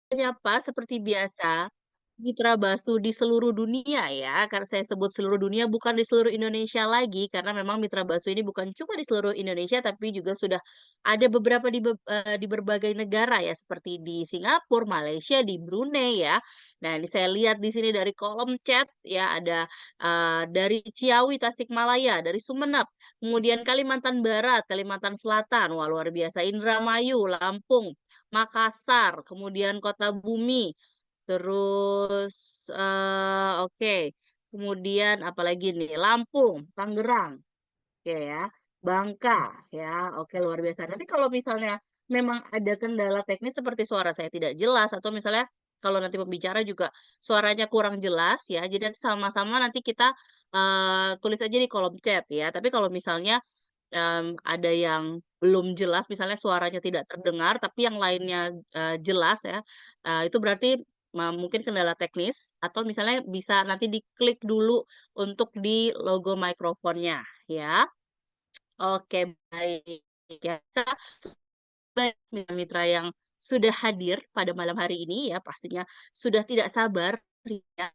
Menyapa seperti biasa, mitra Basu di seluruh dunia ya, karena saya sebut seluruh dunia bukan di seluruh Indonesia lagi, karena memang mitra Basu ini bukan cuma di seluruh Indonesia, tapi juga sudah ada beberapa di berbagai negara ya, seperti di Singapura, Malaysia, di Brunei ya. Nah, ini saya lihat di sini dari kolom chat ya, ada dari Ciawi, Tasikmalaya, dari Sumenep, kemudian Kalimantan Barat, Kalimantan Selatan, wah luar biasa, Indramayu, Lampung, Makassar, kemudian Kota Bumi, terus, oke, kemudian apalagi nih, Lampung, Tangerang, oke ya, Bangka, ya, oke luar biasa. Nanti kalau misalnya memang ada kendala teknis seperti suara saya tidak jelas atau misalnya kalau nanti pembicara juga suaranya kurang jelas ya, jadi nanti sama-sama nanti kita, tulis aja di kolom chat ya. Tapi kalau misalnya ada yang belum jelas misalnya suaranya tidak terdengar, tapi yang lainnya, jelas ya, itu berarti mungkin kendala teknis atau misalnya bisa nanti diklik dulu untuk di logo mikrofonnya ya. Oke baik ya, baik mitra-mitra yang sudah hadir pada malam hari ini ya, pastinya sudah tidak sabar ya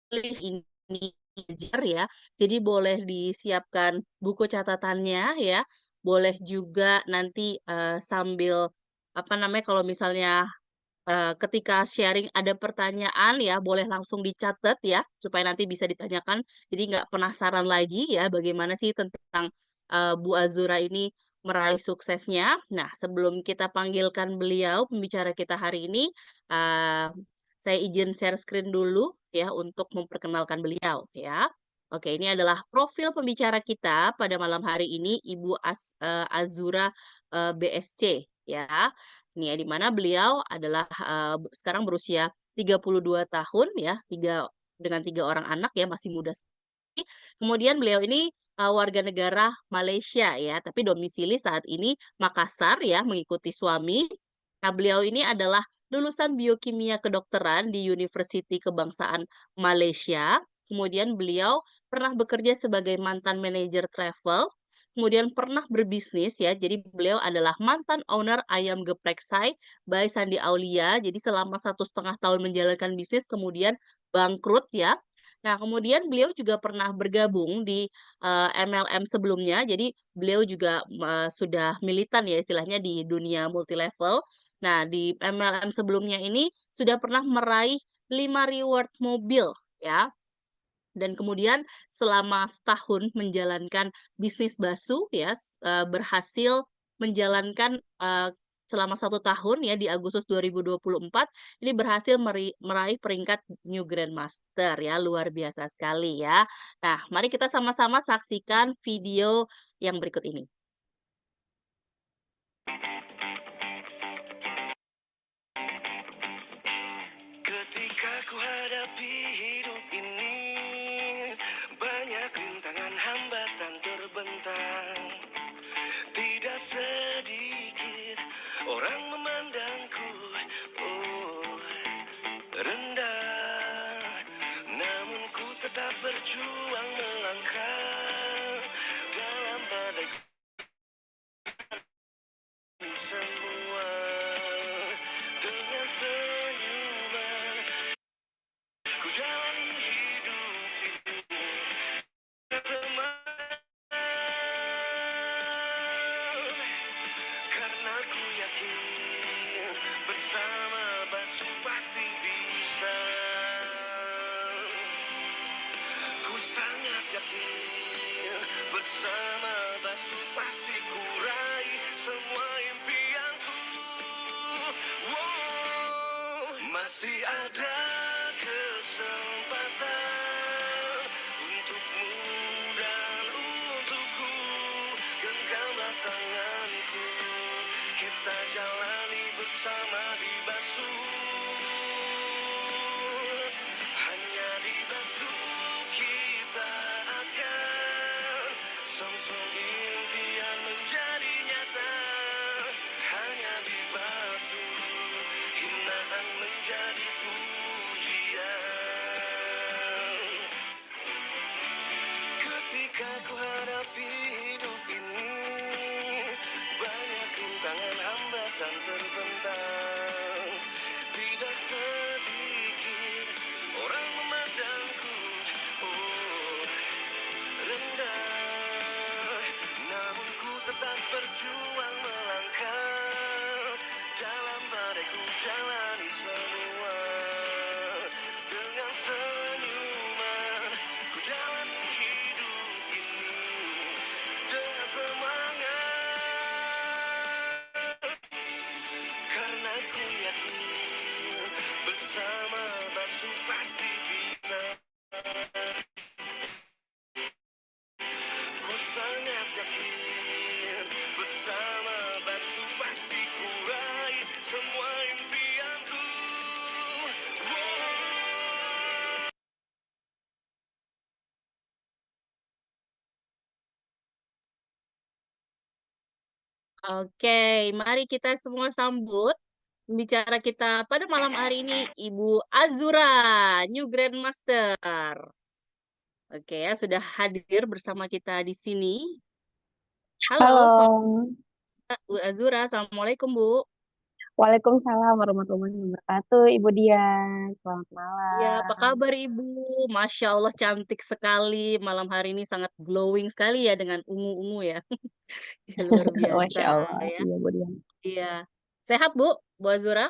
ini belajar ya. Jadi boleh disiapkan buku catatannya ya, boleh juga nanti, sambil, apa namanya, kalau misalnya, ketika sharing ada pertanyaan ya, boleh langsung dicatat ya, supaya nanti bisa ditanyakan. Jadi nggak penasaran lagi ya, bagaimana sih tentang, Bu Azura ini meraih suksesnya. Nah, sebelum kita panggilkan beliau, pembicara kita hari ini, eee saya izin share screen dulu ya untuk memperkenalkan beliau ya. Oke, ini adalah profil pembicara kita pada malam hari ini Ibu Azura BSC ya. Ini ya di mana beliau adalah sekarang berusia 32 tahun ya, dengan 3 orang anak ya, masih muda sekali. Kemudian beliau ini warga negara Malaysia ya, tapi domisili saat ini Makassar ya, mengikuti suami. Nah, beliau ini adalah lulusan biokimia kedokteran di University Kebangsaan Malaysia. Kemudian beliau pernah bekerja sebagai mantan manajer travel, kemudian pernah berbisnis ya. Jadi beliau adalah mantan owner Ayam Geprek Sai by Sandi Aulia. Jadi selama 1,5 tahun menjalankan bisnis kemudian bangkrut ya. Nah, kemudian beliau juga pernah bergabung di MLM sebelumnya. Jadi beliau juga sudah militan ya istilahnya di dunia multilevel. Nah, di MLM sebelumnya ini sudah pernah meraih 5 reward mobil ya, dan kemudian selama setahun menjalankan bisnis bakso ya, berhasil menjalankan, selama 1 tahun ya di Agustus 2024 ini berhasil meraih peringkat New Grandmaster ya, luar biasa sekali ya. Nah, mari kita sama-sama saksikan video yang berikut ini. Ketika ku hadapi hidup ini, banyak rintangan hambatan terbentang. Tidak sedikit orang memandangku oh, rendah. Namun ku tetap berjuang melangkah dalam badai ini semua dengan senyuman. Ku jalani hidup ini teman, karena ku yakin bersama Basu pasti bisa. Ku sangat yakin bersama Basu pasti ku raih semua impianku. Wow, masih ada kesempatan untukmu dan untukku. Genggamlah tanganku, kita jalani bersama di Basu. Hanya di Basu kita akan song-song impian menjadi nyata. Hanya di Basu hinaan menjadi pujian. Ketika ku hadapi hidup ini, banyak rintangan hambatan terbentang. Aku yakin bersama Basu pasti bisa. Ku sangat yakin bersama Basu pasti ku raih semua impianku. Wow. Oke, mari kita semua sambut pembicara kita pada malam hari ini, Ibu Azura, New Grandmaster. Oke ya, sudah hadir bersama kita di sini. Halo, Halo, Bu Azura, Assalamualaikum Bu. Waalaikumsalam warahmatullahi wabarakatuh, Ibu Dian. Selamat Iya, apa malam. kabar Ibu? Masya Allah cantik sekali, malam hari ini sangat glowing sekali ya dengan ungu-ungu ya. Ya, luar biasa Masya Allah, ya. iya Bu Dian. Iya. Sehat Bu, Bu Azura?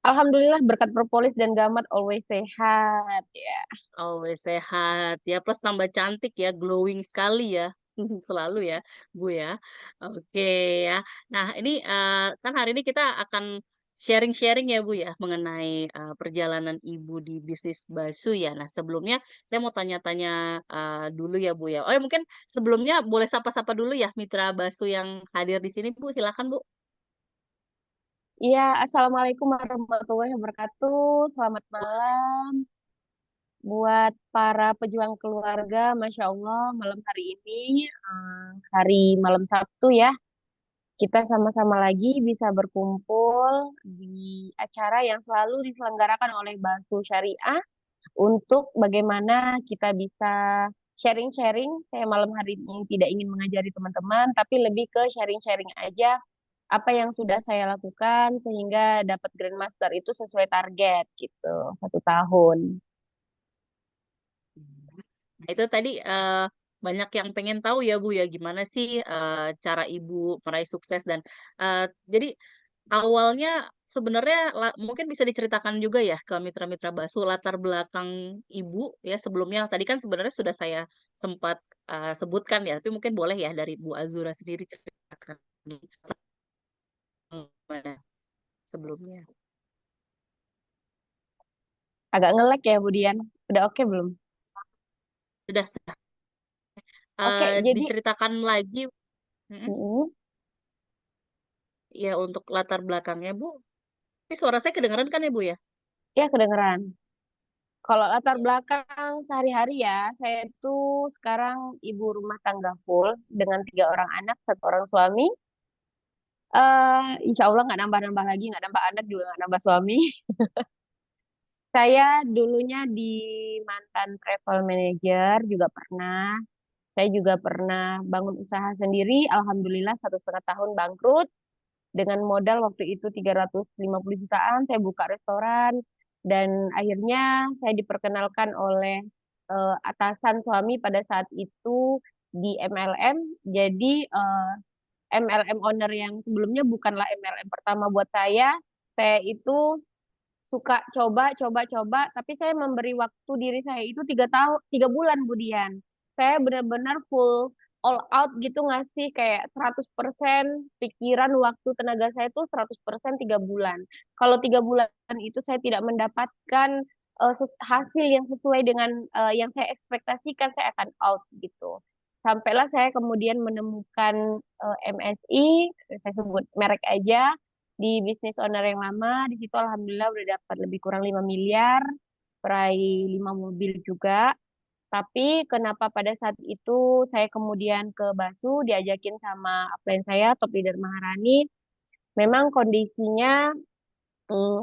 Alhamdulillah berkat propolis dan gamat always sehat ya. Always sehat ya, plus tambah cantik ya, glowing sekali ya, selalu ya, Bu ya. Oke ya. Nah ini, kan hari ini kita akan sharing-sharing ya, Bu ya, mengenai, perjalanan Ibu di bisnis bakso ya. Nah sebelumnya saya mau tanya-tanya, dulu ya, Bu ya. Oh ya mungkin sebelumnya boleh sapa-sapa dulu ya mitra bakso yang hadir di sini, Bu, silakan, Bu. Iya, Assalamualaikum warahmatullahi wabarakatuh. Selamat malam buat para pejuang keluarga. Masya Allah, malam hari ini, hari malam Sabtu ya. Kita sama-sama lagi bisa berkumpul di acara yang selalu diselenggarakan oleh Bansu Syariah untuk bagaimana kita bisa sharing-sharing. Saya malam hari ini tidak ingin mengajari teman-teman, tapi lebih ke sharing-sharing aja apa yang sudah saya lakukan sehingga dapat Grandmaster itu sesuai target gitu, 1 tahun. Nah, itu tadi, banyak yang pengen tahu ya, Bu, ya, gimana sih, cara Ibu meraih sukses dan, jadi awalnya sebenarnya mungkin bisa diceritakan juga ya ke mitra-mitra bakso latar belakang Ibu ya sebelumnya, tadi kan sebenarnya sudah saya sempat, sebutkan ya, tapi mungkin boleh ya dari Bu Azura sendiri ceritakan gimana sebelumnya? Agak ngelek ya, Bu Dian. Udah oke belum? Sudah, Oke, jadi diceritakan lagi mhm, mm, ya untuk latar belakangnya, Bu. Tapi suara saya kedengeran kan ya, Bu, ya? ya kedengeran. Kalau latar Iya. belakang sehari-hari ya, saya tuh sekarang ibu rumah tangga full dengan 3 orang anak, 1 orang suami. Insya Allah nggak nambah-nambah lagi, nggak nambah anak juga nggak nambah suami. Saya dulunya di mantan travel manager juga pernah. Saya juga pernah bangun usaha sendiri. Alhamdulillah 1,5 tahun bangkrut. Dengan modal waktu itu 350 jutaan, saya buka restoran. Dan akhirnya saya diperkenalkan oleh atasan suami pada saat itu di MLM. Jadi MLM owner yang sebelumnya bukanlah MLM pertama buat saya. Saya itu suka coba, tapi saya memberi waktu diri saya itu 3 tahun, 3 bulan, Budian. Saya benar-benar full all out gitu ngasih kayak 100% pikiran, waktu, tenaga saya tuh 100% 3 bulan. Kalau 3 bulan itu saya tidak mendapatkan hasil yang sesuai dengan yang saya ekspektasikan, saya akan out gitu. Sampailah saya kemudian menemukan MSI, saya sebut merek aja, di bisnis owner yang lama. Di situ alhamdulillah udah dapat lebih kurang 5 miliar, peraih 5 mobil juga. Tapi kenapa pada saat itu saya kemudian ke Basu diajakin sama upline saya, top leader Maharani. Memang kondisinya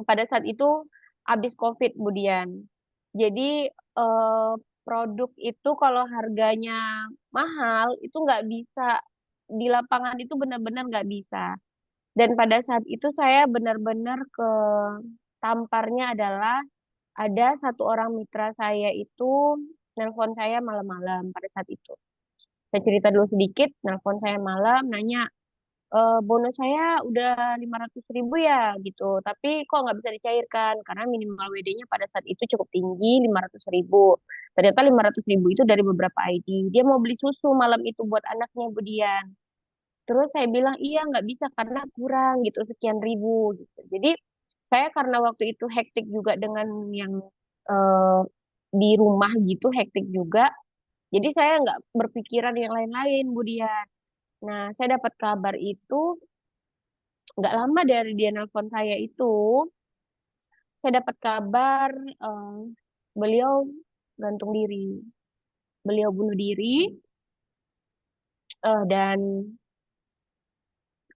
pada saat itu habis COVID, Budian. Jadi produk itu kalau harganya mahal itu nggak bisa, di lapangan itu benar-benar nggak bisa. Dan pada saat itu saya benar-benar ke tamparnya adalah ada 1 orang mitra saya itu nelpon saya malam-malam pada saat itu. Saya cerita dulu sedikit, nelpon saya malam, nanya, bonus saya udah 500 ribu ya gitu, tapi kok nggak bisa dicairkan karena minimal WD-nya pada saat itu cukup tinggi, 500 ribu. Ternyata 500 ribu itu dari beberapa ID. Dia mau beli susu malam itu buat anaknya, Bu Dian. Terus saya bilang iya nggak bisa karena kurang gitu sekian ribu gitu. Jadi saya karena waktu itu hektik juga dengan yang eh, di rumah gitu, hektik juga. Jadi saya nggak berpikiran yang lain-lain, Bu Dian. Nah, saya dapat kabar itu nggak lama dari dia nelpon saya itu, saya dapat kabar eh, beliau gantung diri. Beliau bunuh diri dan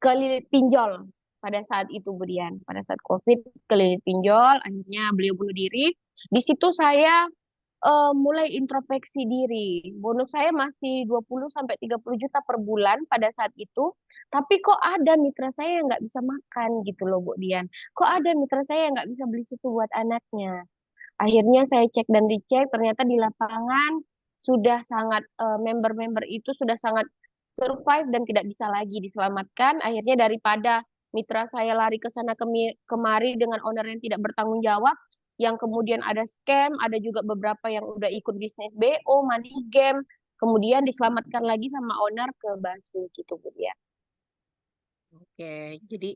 kelilit pinjol pada saat itu, Budian. Pada saat COVID, kelilit pinjol, akhirnya beliau bunuh diri. Di situ saya mulai introspeksi diri. Bonus saya masih 20 sampai 30 juta per bulan pada saat itu. Tapi kok ada mitra saya yang nggak bisa makan gitu loh, Bu Dian. Kok ada mitra saya yang nggak bisa beli susu buat anaknya. Akhirnya saya cek dan dicek, ternyata di lapangan sudah sangat member-member itu sudah sangat survive dan tidak bisa lagi diselamatkan. Akhirnya daripada mitra saya lari ke sana kemari dengan owner yang tidak bertanggung jawab, yang kemudian ada scam, ada juga beberapa yang udah ikut bisnis BO, money game, kemudian diselamatkan lagi sama owner ke Basu gitu Bu ya. Oke, jadi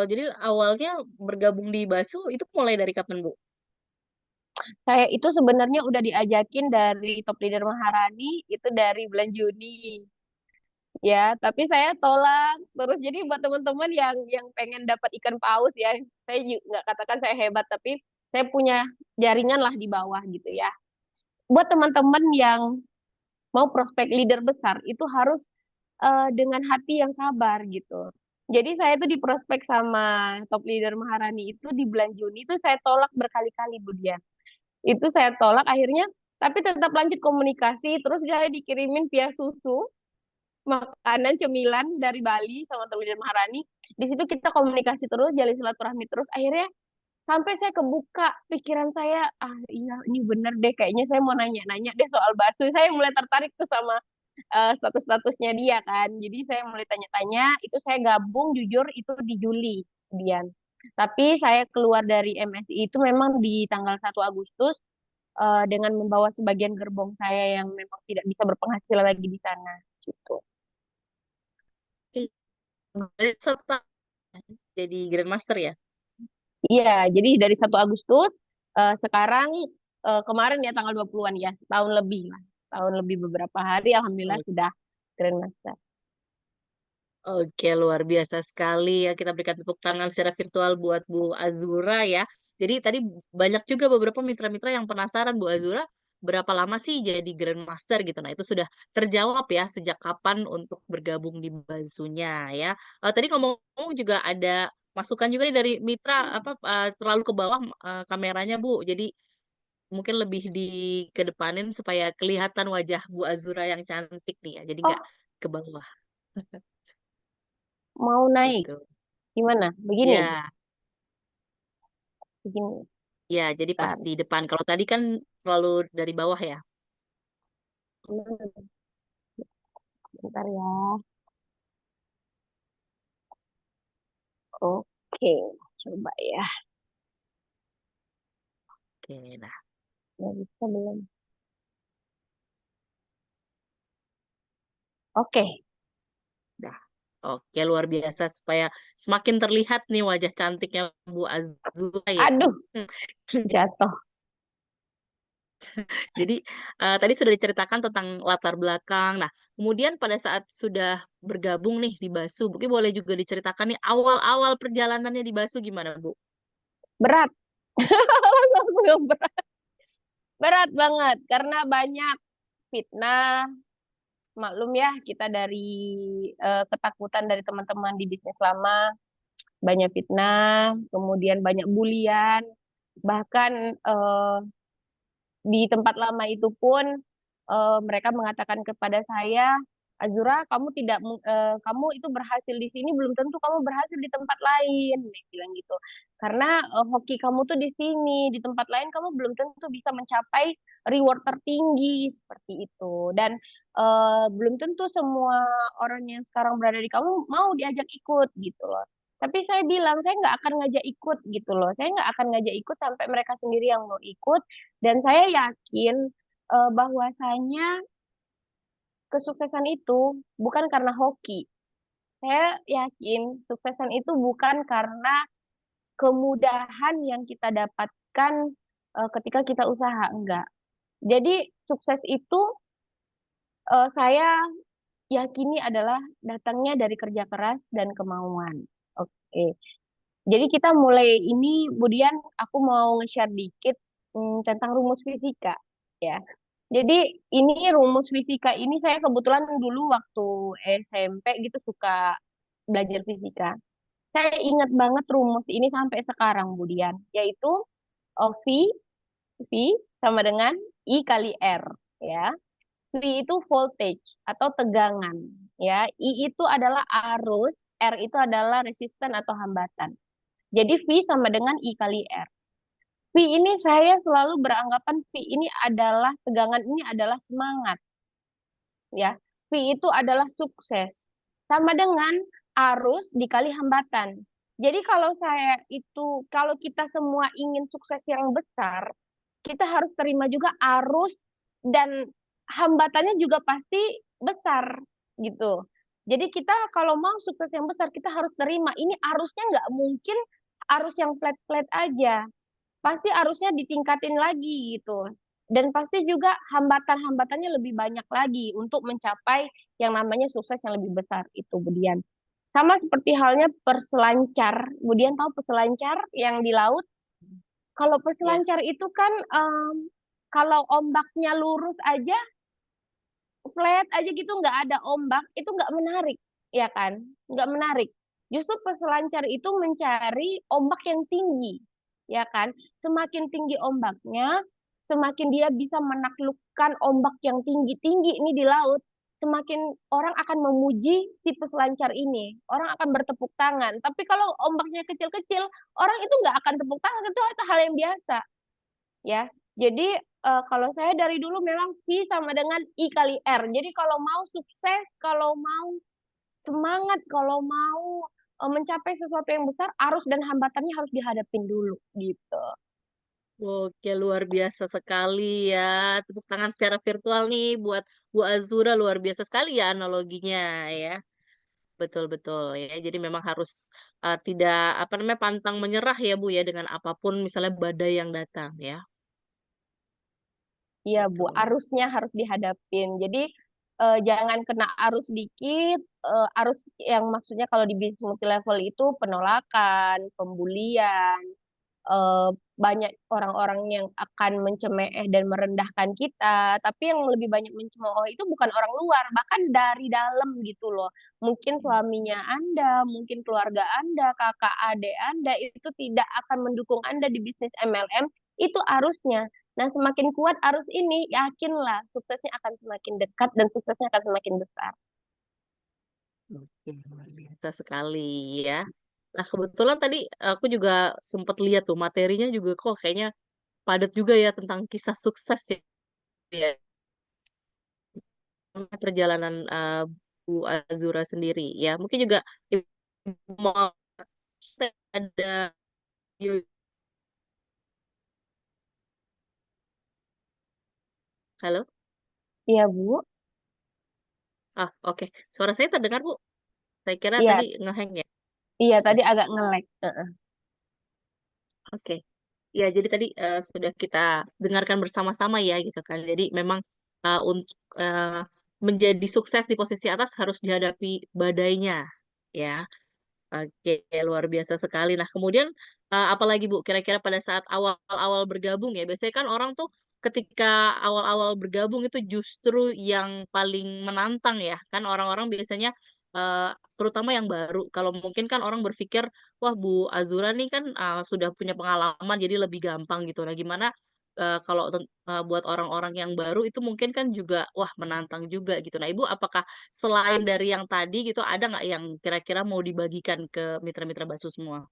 jadi awalnya bergabung di Basu itu mulai dari kapan, Bu? Saya itu sebenarnya udah diajakin dari top leader Maharani itu dari bulan Juni. Ya, tapi saya tolak terus. Jadi buat teman-teman yang pengen dapat ikan paus ya, saya juga nggak katakan saya hebat, tapi saya punya jaringan lah di bawah gitu ya. Buat teman-teman yang mau prospek leader besar itu harus dengan hati yang sabar gitu. Jadi saya tuh di prospek sama top leader Maharani itu di bulan Juni itu saya tolak berkali-kali Bu Dian. Itu saya tolak akhirnya, tapi tetap lanjut komunikasi. Terus saya dikirimin via susu makanan cemilan dari Bali sama teman Maharani. Di situ kita komunikasi terus, jalin silaturahmi terus. Akhirnya sampai saya kebuka pikiran saya, ah iya ini bener deh, kayaknya saya mau nanya-nanya deh soal bakso. Saya mulai tertarik tuh sama status-statusnya dia kan. Jadi saya mulai tanya-tanya, itu saya gabung jujur itu di Juli, Dian. Tapi saya keluar dari MSI itu memang di tanggal 1 Agustus dengan membawa sebagian gerbong saya yang memang tidak bisa berpenghasilan lagi di sana gitu. Berarti setelah jadi Grandmaster ya? Iya, jadi dari 1 Agustus sekarang kemarin ya tanggal 20-an ya, setahun lebih lah. Tahun lebih beberapa hari alhamdulillah sudah Grandmaster. Oke, luar biasa sekali ya. Kita berikan tepuk tangan secara virtual buat Bu Azura ya. Jadi tadi banyak juga beberapa mitra-mitra yang penasaran Bu Azura, berapa lama sih jadi Grandmaster gitu. Nah, itu sudah terjawab ya sejak kapan untuk bergabung di Bazunya ya. Tadi ngomong-ngomong juga ada masukan juga nih dari mitra apa terlalu ke bawah kameranya Bu. Jadi mungkin lebih dikedepanin supaya kelihatan wajah Bu Azura yang cantik nih ya. Jadi nggak Oh, ke bawah mau naik gitu. gimana? Begini, Ya, begini. ya, jadi pas Bentar. di depan. Kalau tadi kan selalu dari bawah ya. Bentar ya. Oke, coba ya. Oke, nah, Ya bisa belum? Oke. dah. Oke, luar biasa supaya semakin terlihat nih wajah cantiknya Bu Azula ya. Aduh, jatuh. Jadi tadi sudah diceritakan tentang latar belakang. Nah, kemudian pada saat sudah bergabung nih di Basu, mungkin boleh juga diceritakan nih awal-awal perjalanannya di Basu gimana, Bu? Berat. Berat. Berat banget karena banyak fitnah. Maklum ya, kita dari ketakutan dari teman-teman di bisnis lama, banyak fitnah, kemudian banyak bulian, bahkan di tempat lama itu pun mereka mengatakan kepada saya, Azura, kamu tidak, kamu itu berhasil di sini belum tentu kamu berhasil di tempat lain, dia bilang gitu. Karena hoki kamu tuh di sini, di tempat lain kamu belum tentu bisa mencapai reward tertinggi seperti itu. Dan belum tentu semua orang yang sekarang berada di kamu mau diajak ikut gitu loh. Tapi saya bilang saya nggak akan ngajak ikut gitu loh. Saya nggak akan ngajak ikut sampai mereka sendiri yang mau ikut. Dan saya yakin bahwasanya kesuksesan itu bukan karena hoki. Saya yakin suksesan itu bukan karena kemudahan yang kita dapatkan ketika kita usaha, enggak. Jadi sukses itu saya yakini adalah datangnya dari kerja keras dan kemauan. Oke. Jadi kita mulai ini, kemudian aku mau nge-share dikit tentang rumus fisika, ya. Jadi ini rumus fisika ini saya kebetulan dulu waktu SMP gitu suka belajar fisika. Saya ingat banget rumus ini sampai sekarang, Budian, yaitu V, V sama dengan I kali R, ya. V itu voltage atau tegangan, ya. I itu adalah arus, R itu adalah resisten atau hambatan. Jadi V sama dengan I kali R. V ini saya selalu beranggapan V ini adalah tegangan, ini adalah semangat, ya. V itu adalah sukses. Sama dengan arus dikali hambatan. Jadi kalau kita semua ingin sukses yang besar, kita harus terima juga arus dan hambatannya juga pasti besar gitu. Jadi kita kalau mau sukses yang besar, kita harus terima ini arusnya nggak mungkin arus yang flat-flat aja, pasti arusnya ditingkatin lagi gitu. Dan pasti juga hambatan-hambatannya lebih banyak lagi untuk mencapai yang namanya sukses yang lebih besar itu, Budian. Sama seperti halnya perselancar. Budian tahu peselancar yang di laut? Kalau Ya. peselancar itu kan kalau ombaknya lurus aja, flat aja gitu, nggak ada ombak, itu nggak menarik, ya kan? Nggak menarik. Justru peselancar itu mencari ombak yang tinggi, ya kan? Semakin tinggi ombaknya, semakin dia bisa menaklukkan ombak yang tinggi-tinggi ini di laut, semakin orang akan memuji si peselancar ini. Orang akan bertepuk tangan. Tapi kalau ombaknya kecil-kecil, orang itu nggak akan tepuk tangan, itu hal yang biasa, ya. Jadi kalau saya dari dulu memang V sama dengan I kali R. Jadi kalau mau sukses, kalau mau semangat, kalau mau mencapai sesuatu yang besar, arus dan hambatannya harus dihadapin dulu gitu. Oke, luar biasa sekali ya. Tepuk tangan secara virtual nih buat Bu Azura, luar biasa sekali ya analoginya ya. Betul betul ya. Jadi memang harus, tidak apa namanya, pantang menyerah ya Bu ya dengan apapun misalnya badai yang datang ya. Iya, Bu, Betul. arusnya harus dihadapin. Jadi jangan kena arus dikit, arus yang maksudnya kalau di bisnis multi level itu penolakan, pembulian, eh, banyak orang-orang yang akan mencemooh dan merendahkan kita, tapi yang lebih banyak mencemooh itu bukan orang luar, bahkan dari dalam gitu loh. Mungkin suaminya Anda, mungkin keluarga Anda, kakak adik Anda itu tidak akan mendukung Anda di bisnis MLM, itu arusnya. Nah, semakin kuat arus ini, yakinlah suksesnya akan semakin dekat dan suksesnya akan semakin besar. Oke, luar biasa sekali ya. Nah, kebetulan tadi aku juga sempat lihat tuh materinya juga kok kayaknya padat juga ya tentang kisah sukses ya. Ya. Perjalanan, Bu Azura sendiri ya. Mungkin juga Ibu mau ada halo? Iya, Bu. Ah, oke. Suara saya terdengar, Bu? Saya kira Iya, tadi nge-hang ya? iya Ya, tadi agak nge-lag. Heeh. oke. Ya, jadi tadi, sudah kita dengarkan bersama-sama ya gitu kan. Jadi memang, untuk, menjadi sukses di posisi atas harus dihadapi badainya, ya. Oke, luar biasa sekali. Nah, kemudian, apalagi Bu, kira-kira pada saat awal-awal bergabung ya, biasanya kan orang tuh ketika awal-awal bergabung itu justru yang paling menantang ya, kan orang-orang biasanya, terutama yang baru, kalau mungkin kan orang berpikir, "Wah, Bu Azura nih kan, sudah punya pengalaman jadi lebih gampang," gitu. Nah, gimana, kalau buat orang-orang yang baru itu mungkin kan juga, wah menantang juga gitu. Nah, Ibu apakah selain dari yang tadi gitu, ada nggak yang kira-kira mau dibagikan ke mitra-mitra Bakso semua?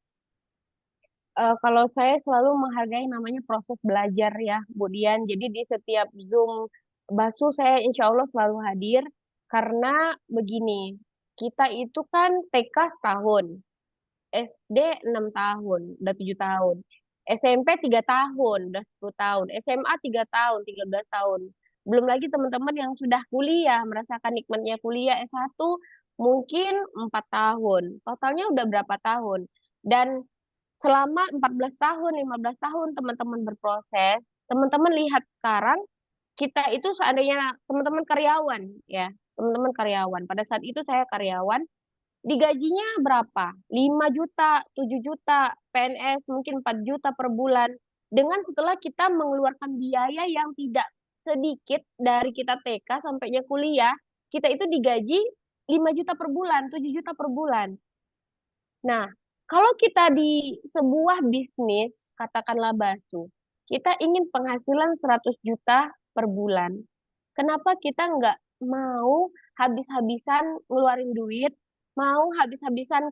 Kalau saya selalu menghargai namanya proses belajar ya, Bu Dian. Jadi di setiap Zoom Basu saya insya Allah selalu hadir karena begini, kita itu kan TK setahun, SD 6 tahun, udah 7 tahun, SMP 3 tahun, udah 10 tahun, SMA 3 tahun, 13 tahun. Belum lagi teman-teman yang sudah kuliah, merasakan nikmatnya kuliah S1 mungkin 4 tahun. Totalnya udah berapa tahun? Dan selama 14 tahun, 15 tahun teman-teman berproses, teman-teman lihat sekarang kita itu seandainya teman-teman karyawan ya, teman-teman karyawan. Pada saat itu saya karyawan, digajinya berapa? 5 juta, 7 juta, PNS mungkin 4 juta per bulan. Dengan setelah kita mengeluarkan biaya yang tidak sedikit dari kita TK sampainya kuliah, kita itu digaji 5 juta per bulan, 7 juta per bulan. Nah, kalau kita di sebuah bisnis, katakanlah bakso, kita ingin penghasilan 100 juta per bulan. Kenapa kita nggak mau habis-habisan ngeluarin duit, mau habis-habisan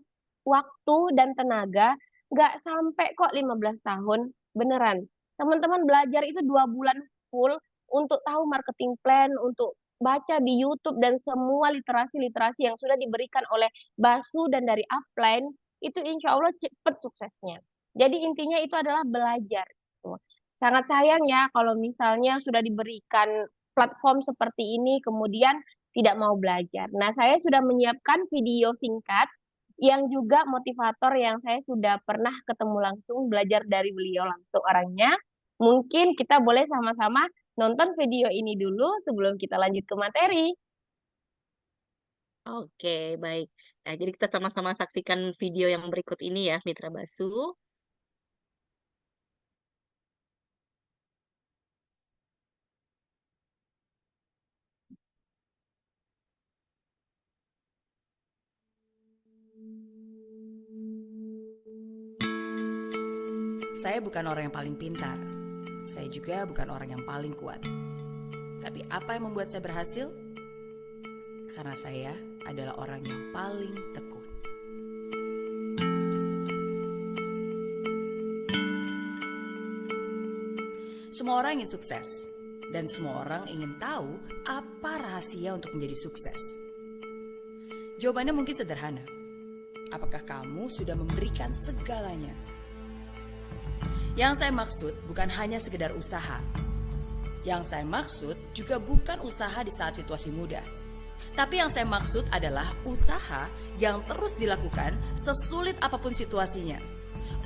waktu dan tenaga, nggak sampai kok 15 tahun, beneran. Teman-teman belajar itu 2 bulan full untuk tahu marketing plan, untuk baca di YouTube dan semua literasi-literasi yang sudah diberikan oleh Basu dan dari upline, itu insya Allah cepat suksesnya. Jadi intinya itu adalah belajar. Gitu. Sangat sayang ya kalau misalnya sudah diberikan platform seperti ini kemudian tidak mau belajar. Nah, saya sudah menyiapkan video singkat yang juga motivator yang saya sudah pernah ketemu langsung belajar dari beliau langsung orangnya. Mungkin kita boleh sama-sama nonton video ini dulu sebelum kita lanjut ke materi. Oke, baik. Nah, jadi kita sama-sama saksikan video yang berikut ini ya, Mitra Basu. Saya bukan orang yang paling pintar. Saya juga bukan orang yang paling kuat. Tapi apa yang membuat saya berhasil? Karena saya adalah orang yang paling tekun. Semua orang ingin sukses, dan semua orang ingin tahu apa rahasia untuk menjadi sukses. Jawabannya mungkin sederhana. Apakah kamu sudah memberikan segalanya? Yang saya maksud bukan hanya sekedar usaha. Yang saya maksud juga bukan usaha di saat situasi mudah. Tapi yang saya maksud adalah usaha yang terus dilakukan sesulit apapun situasinya.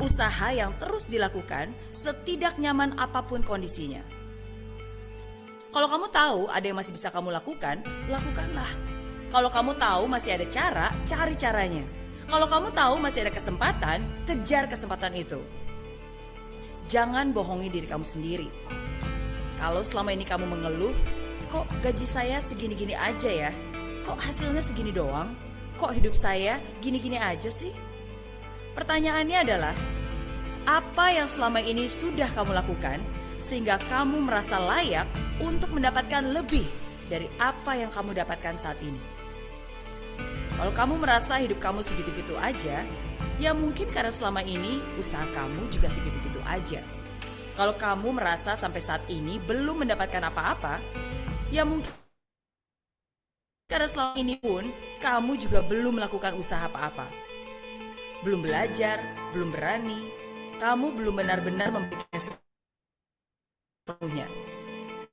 Usaha yang terus dilakukan setidak nyaman apapun kondisinya. Kalau kamu tahu ada yang masih bisa kamu lakukan, lakukanlah. Kalau kamu tahu masih ada cara, cari caranya. Kalau kamu tahu masih ada kesempatan, kejar kesempatan itu. Jangan bohongi diri kamu sendiri. Kalau selama ini kamu mengeluh, kok gaji saya segini-gini aja ya? Kok hasilnya segini doang? Kok hidup saya gini-gini aja sih? Pertanyaannya adalah, apa yang selama ini sudah kamu lakukan sehingga kamu merasa layak untuk mendapatkan lebih dari apa yang kamu dapatkan saat ini? Kalau kamu merasa hidup kamu segitu-gitu aja, ya mungkin karena selama ini usaha kamu juga segitu-gitu aja. Kalau kamu merasa sampai saat ini belum mendapatkan apa-apa, ya mungkin karena selama ini pun kamu juga belum melakukan usaha apa-apa. Belum belajar, belum berani, kamu belum benar-benar memberikan sepenuhnya.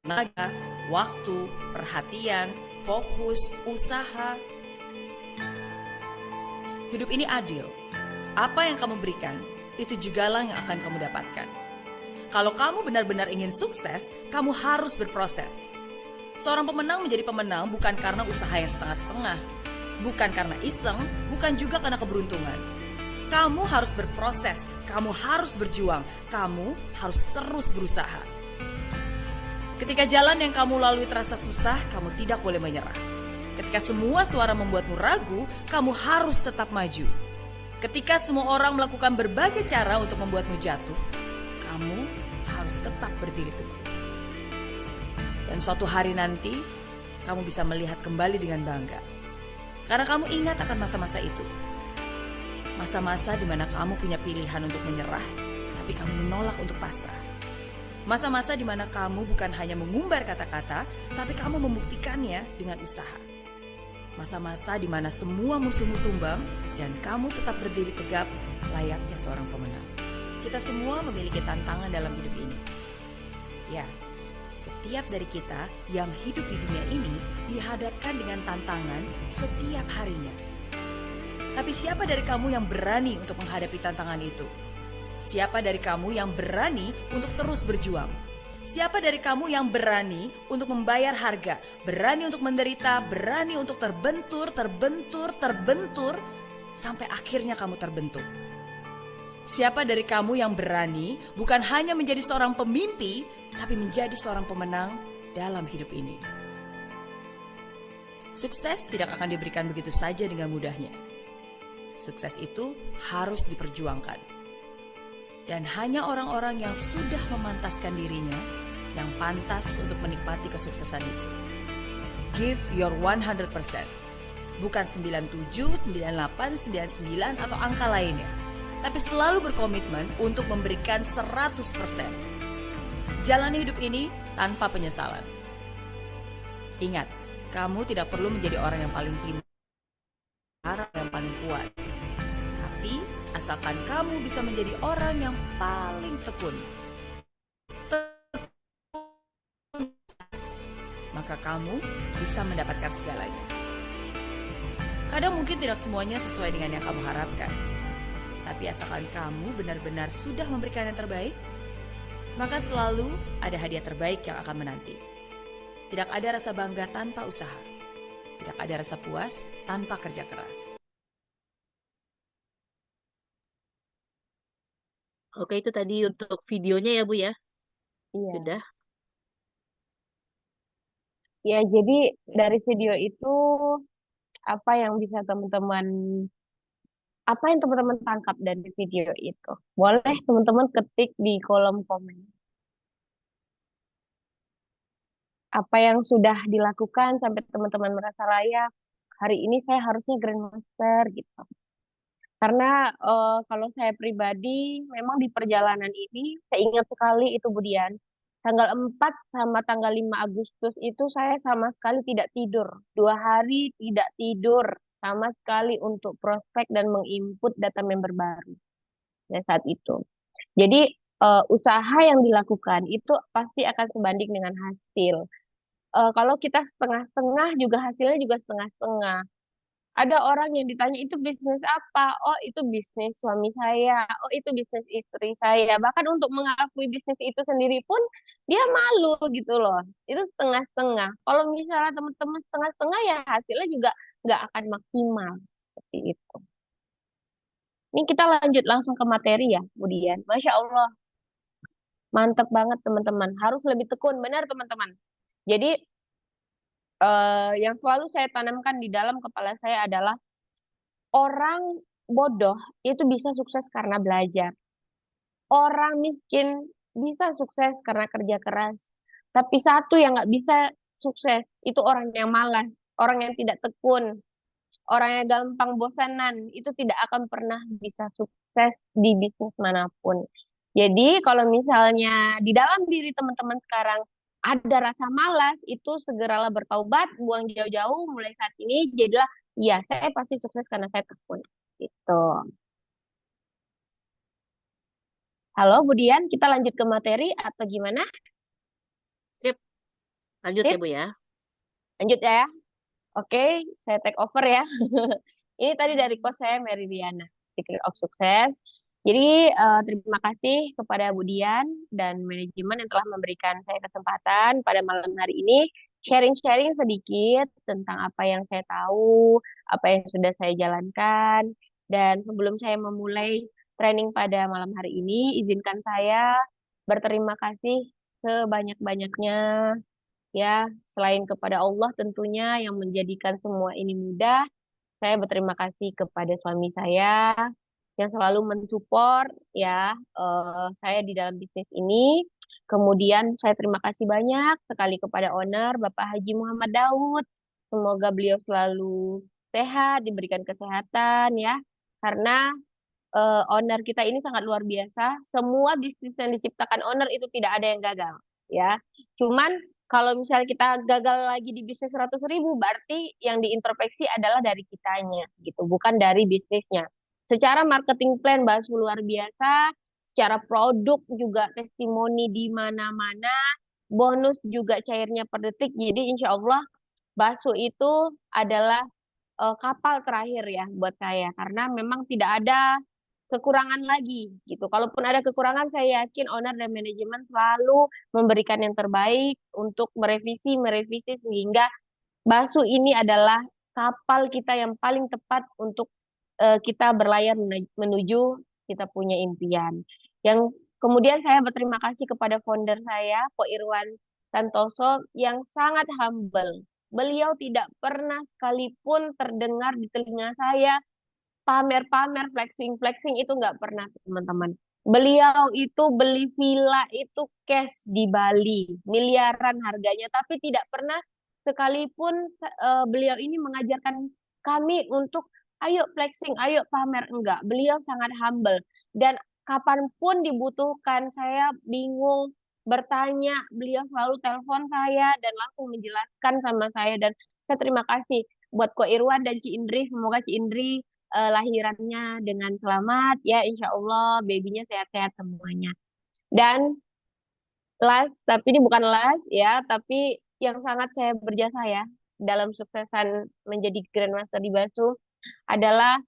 Tenaga, waktu, perhatian, fokus, usaha. Hidup ini adil. Apa yang kamu berikan, itu jugalah yang akan kamu dapatkan. Kalau kamu benar-benar ingin sukses, kamu harus berproses. Seorang pemenang menjadi pemenang bukan karena usaha yang setengah-setengah, bukan karena iseng, bukan juga karena keberuntungan. Kamu harus berproses, kamu harus berjuang, kamu harus terus berusaha. Ketika jalan yang kamu lalui terasa susah, kamu tidak boleh menyerah. Ketika semua suara membuatmu ragu, kamu harus tetap maju. Ketika semua orang melakukan berbagai cara untuk membuatmu jatuh, kamu harus tetap berdiri teguh. Dan suatu hari nanti, kamu bisa melihat kembali dengan bangga. Karena kamu ingat akan masa-masa itu. Masa-masa di mana kamu punya pilihan untuk menyerah, tapi kamu menolak untuk pasrah. Masa-masa di mana kamu bukan hanya mengumbar kata-kata, tapi kamu membuktikannya dengan usaha. Masa-masa di mana semua musuhmu tumbang dan kamu tetap berdiri tegap layaknya seorang pemenang. Kita semua memiliki tantangan dalam hidup ini. Ya, setiap dari kita yang hidup di dunia ini dihadapkan dengan tantangan setiap harinya. Tapi siapa dari kamu yang berani untuk menghadapi tantangan itu? Siapa dari kamu yang berani untuk terus berjuang? Siapa dari kamu yang berani untuk membayar harga, berani untuk menderita, berani untuk terbentur, sampai akhirnya kamu terbentuk? Siapa dari kamu yang berani bukan hanya menjadi seorang pemimpi, tapi menjadi seorang pemenang dalam hidup ini? Sukses tidak akan diberikan begitu saja dengan mudahnya. Sukses itu harus diperjuangkan. Dan hanya orang-orang yang sudah memantaskan dirinya yang pantas untuk menikmati kesuksesan itu. Give your 100%. Bukan 97, 98, 99 atau angka lainnya. Tapi selalu berkomitmen untuk memberikan 100%. Jalani hidup ini tanpa penyesalan. Ingat, kamu tidak perlu menjadi orang yang paling pintar, yang paling kuat. Tapi asalkan kamu bisa menjadi orang yang paling tekun, maka kamu bisa mendapatkan segalanya. Kadang mungkin tidak semuanya sesuai dengan yang kamu harapkan. Tapi asalkan kamu benar-benar sudah memberikan yang terbaik, maka selalu ada hadiah terbaik yang akan menanti. Tidak ada rasa bangga tanpa usaha. Tidak ada rasa puas tanpa kerja keras. Oke, itu tadi untuk videonya ya Bu ya? Iya. Sudah? Ya, jadi dari video itu apa yang bisa apa yang teman-teman tangkap dari video itu? Boleh teman-teman ketik di kolom komen. Apa yang sudah dilakukan sampai teman-teman merasa layak. Hari ini saya harusnya Grandmaster gitu. Karena kalau saya pribadi, memang di perjalanan ini, saya ingat sekali itu Budian. Tanggal 4 sama tanggal 5 Agustus itu saya sama sekali tidak tidur. 2 hari tidak tidur sama sekali untuk prospek dan menginput data member baru ya saat itu. Jadi usaha yang dilakukan itu pasti akan sebanding dengan hasil. Kalau kita setengah-setengah juga hasilnya juga setengah-setengah. Ada orang yang ditanya itu bisnis apa? Oh, itu bisnis suami saya. Oh, itu bisnis istri saya. Bahkan untuk mengakui bisnis itu sendiri pun dia malu gitu loh. Itu setengah-setengah. Kalau misalnya teman-teman setengah-setengah ya hasilnya juga nggak akan maksimal seperti itu. Ini kita lanjut langsung ke materi ya, kemudian. Masya Allah, mantep banget teman-teman. Harus lebih tekun, benar teman-teman. Jadi yang selalu saya tanamkan di dalam kepala saya adalah orang bodoh itu bisa sukses karena belajar. Orang miskin bisa sukses karena kerja keras. Tapi satu yang nggak bisa sukses itu orang yang malas, orang yang tidak tekun, orang yang gampang bosanan itu tidak akan pernah bisa sukses di bisnis manapun. Jadi kalau misalnya di dalam diri teman-teman sekarang ada rasa malas, itu segeralah bertaubat, buang jauh-jauh mulai saat ini. Jadilah, ya saya pasti sukses karena saya tekun. Gitu. Halo, Budian, kita lanjut ke materi atau gimana? Sip. Lanjut ya Sip, Bu ya? lanjut ya. Oke, saya take over ya. Ini tadi dari coach saya Meridiana, Secret of Success. Jadi terima kasih kepada Budian dan manajemen yang telah memberikan saya kesempatan pada malam hari ini sharing-sharing sedikit tentang apa yang saya tahu, apa yang sudah saya jalankan. Dan sebelum saya memulai training pada malam hari ini, izinkan saya berterima kasih sebanyak-banyaknya ya, selain kepada Allah tentunya yang menjadikan semua ini mudah. Saya berterima kasih kepada suami saya yang selalu mensupport ya saya di dalam bisnis ini. Kemudian saya terima kasih banyak sekali kepada owner Bapak Haji Muhammad Daud. Semoga beliau selalu sehat, diberikan kesehatan ya. Karena owner kita ini sangat luar biasa. Semua bisnis yang diciptakan owner itu tidak ada yang gagal ya. Cuman kalau misalnya kita gagal lagi di bisnis 100.000, berarti yang diintrospeksi adalah dari kitanya, gitu, bukan dari bisnisnya. Secara marketing plan Bakso luar biasa, secara produk juga testimoni di mana-mana, bonus juga cairnya per detik. Jadi insya Allah Bakso itu adalah kapal terakhir ya buat saya, karena memang tidak ada kekurangan lagi gitu. Kalaupun ada kekurangan, saya yakin owner dan manajemen selalu memberikan yang terbaik untuk merevisi sehingga Basu ini adalah kapal kita yang paling tepat untuk kita berlayar menuju kita punya impian. Yang kemudian saya berterima kasih kepada founder saya, Ko Irwan Santoso, yang sangat humble. Beliau tidak pernah sekalipun terdengar di telinga saya pamer-pamer, flexing-flexing itu nggak pernah, teman-teman. Beliau itu beli villa itu cash di Bali, miliaran harganya, tapi tidak pernah sekalipun beliau ini mengajarkan kami untuk ayo flexing, ayo pamer, enggak. Beliau sangat humble dan kapanpun dibutuhkan, saya bingung bertanya, beliau selalu telepon saya dan langsung menjelaskan sama saya dan saya terima kasih buat Ko Irwan dan Ci Indri, semoga Ci Indri lahirannya dengan selamat ya, insya Allah babynya sehat-sehat semuanya. Dan last, tapi ini bukan last ya, tapi yang sangat saya berjasa ya dalam suksesan menjadi Grandmaster di Basu adalah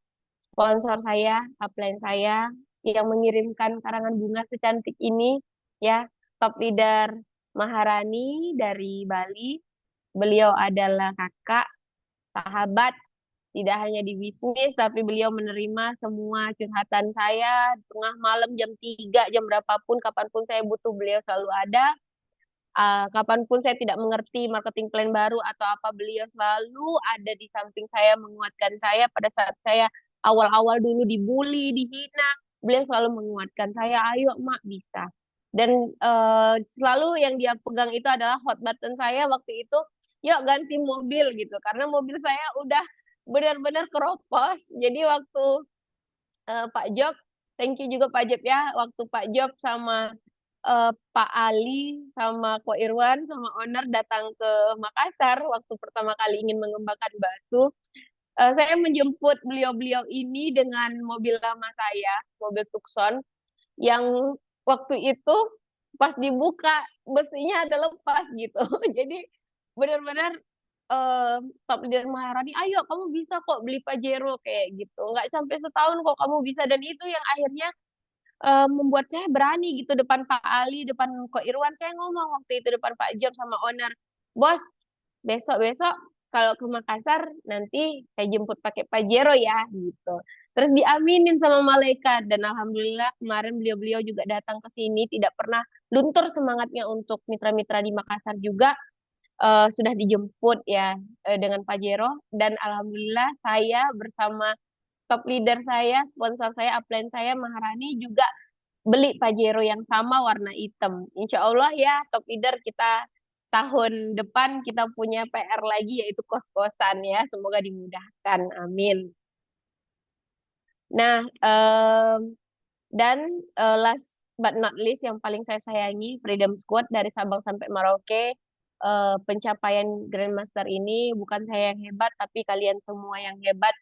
sponsor saya, upline saya yang mengirimkan karangan bunga secantik ini ya, top leader Maharani dari Bali. Beliau adalah kakak, sahabat, tidak hanya di bisnis, tapi beliau menerima semua curhatan saya tengah malam jam 3, jam berapapun, kapanpun saya butuh, beliau selalu ada. Kapanpun saya tidak mengerti marketing plan baru atau apa, beliau selalu ada di samping saya, menguatkan saya pada saat saya awal-awal dulu dibully, dihina. Beliau selalu menguatkan saya, ayo mak bisa. Dan selalu yang dia pegang itu adalah hot button saya waktu itu, yuk ganti mobil gitu. Karena mobil saya udah benar-benar keropos. Jadi waktu Pak Job, thank you juga Pak Job ya, waktu Pak Job sama Pak Ali sama Ko Irwan sama owner datang ke Makassar waktu pertama kali ingin mengembangkan Basu, saya menjemput beliau-beliau ini dengan mobil lama saya, mobil Tucson, yang waktu itu pas dibuka besinya ada lepas gitu. Jadi benar-benar top leader Maharani, ayo kamu bisa kok beli Pajero kayak gitu. Nggak sampai setahun kok kamu bisa, dan itu yang akhirnya membuat saya berani gitu depan Pak Ali, depan Ko Irwan, saya ngomong waktu itu depan Pak Job sama owner, bos, besok-besok kalau ke Makassar nanti saya jemput pakai Pajero ya gitu. Terus diaminin sama malaikat dan alhamdulillah kemarin beliau-beliau juga datang ke sini, tidak pernah luntur semangatnya untuk mitra-mitra di Makassar juga sudah dijemput ya dengan Pajero, dan alhamdulillah saya bersama top leader saya, sponsor saya, upline saya, Maharani juga beli Pajero yang sama warna hitam. Insya Allah ya, top leader kita tahun depan kita punya PR lagi yaitu kos-kosan ya. Semoga dimudahkan. Amin. Nah, dan last but not least yang paling saya sayangi, Freedom Squad dari Sabang sampai Merauke. Pencapaian Grandmaster ini bukan saya yang hebat, tapi kalian semua yang hebat.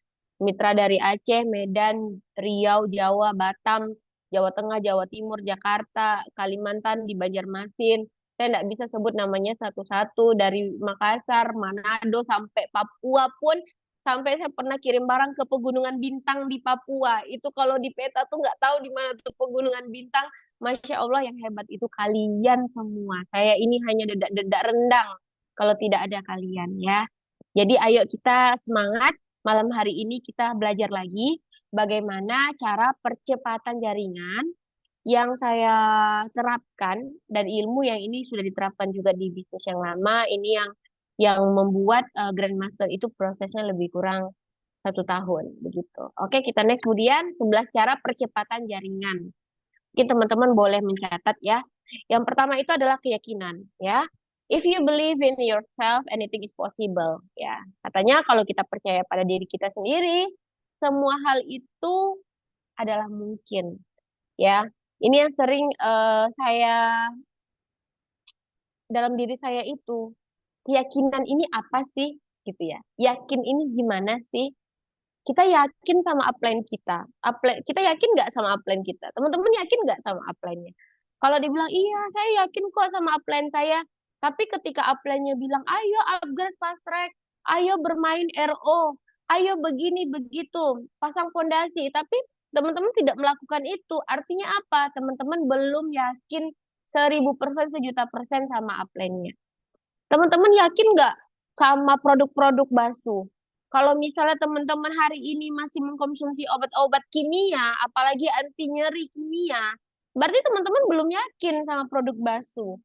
Mitra dari Aceh, Medan, Riau, Jawa, Batam, Jawa Tengah, Jawa Timur, Jakarta, Kalimantan, di Banjarmasin. Saya tidak bisa sebut namanya satu-satu, dari Makassar, Manado, sampai Papua pun, sampai saya pernah kirim barang ke Pegunungan Bintang di Papua. Itu kalau di peta tuh nggak tahu di mana tuh Pegunungan Bintang. Masya Allah, yang hebat itu kalian semua. Saya ini hanya dedak-dedak rendang kalau tidak ada kalian ya. Jadi ayo kita semangat. Malam hari ini kita belajar lagi bagaimana cara percepatan jaringan yang saya terapkan, dan ilmu yang ini sudah diterapkan juga di bisnis yang lama. Ini yang membuat Grandmaster itu prosesnya lebih kurang 1 tahun begitu. Oke, kita next kemudian 11 cara percepatan jaringan. Mungkin teman-teman boleh mencatat ya. Yang pertama itu adalah keyakinan ya. If you believe in yourself, anything is possible ya. Katanya kalau kita percaya pada diri kita sendiri, semua hal itu adalah mungkin ya. Ini yang sering saya dalam diri saya itu, keyakinan ini apa sih gitu ya. Yakin ini gimana sih? Kita yakin sama upline kita. Kita yakin nggak sama upline kita? Teman-teman yakin nggak sama upline-nya? Kalau dibilang, iya saya yakin kok sama upline saya. Tapi ketika upline-nya bilang, ayo upgrade fast track, ayo bermain RO, ayo begini begitu, pasang fondasi. Tapi teman-teman tidak melakukan itu. Artinya apa? Teman-teman belum yakin 1000%, 1.000.000% sama upline-nya. Teman-teman yakin nggak sama produk-produk basuh? Kalau misalnya teman-teman hari ini masih mengkonsumsi obat-obat kimia, apalagi anti nyeri kimia, berarti teman-teman belum yakin sama produk basuh.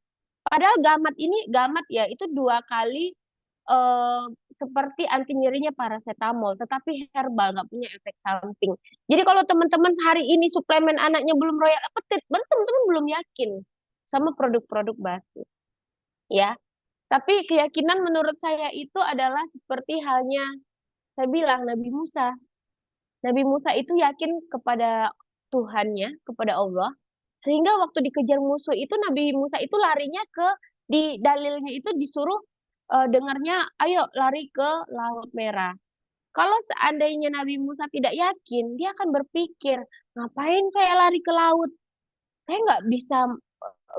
Padahal gamat ya itu 2 kali eh, seperti anti nyerinya paracetamol, tetapi herbal, nggak punya efek samping. Jadi kalau teman-teman hari ini suplemen anaknya belum royal appetit, berarti teman-teman belum yakin sama produk-produk basuh, ya. Tapi keyakinan menurut saya itu adalah seperti halnya saya bilang Nabi Musa. Nabi Musa itu yakin kepada Tuhannya, kepada Allah, sehingga waktu dikejar musuh itu Nabi Musa itu larinya ke di dalilnya itu disuruh dengarnya, ayo lari ke Laut Merah. Kalau seandainya Nabi Musa tidak yakin, dia akan berpikir, ngapain saya lari ke laut? Saya nggak bisa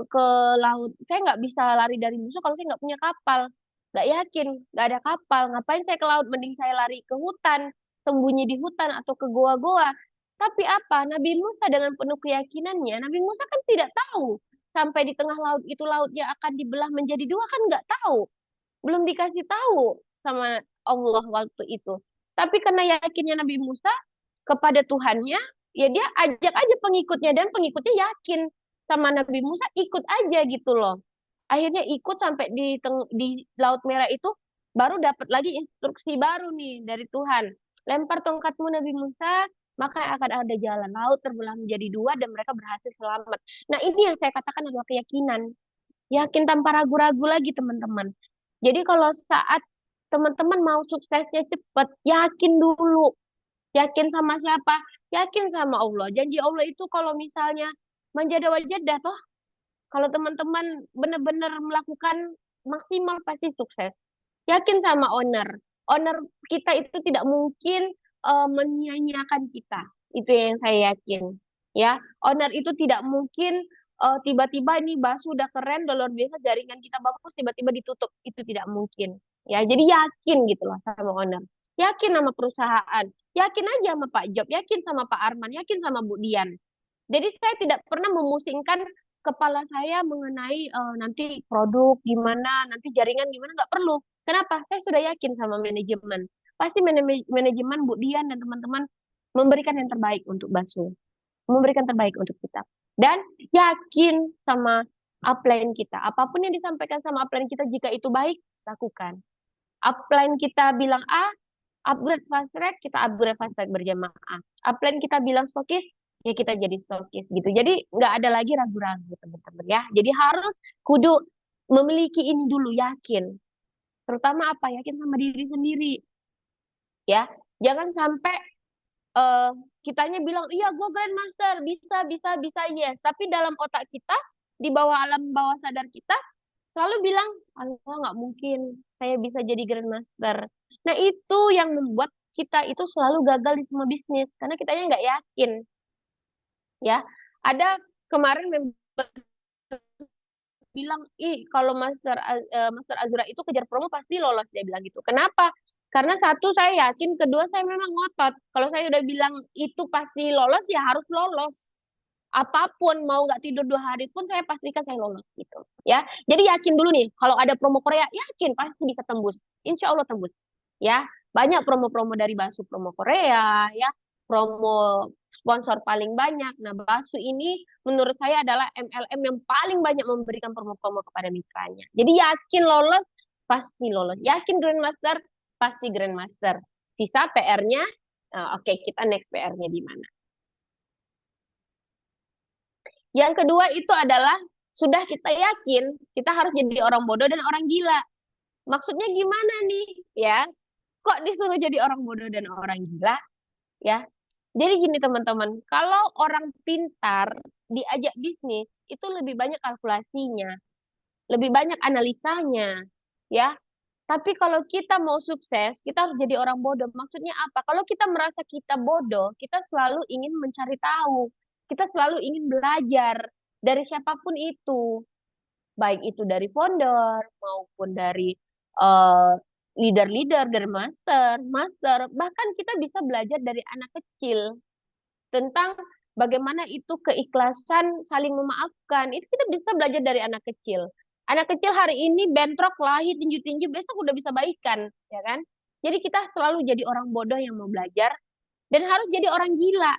ke laut, saya nggak bisa lari dari musuh kalau saya nggak punya kapal. Nggak yakin, nggak ada kapal. Ngapain saya ke laut? Mending saya lari ke hutan, sembunyi di hutan atau ke goa-goa. Tapi apa? Nabi Musa dengan penuh keyakinannya, Nabi Musa kan tidak tahu sampai di tengah laut itu lautnya akan dibelah menjadi dua, kan nggak tahu. Belum dikasih tahu sama Allah waktu itu. Tapi karena yakinnya Nabi Musa kepada Tuhannya, ya dia ajak aja pengikutnya dan pengikutnya yakin sama Nabi Musa, ikut aja gitu loh. Akhirnya ikut sampai di Laut Merah itu baru dapat lagi instruksi baru nih dari Tuhan. Lempar tongkatmu Nabi Musa, maka akan ada jalan. Laut terbelah menjadi dua dan mereka berhasil selamat. Nah, ini yang saya katakan adalah keyakinan. Yakin tanpa ragu-ragu lagi teman-teman. Jadi kalau saat teman-teman mau suksesnya cepat, yakin dulu. Yakin sama siapa? Yakin sama Allah. Janji Allah itu kalau misalnya manjada wajadah toh, kalau teman-teman benar-benar melakukan maksimal pasti sukses. Yakin sama owner. Owner kita itu tidak mungkin menyia-nyiakan kita. Itu yang saya yakin. Ya, owner itu tidak mungkin tiba-tiba ini basuh udah keren, luar biasa, jaringan kita bagus, tiba-tiba ditutup. Itu tidak mungkin. Ya, jadi yakin gitu loh sama owner. Yakin sama perusahaan. Yakin aja sama Pak Job, yakin sama Pak Arman, yakin sama Bu Dian. Jadi saya tidak pernah memusingkan kepala saya mengenai nanti produk gimana, nanti jaringan gimana, nggak perlu. Kenapa? Saya sudah yakin sama manajemen. Pasti manajemen Bu Dian dan teman-teman memberikan yang terbaik untuk Basu, memberikan terbaik untuk kita. Dan yakin sama upline kita. Apapun yang disampaikan sama upline kita, jika itu baik, lakukan. Upline kita bilang A, upgrade fast track, kita upgrade fast track berjamaah. Upline kita bilang stokis, ya kita jadi stokis gitu. Jadi nggak ada lagi ragu-ragu teman-teman ya. Jadi harus kudu memiliki ini dulu, yakin. Terutama apa? Yakin sama diri sendiri. Ya, jangan sampai eh kitanya bilang, iya gue grandmaster, bisa, yes. Tapi dalam otak kita, di bawah alam bawah sadar kita, selalu bilang, Allah nggak mungkin saya bisa jadi grandmaster. Nah itu yang membuat kita itu selalu gagal di semua bisnis, karena kitanya nggak yakin. Ya, ada kemarin member bilang, ih kalau Master Azura itu kejar promo pasti lolos, dia bilang gitu. Kenapa? Karena satu saya yakin, kedua saya memang ngotot. Kalau saya udah bilang itu pasti lolos, ya harus lolos. Apapun mau nggak tidur 2 hari pun saya pastikan saya lolos gitu. Ya, jadi yakin dulu nih. Kalau ada promo Korea, yakin pasti bisa tembus. Insya Allah tembus. Ya, banyak promo-promo dari Basu, promo Korea, ya, promo sponsor paling banyak. Nah, Basu ini menurut saya adalah MLM yang paling banyak memberikan promo-promo kepada mitranya. Jadi yakin lolos, pasti lolos. Yakin Grandmaster, pasti Grandmaster. Sisa PR-nya, oke, kita next PR-nya di mana. Yang kedua itu adalah sudah kita yakin kita harus jadi orang bodoh dan orang gila. Maksudnya gimana nih? Ya, kok disuruh jadi orang bodoh dan orang gila? Ya, jadi gini teman-teman, kalau orang pintar diajak bisnis itu lebih banyak kalkulasinya, lebih banyak analisanya, ya. Tapi kalau kita mau sukses, kita harus jadi orang bodoh. Maksudnya apa? Kalau kita merasa kita bodoh, kita selalu ingin mencari tahu. Kita selalu ingin belajar dari siapapun itu. Baik itu dari founder, maupun dari eh, leader-leader, dari master, bahkan kita bisa belajar dari anak kecil. tentang bagaimana itu keikhlasan saling memaafkan. Itu kita bisa belajar dari anak kecil. Anak kecil hari ini bentrok, kelahi, tinju-tinju, besok udah bisa baikan, ya kan? Jadi kita selalu jadi orang bodoh yang mau belajar dan harus jadi orang gila.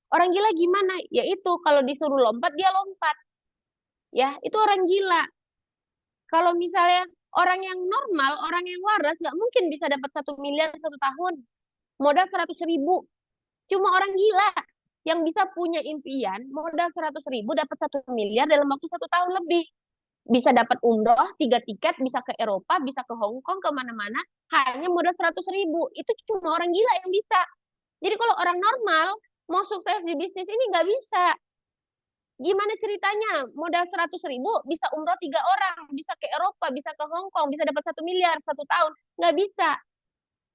Orang gila gimana? Yaitu kalau disuruh lompat, dia lompat. Ya, itu orang gila. Kalau misalnya orang yang normal, orang yang waras, nggak mungkin bisa dapat 1 miliar 1 tahun. Modal 100.000. Cuma orang gila yang bisa punya impian, modal 100.000 dapat 1 miliar dalam waktu 1 tahun lebih. Bisa dapat umroh, 3 tiket, bisa ke Eropa, bisa ke Hong Kong, kemana-mana, hanya modal 100.000. Itu cuma orang gila yang bisa. Jadi kalau orang normal, mau sukses di bisnis ini nggak bisa. Gimana ceritanya? Modal 100.000 bisa umroh 3 orang, bisa ke Eropa, bisa ke Hong Kong, bisa dapat 1 miliar 1 tahun. Nggak bisa.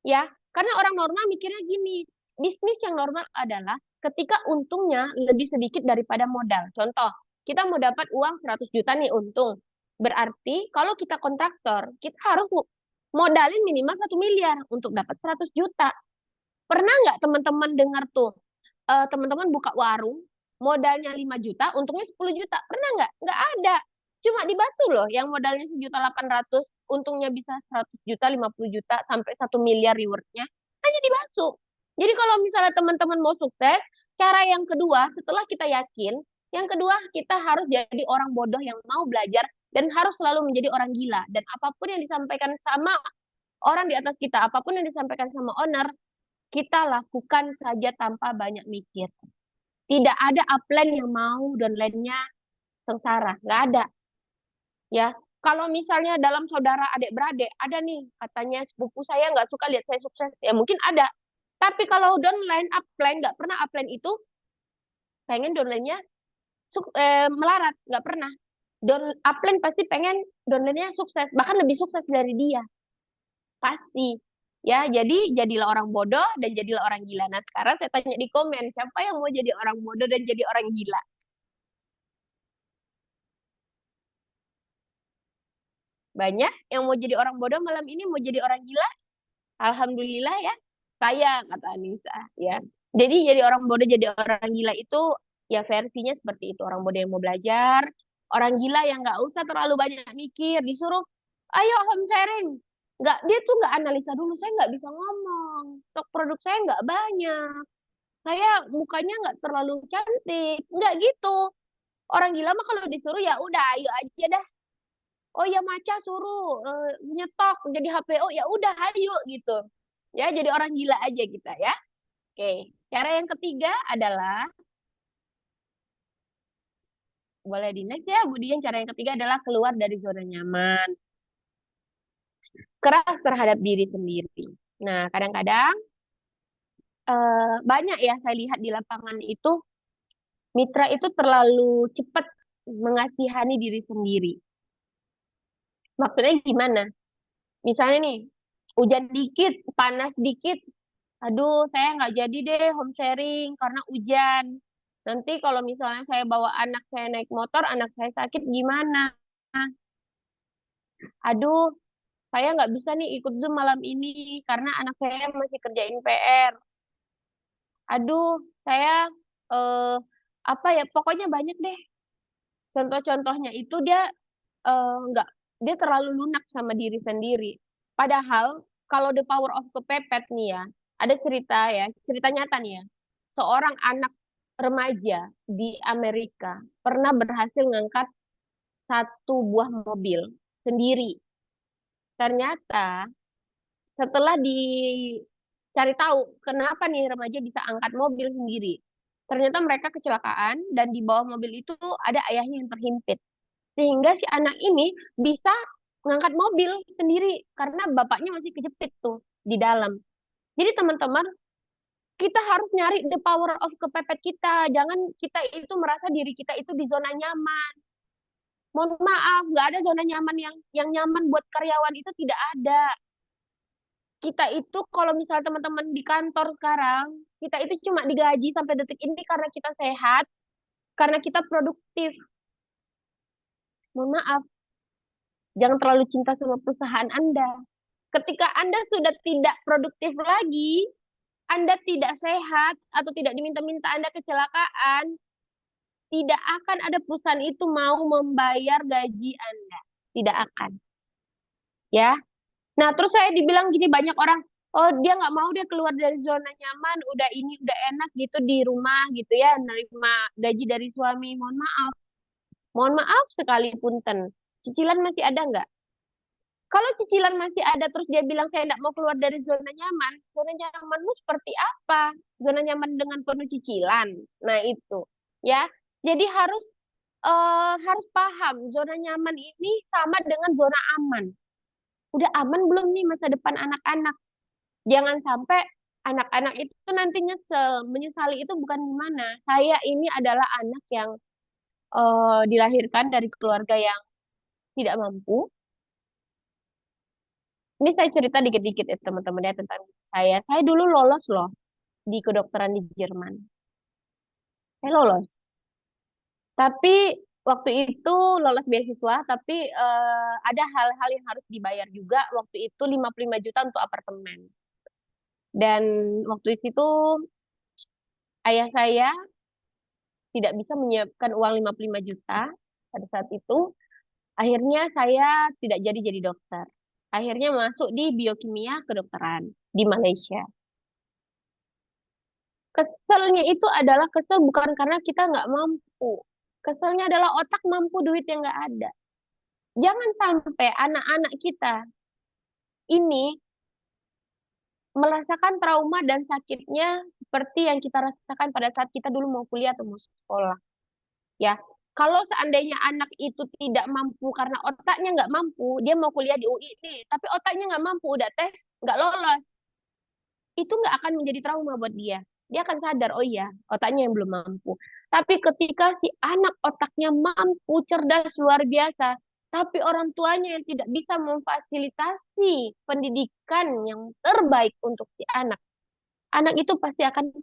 Ya, karena orang normal mikirnya gini, bisnis yang normal adalah ketika untungnya lebih sedikit daripada modal. Contoh, kita mau dapat uang 100 juta nih untung. Berarti kalau kita kontraktor, kita harus modalin minimal 1 miliar untuk dapat 100 juta. Pernah nggak teman-teman dengar tuh, teman-teman buka warung, modalnya 5 juta, untungnya 10 juta. Pernah nggak? Nggak ada. Cuma di Batu loh, yang modalnya 1.800.000, untungnya bisa 100 juta, 50 juta, sampai 1 miliar rewardnya. Hanya di Batu. Jadi kalau misalnya teman-teman mau sukses, cara yang kedua, setelah kita yakin, yang kedua kita harus jadi orang bodoh yang mau belajar, dan harus selalu menjadi orang gila. Dan apapun yang disampaikan sama orang di atas kita, apapun yang disampaikan sama owner, kita lakukan saja tanpa banyak mikir. Tidak ada upline yang mau downline-nya sengsara, nggak ada. Ya, kalau misalnya dalam saudara adik-beradik, ada nih katanya sepupu saya nggak suka lihat saya sukses, ya mungkin ada. Tapi kalau downline, upline, nggak pernah upline itu pengen downline-nya melarat, nggak pernah. Upline pasti pengen downline-nya sukses, bahkan lebih sukses dari dia, pasti. Ya, jadi jadilah orang bodoh dan jadilah orang gila. Nah, sekarang saya tanya di komen, siapa yang mau jadi orang bodoh dan jadi orang gila? Banyak yang mau jadi orang bodoh malam ini mau jadi orang gila? Alhamdulillah ya. Saya, kata Anissa, ya. Jadi jadi orang bodoh jadi orang gila itu ya versinya seperti itu. Orang bodoh yang mau belajar, orang gila yang nggak usah terlalu banyak mikir, disuruh ayo home sharing. Nggak, dia tuh nggak analisa dulu, saya nggak bisa ngomong. Stok produk saya nggak banyak. Saya mukanya nggak terlalu cantik. Nggak gitu. Orang gila mah kalau disuruh ya udah ayo aja dah. Oh ya Maca suruh nyetok jadi HPO, ya udah ayo gitu. Ya, jadi orang gila aja kita ya. Oke, cara yang ketiga adalah, boleh di next ya, Budian. Cara yang ketiga adalah keluar dari zona nyaman. Keras terhadap diri sendiri. Nah, kadang-kadang banyak ya saya lihat di lapangan itu, mitra itu terlalu cepat mengasihani diri sendiri. Maksudnya gimana? Misalnya nih, hujan dikit, panas dikit, aduh saya nggak jadi deh home sharing karena hujan. Nanti kalau misalnya saya bawa anak saya naik motor, anak saya sakit gimana? Aduh, saya nggak bisa nih ikut Zoom malam ini karena anak saya masih kerjain PR. Aduh, saya eh, apa ya? Pokoknya banyak deh. Contoh-contohnya itu dia nggak, dia terlalu lunak sama diri sendiri. Padahal kalau The Power of Kepepet nih ya, ada cerita ya, cerita nyata nih ya. Seorang anak remaja di Amerika pernah berhasil ngangkat 1 buah mobil sendiri. Ternyata setelah dicari tahu kenapa nih remaja bisa angkat mobil sendiri. Ternyata mereka kecelakaan dan di bawah mobil itu ada ayahnya yang terhimpit. Sehingga si anak ini bisa ngangkat mobil sendiri karena bapaknya masih kejepit tuh di dalam. Jadi teman-teman, kita harus nyari the power of kepepet kita. Jangan kita itu merasa diri kita itu di zona nyaman. Mohon maaf, nggak ada zona nyaman yang nyaman buat karyawan, itu tidak ada. Kita itu kalau misalnya teman-teman di kantor sekarang, kita itu cuma digaji sampai detik ini karena kita sehat, karena kita produktif. Mohon maaf, jangan terlalu cinta sama perusahaan Anda. Ketika Anda sudah tidak produktif lagi, Anda tidak sehat atau tidak diminta-minta Anda kecelakaan, tidak akan ada perusahaan itu mau membayar gaji Anda. Tidak akan. Ya. Nah, terus saya dibilang gini banyak orang, oh dia nggak mau dia keluar dari zona nyaman, udah ini udah enak gitu di rumah gitu ya, nerima gaji dari suami. Mohon maaf sekali punten. Cicilan masih ada nggak? Kalau cicilan masih ada terus dia bilang saya nggak mau keluar dari zona nyamanmu seperti apa? Zona nyaman dengan penuh cicilan. Nah itu, ya. Jadi harus paham zona nyaman ini sama dengan zona aman. Udah aman belum nih masa depan anak-anak? Jangan sampai anak-anak itu nanti nyesel, menyesali itu bukan gimana. Saya ini adalah anak yang dilahirkan dari keluarga yang tidak mampu. Ini saya cerita dikit-dikit ya teman-teman ya tentang saya. Saya dulu lolos loh di kedokteran di Jerman. Saya lolos. Tapi waktu itu lolos beasiswa, tapi ada hal-hal yang harus dibayar juga. Waktu itu 55 juta untuk apartemen. Dan waktu itu ayah saya tidak bisa menyiapkan uang 55 juta pada saat itu. Akhirnya saya tidak jadi dokter. Akhirnya masuk di biokimia kedokteran di Malaysia. Keselnya itu adalah kesel bukan karena kita nggak mampu. Keselnya adalah otak mampu, duit yang nggak ada. Jangan sampai anak-anak kita ini merasakan trauma dan sakitnya seperti yang kita rasakan pada saat kita dulu mau kuliah atau mau sekolah. Ya, kalau seandainya anak itu tidak mampu karena otaknya nggak mampu, dia mau kuliah di UI nih, tapi otaknya nggak mampu, udah tes nggak lolos, itu nggak akan menjadi trauma buat dia. Dia akan sadar, oh iya, otaknya yang belum mampu. Tapi ketika si anak otaknya mampu, cerdas luar biasa, tapi orang tuanya yang tidak bisa memfasilitasi pendidikan yang terbaik untuk si anak itu pasti akan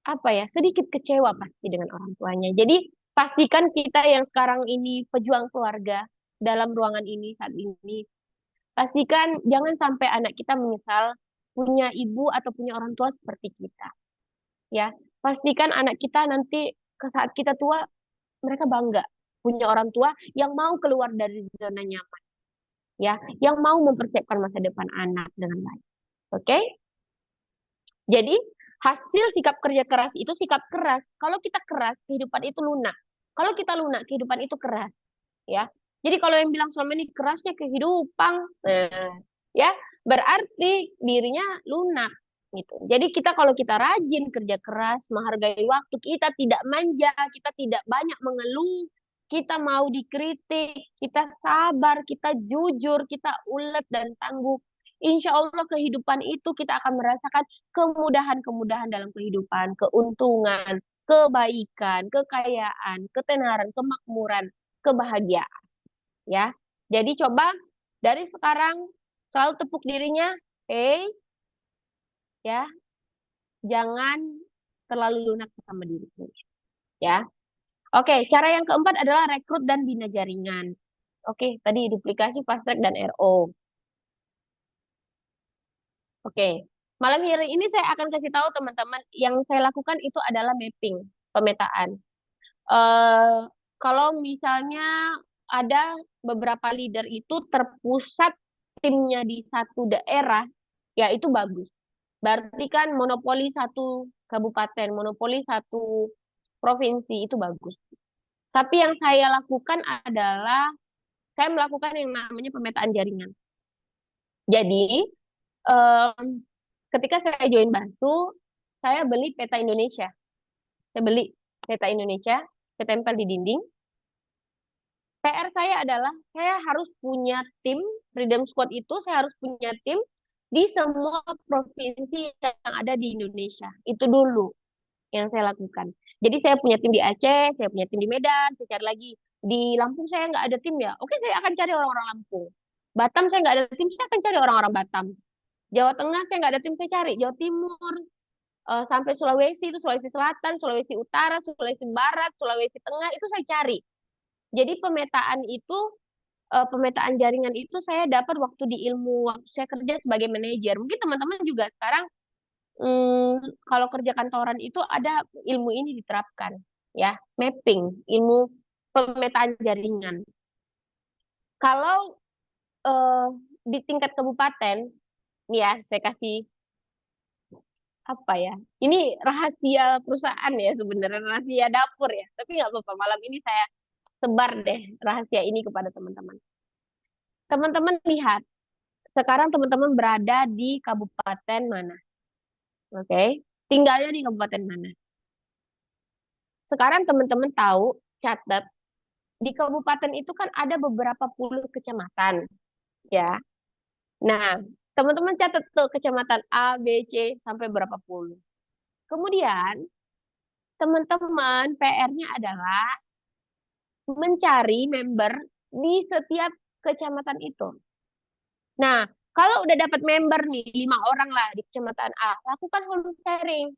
apa ya, sedikit kecewa pasti dengan orang tuanya. Jadi pastikan kita yang sekarang ini pejuang keluarga dalam ruangan ini saat ini, pastikan jangan sampai anak kita menyesal punya ibu atau punya orang tua seperti kita. Ya, pastikan anak kita nanti ke saat kita tua mereka bangga punya orang tua yang mau keluar dari zona nyaman, ya, yang mau mempersiapkan masa depan anak dengan baik. Oke? Jadi hasil sikap kerja keras itu sikap keras. Kalau kita keras, kehidupan itu lunak. Kalau kita lunak, kehidupan itu keras. Ya. Jadi kalau yang bilang selama ini kerasnya kehidupan, ya berarti dirinya lunak. Gitu. Jadi kita kalau kita rajin kerja keras, menghargai waktu, kita tidak manja, kita tidak banyak mengeluh, kita mau dikritik, kita sabar, kita jujur, kita ulet dan tangguh. Insya Allah kehidupan itu kita akan merasakan kemudahan-kemudahan dalam kehidupan, keuntungan, kebaikan, kekayaan, ketenaran, kemakmuran, kebahagiaan. Ya, jadi coba dari sekarang selalu tepuk dirinya, hey, ya, jangan terlalu lunak sama diri sendiri. Ya, oke. Cara yang keempat adalah rekrut dan bina jaringan. Oke, tadi duplikasi, fast track, dan RO. Oke, malam hari ini saya akan kasih tahu teman-teman yang saya lakukan itu adalah mapping, pemetaan. Eh, kalau misalnya ada beberapa leader itu terpusat timnya di satu daerah, ya itu bagus. Berarti kan monopoli satu kabupaten, monopoli satu provinsi itu bagus. Tapi yang saya lakukan adalah saya melakukan yang namanya pemetaan jaringan. Jadi em, ketika saya join Bantu, saya beli peta Indonesia. Saya beli peta Indonesia, saya tempel di dinding. PR saya adalah saya harus punya tim, Freedom Squad itu saya harus punya tim di semua provinsi yang ada di Indonesia. Itu dulu yang saya lakukan. Jadi saya punya tim di Aceh, saya punya tim di Medan, saya cari lagi. Di Lampung saya nggak ada tim ya. Oke, saya akan cari orang-orang Lampung. Batam saya nggak ada tim, saya akan cari orang-orang Batam. Jawa Tengah saya nggak ada tim, saya cari. Jawa Timur, sampai Sulawesi itu Sulawesi Selatan, Sulawesi Utara, Sulawesi Barat, Sulawesi Tengah itu saya cari. Jadi pemetaan itu pemetaan jaringan itu saya dapat waktu di ilmu waktu saya kerja sebagai manajer. Mungkin teman-teman juga sekarang kalau kerja kantoran itu ada ilmu ini diterapkan, ya, mapping, ilmu pemetaan jaringan. Kalau di tingkat kabupaten, nih ya, saya kasih apa ya? Ini rahasia perusahaan ya sebenarnya, rahasia dapur ya. Tapi nggak apa-apa, malam ini saya sebar deh rahasia ini kepada teman-teman. Teman-teman lihat, sekarang teman-teman berada di kabupaten mana? Oke, tinggalnya di kabupaten mana? Sekarang teman-teman tahu, catat, di kabupaten itu kan ada beberapa puluh kecamatan, ya. Nah, teman-teman catat tuh kecamatan A, B, C, sampai berapa puluh. Kemudian, teman-teman PR-nya adalah mencari member di setiap kecamatan itu. Nah, kalau udah dapat member nih, 5 orang lah di kecamatan A, lakukan home sharing.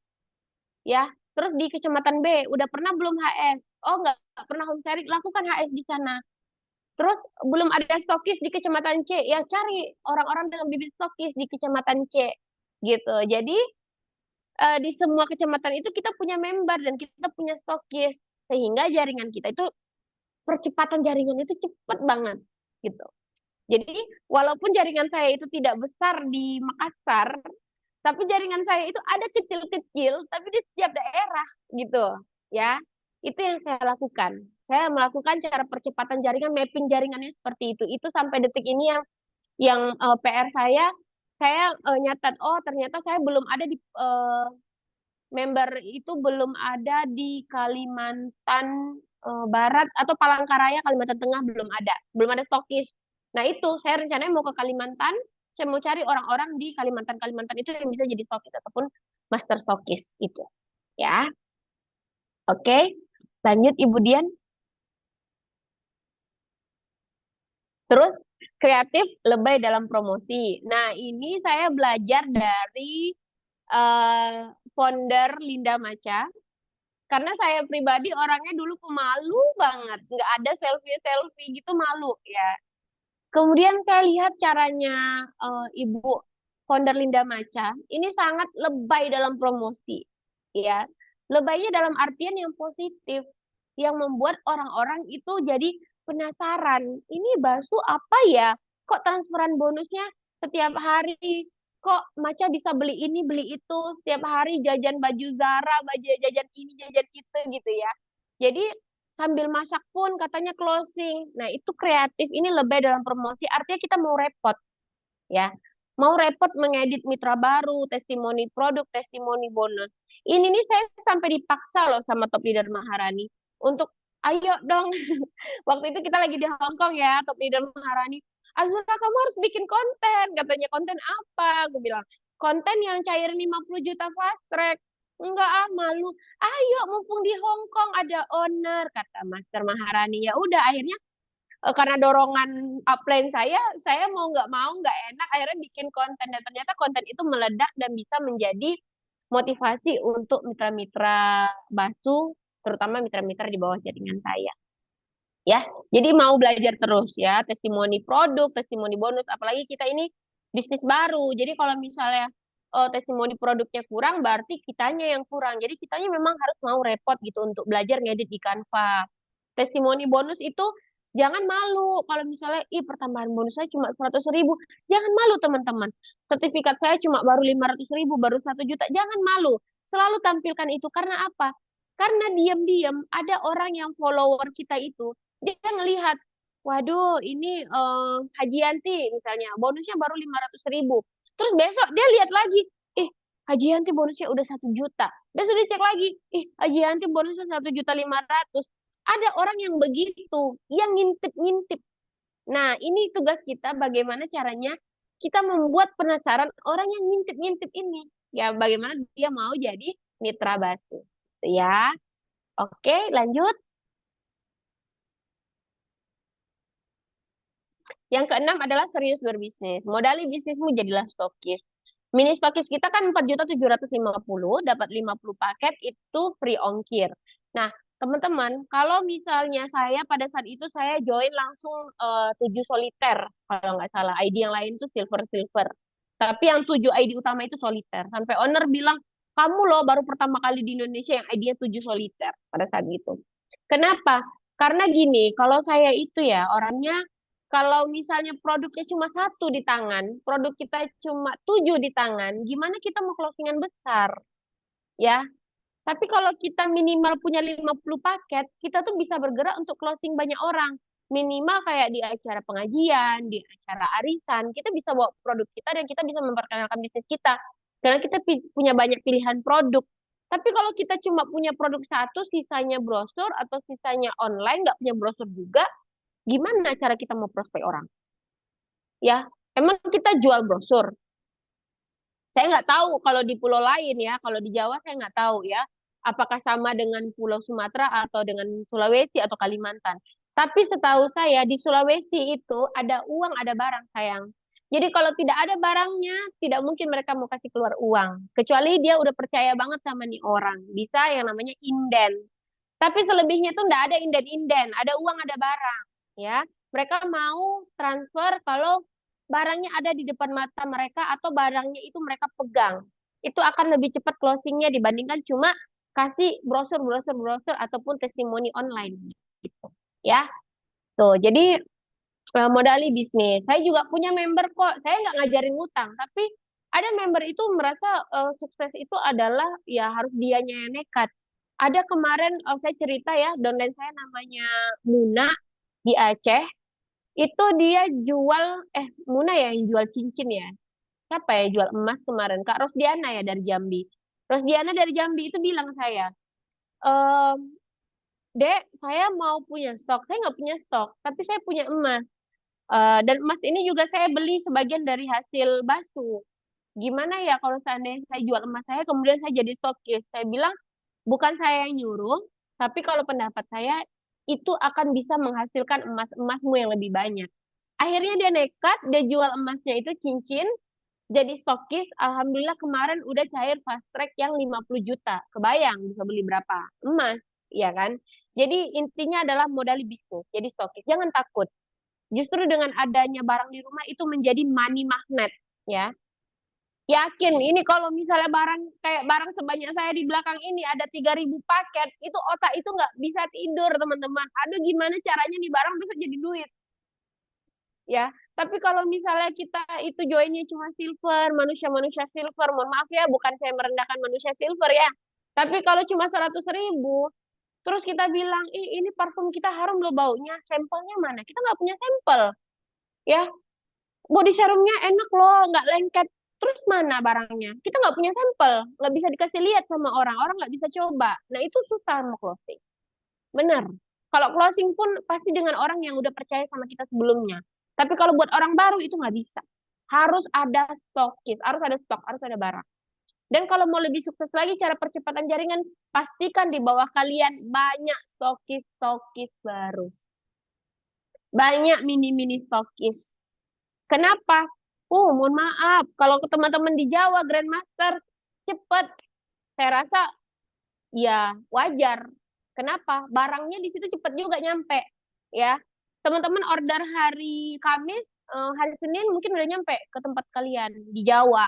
Ya, terus di kecamatan B, udah pernah belum HS? Oh, nggak pernah home sharing, lakukan HS di sana. Terus belum ada stokis di kecamatan C, ya cari orang-orang dengan bibit stokis di kecamatan C. Gitu. Jadi, di semua kecamatan itu kita punya member dan kita punya stokis. Sehingga jaringan kita itu, percepatan jaringan itu cepet banget. Gitu. Jadi, walaupun jaringan saya itu tidak besar di Makassar, tapi jaringan saya itu ada kecil-kecil, tapi di setiap daerah, gitu. Ya, itu yang saya lakukan. Saya melakukan cara percepatan jaringan, mapping jaringannya seperti itu. Itu sampai detik ini yang PR saya nyatat, oh ternyata saya belum ada di member itu belum ada di Kalimantan Barat atau Palangkaraya, Kalimantan Tengah belum ada stokis. Nah itu saya rencananya mau ke Kalimantan, saya mau cari orang-orang di Kalimantan itu yang bisa jadi stokis ataupun master stokis itu, ya. Oke, lanjut Ibu Dian. Terus kreatif lebay dalam promosi. Nah ini saya belajar dari founder Linda Macha. Karena saya pribadi orangnya dulu pemalu banget, nggak ada selfie gitu, malu ya. Kemudian saya lihat caranya Ibu founder Linda Macha, ini sangat lebay dalam promosi, ya. Lebaynya dalam artian yang positif, yang membuat orang-orang itu jadi penasaran. Ini bakso apa ya? Kok transferan bonusnya setiap hari? Kok Macha bisa beli ini, beli itu, setiap hari jajan baju Zara, baju jajan ini, jajan itu gitu ya. Jadi sambil masak pun katanya closing. Nah, itu kreatif, ini lebih dalam promosi, artinya kita mau repot ya. Mau repot mengedit mitra baru, testimoni produk, testimoni bonus. Ini nih saya sampai dipaksa loh sama top leader Maharani untuk ayo dong. Waktu itu kita lagi di Hong Kong ya, top leader Maharani. Azura kamu harus bikin konten. Katanya konten apa? Aku bilang, konten yang cair 50 juta fast track. Enggak ah, malu. Ayo mumpung di Hong Kong ada owner, kata Master Maharani. Ya udah akhirnya karena dorongan upline saya mau nggak enak akhirnya bikin konten dan ternyata konten itu meledak dan bisa menjadi motivasi untuk mitra-mitra Basu, terutama mitra-mitra di bawah jaringan saya. Ya, jadi mau belajar terus ya, testimoni produk, testimoni bonus, apalagi kita ini bisnis baru. Jadi kalau misalnya testimoni produknya kurang, berarti kitanya yang kurang. Jadi kitanya memang harus mau repot gitu untuk belajar ngedit di Canva. Testimoni bonus itu jangan malu kalau misalnya pertambahan bonus saya cuma 100.000. Jangan malu teman-teman. Sertifikat saya cuma baru 500.000, baru 1 juta. Jangan malu. Selalu tampilkan itu karena apa? Karena diam-diam ada orang yang follower kita itu dia ngelihat, waduh ini Haji Yanti misalnya bonusnya baru 500.000. Terus besok dia lihat lagi, Haji Yanti bonusnya udah 1 juta. Besok dia cek lagi, Haji Yanti bonusnya 1.500.000. Ada orang yang begitu, yang ngintip-ngintip. Nah ini tugas kita bagaimana caranya kita membuat penasaran orang yang ngintip-ngintip ini. Ya bagaimana dia mau jadi mitra Basu. Ya, oke lanjut. Yang keenam adalah serius berbisnis. Modali bisnismu jadilah stokis. Mini stokis kita kan 4.750, dapat 50 paket itu free ongkir. Nah, teman-teman, kalau misalnya saya pada saat itu saya join langsung 7 soliter, kalau nggak salah. ID yang lain tuh silver-silver. Tapi yang 7 ID utama itu soliter. Sampai owner bilang, kamu loh baru pertama kali di Indonesia yang ID-nya 7 soliter pada saat itu. Kenapa? Karena gini, kalau saya itu ya orangnya, kalau misalnya produknya cuma satu di tangan, produk kita cuma 7 di tangan, gimana kita mau closingan besar? Ya, tapi kalau kita minimal punya 50 paket, kita tuh bisa bergerak untuk closing banyak orang. Minimal kayak di acara pengajian, di acara arisan, kita bisa bawa produk kita dan kita bisa memperkenalkan bisnis kita. Karena kita punya banyak pilihan produk. Tapi kalau kita cuma punya produk satu, sisanya brosur atau sisanya online, nggak punya brosur juga, gimana cara kita mau prospek orang? Ya, emang kita jual brosur. Saya nggak tahu kalau di pulau lain ya, kalau di Jawa saya nggak tahu ya, apakah sama dengan Pulau Sumatera atau dengan Sulawesi atau Kalimantan. Tapi setahu saya di Sulawesi itu ada uang, ada barang sayang. Jadi kalau tidak ada barangnya, tidak mungkin mereka mau kasih keluar uang. Kecuali dia udah percaya banget sama nih orang. Bisa yang namanya inden. Tapi selebihnya tuh nggak ada inden-inden, ada uang, ada barang, ya. Mereka mau transfer kalau barangnya ada di depan mata mereka atau barangnya itu mereka pegang. Itu akan lebih cepat closingnya dibandingkan cuma kasih brosur ataupun testimoni online, gitu. Ya, tuh. Jadi modali bisnis. Saya juga punya member kok. Saya nggak ngajarin ngutang, tapi ada member itu merasa sukses itu adalah ya harus dianya yang nekat. Ada kemarin saya cerita ya, downline saya namanya Muna di Aceh. Itu dia jual, Muna ya yang jual cincin ya. Siapa ya jual emas kemarin? Kak Rosdiana ya dari Jambi. Rosdiana dari Jambi itu bilang saya, ehm, Dek, saya mau punya stok. Saya nggak punya stok, tapi saya punya emas. Dan emas ini juga saya beli sebagian dari hasil basu. Gimana ya kalau seandainya saya jual emas saya, kemudian saya jadi stokis? Saya bilang, bukan saya yang nyuruh, tapi kalau pendapat saya, itu akan bisa menghasilkan emas-emasmu yang lebih banyak. Akhirnya dia nekat, dia jual emasnya itu cincin, jadi stokis. Alhamdulillah kemarin udah cair fast track yang 50 juta. Kebayang bisa beli berapa? Emas, ya kan? Jadi intinya adalah modal bisnis, jadi stokis. Jangan takut. Justru dengan adanya barang di rumah itu menjadi money magnet, ya. Yakin ini kalau misalnya barang kayak barang sebanyak saya di belakang ini ada 3.000 paket, itu otak itu nggak bisa tidur, teman-teman. Aduh, gimana caranya nih barang bisa jadi duit, ya. Tapi kalau misalnya kita itu joinnya cuma silver, manusia-manusia silver, mohon maaf ya, bukan saya merendahkan manusia silver ya. Tapi kalau cuma 100.000, terus kita bilang, ih ini parfum kita harum loh baunya, sampelnya mana? Kita nggak punya sampel, ya. Body serumnya enak loh, nggak lengket. Terus mana barangnya? Kita nggak punya sampel, nggak bisa dikasih lihat sama orang, orang nggak bisa coba. Nah itu susah mau closing. Benar. Kalau closing pun pasti dengan orang yang udah percaya sama kita sebelumnya. Tapi kalau buat orang baru itu nggak bisa. Harus ada stokis, harus ada stok, harus ada barang. Dan kalau mau lebih sukses lagi cara percepatan jaringan, pastikan di bawah kalian banyak stokis-stokis baru. Banyak mini-mini stokis. Kenapa? Mohon maaf, kalau ke teman-teman di Jawa Grandmaster cepet, saya rasa ya wajar. Kenapa? Barangnya di situ cepet juga nyampe, ya. Teman-teman order hari Kamis, hari Senin mungkin udah nyampe ke tempat kalian di Jawa,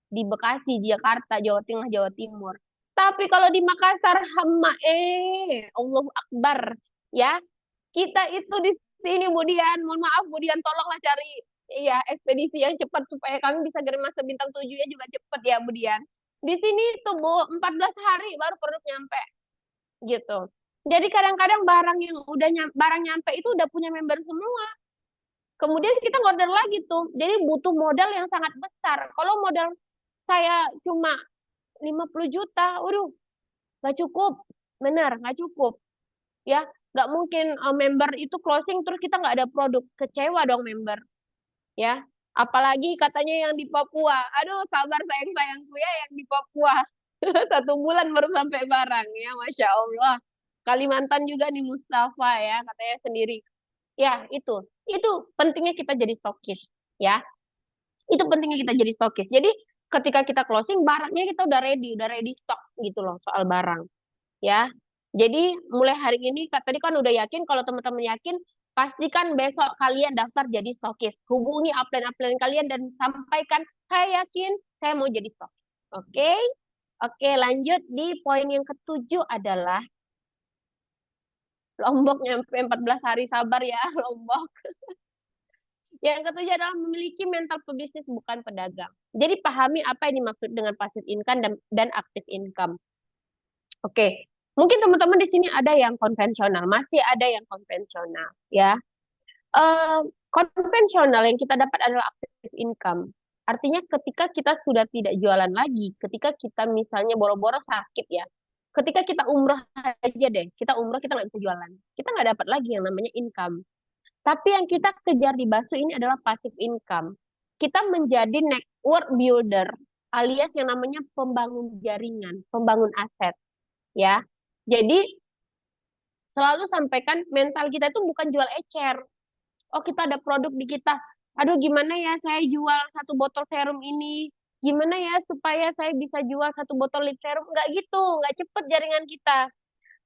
di Bekasi, di Jakarta, Jawa Tengah, Jawa Timur. Tapi kalau di Makassar, Allahu Akbar, ya. Kita itu di sini, Budian, mohon maaf Budian, tolonglah cari iya ekspedisi yang cepat supaya kami bisa Grandmaster bintang 7 ya juga cepat ya Budian. Di sini tuh Bu, 14 hari baru produk nyampe gitu. Jadi kadang-kadang barang nyampe itu udah punya member semua. Kemudian kita order lagi tuh. Jadi butuh modal yang sangat besar. Kalau modal saya cuma 50 juta, waduh, nggak cukup. Benar, nggak cukup. Ya, nggak mungkin member itu closing terus kita nggak ada produk. Kecewa dong member. Ya, apalagi katanya yang di Papua. Aduh, sabar sayang-sayangku ya yang di Papua. 1 bulan baru sampai barang ya, Masya Allah. Kalimantan juga nih Mustafa ya, katanya sendiri. Ya, itu pentingnya kita jadi stokis, ya. Itu pentingnya kita jadi stokis. Jadi ketika kita closing, barangnya kita udah ready stock gitu loh soal barang, ya. Jadi mulai hari ini, tadi kan udah yakin, kalau teman-teman yakin, pastikan besok kalian daftar jadi stokis. Hubungi upline-upline kalian dan sampaikan, saya yakin saya mau jadi stokis. Oke? Oke, lanjut di poin yang ketujuh adalah Lombok nyampe 14 hari, sabar ya Lombok. Yang ketujuh adalah memiliki mental pebisnis bukan pedagang. Jadi pahami apa yang dimaksud dengan passive income dan active income. Oke, mungkin teman-teman di sini ada yang konvensional, masih ada yang konvensional, ya. Eh, Konvensional yang kita dapat adalah active income. Artinya ketika kita sudah tidak jualan lagi, ketika kita misalnya boro-boro sakit ya, ketika kita umroh aja deh, kita umroh kita nggak bisa jualan, kita nggak dapat lagi yang namanya income. Tapi yang kita kejar di Basu ini adalah passive income. Kita menjadi network builder, alias yang namanya pembangun jaringan, pembangun aset, ya. Jadi selalu sampaikan mental kita itu bukan jual ecer. Oh, kita ada produk di kita. Aduh, gimana ya saya jual satu botol serum ini? Gimana ya supaya saya bisa jual satu botol lip serum? Nggak gitu, nggak cepet jaringan kita.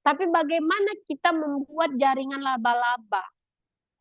Tapi bagaimana kita membuat jaringan laba-laba?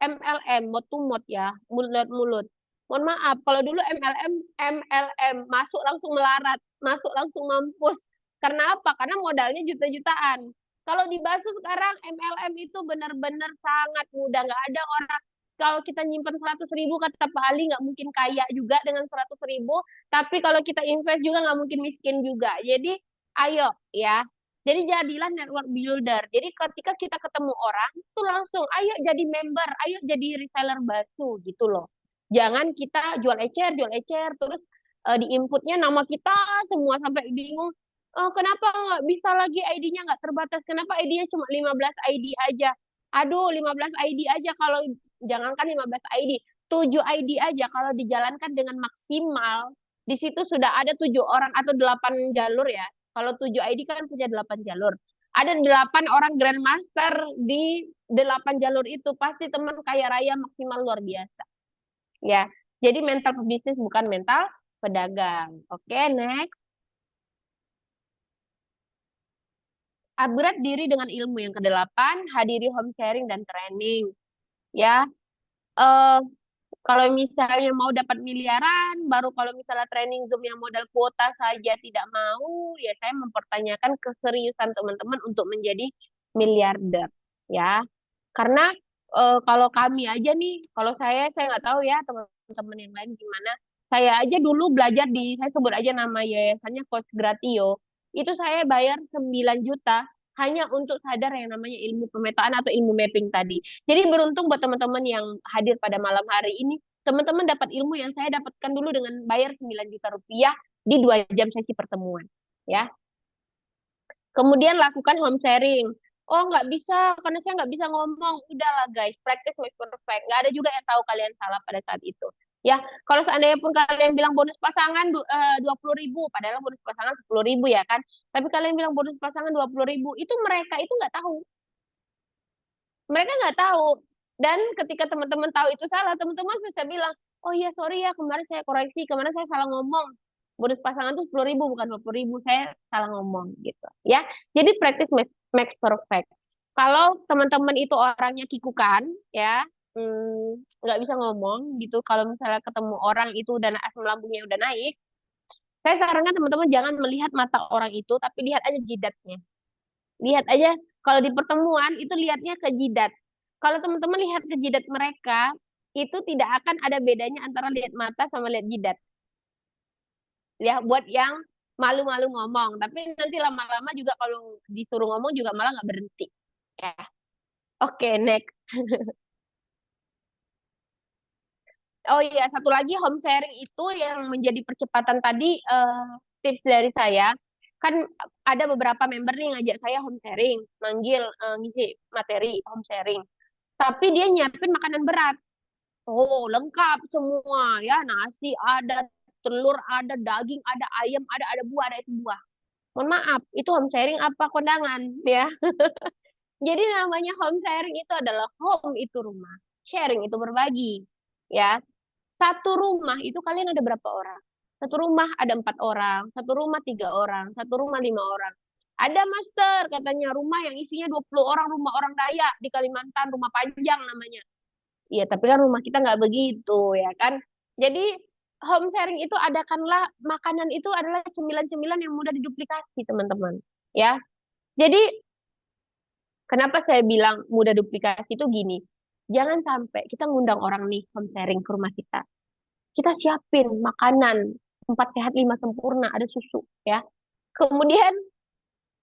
MLM, mouth to mouth ya, mulut-mulut. Mohon maaf, kalau dulu MLM masuk langsung melarat, masuk langsung mampus. Karena apa? Karena modalnya juta-jutaan. Kalau di Basu sekarang MLM itu benar-benar sangat mudah. Nggak ada orang, kalau kita nyimpen 100.000, kata Pak Ali, nggak mungkin kaya juga dengan 100.000. Tapi kalau kita invest juga nggak mungkin miskin juga. Jadi ayo ya, jadi jadilah network builder. Jadi ketika kita ketemu orang, itu langsung, ayo jadi member, ayo jadi reseller Basu gitu loh. Jangan kita jual ecer, terus di inputnya nama kita semua sampai bingung. Kenapa nggak bisa lagi ID-nya nggak terbatas? Kenapa ID-nya cuma 15 ID aja? Aduh, 15 ID aja, kalau jangankan 15 ID, 7 ID aja kalau dijalankan dengan maksimal, di situ sudah ada 7 orang atau 8 jalur ya. Kalau 7 ID kan punya 8 jalur. Ada 8 orang grandmaster di 8 jalur itu. Pasti teman kaya raya maksimal luar biasa. Ya, jadi mental pebisnis bukan mental pedagang. Oke, next. Upgrade diri dengan ilmu yang kedelapan, hadiri home sharing dan training. Ya, eh kalau misalnya mau dapat miliaran, baru kalau misalnya training Zoom yang modal kuota saja tidak mau, ya saya mempertanyakan keseriusan teman-teman untuk menjadi miliarder, ya. Karena kalau kami aja nih, kalau saya nggak tahu ya teman-teman yang lain gimana. Saya aja dulu belajar saya sebut aja nama yayasannya Coach Gratio. Itu saya bayar 9 juta hanya untuk sadar yang namanya ilmu pemetaan atau ilmu mapping tadi. Jadi beruntung buat teman-teman yang hadir pada malam hari ini, teman-teman dapat ilmu yang saya dapatkan dulu dengan bayar 9 juta rupiah di 2 jam sesi pertemuan. Ya, kemudian lakukan home sharing. Oh, nggak bisa, karena saya nggak bisa ngomong. Udahlah guys, practice makes perfect. Nggak ada juga yang tahu kalian salah pada saat itu. Ya, kalau seandainya pun kalian bilang bonus pasangan 20.000, padahal bonus pasangan 10.000 ya kan. Tapi kalian bilang bonus pasangan 20.000, itu mereka itu nggak tahu. Mereka nggak tahu. Dan ketika teman-teman tahu itu salah, teman-teman bisa bilang, oh iya sorry ya, kemarin saya koreksi, kemarin saya salah ngomong. Bonus pasangan itu 10.000 bukan 20.000, saya salah ngomong gitu. Ya, jadi practice makes perfect. Kalau teman-teman itu orangnya kikukan, ya, nggak bisa ngomong gitu. Kalau misalnya ketemu orang itu dan asam lambungnya udah naik, saya sarankan teman-teman jangan melihat mata orang itu, tapi lihat aja jidatnya. Lihat aja, kalau di pertemuan itu lihatnya ke jidat. Kalau teman-teman lihat ke jidat mereka, itu tidak akan ada bedanya antara lihat mata sama lihat jidat. Ya, buat yang malu-malu ngomong. Tapi nanti lama-lama juga kalau disuruh ngomong juga malah nggak berhenti. Ya. Oke, next. Oh iya, satu lagi home sharing itu yang menjadi percepatan tadi, tips dari saya. Kan ada beberapa member nih ngajak saya home sharing, manggil ngisi materi home sharing. Tapi dia nyiapin makanan berat. Oh, lengkap semua ya, nasi ada, telur ada, daging ada, ayam ada buah, ada itu buah. Mohon maaf, itu home sharing apa kondangan ya? Jadi namanya home sharing itu adalah home itu rumah, sharing itu berbagi. Ya, satu rumah itu kalian ada berapa orang? Satu rumah ada 4 orang, satu rumah 3 orang, satu rumah 5 orang. Ada master katanya rumah yang isinya 20 orang, rumah orang Dayak di Kalimantan, rumah panjang namanya. Iya, tapi kan rumah kita nggak begitu ya kan. Jadi home sharing itu adakanlah makanan itu adalah cemilan-cemilan yang mudah diduplikasi teman-teman. Ya, jadi kenapa saya bilang mudah duplikasi itu gini. Jangan sampai kita ngundang orang nih home sharing ke rumah kita. Kita siapin makanan 4 sehat 5 sempurna, ada susu ya. Kemudian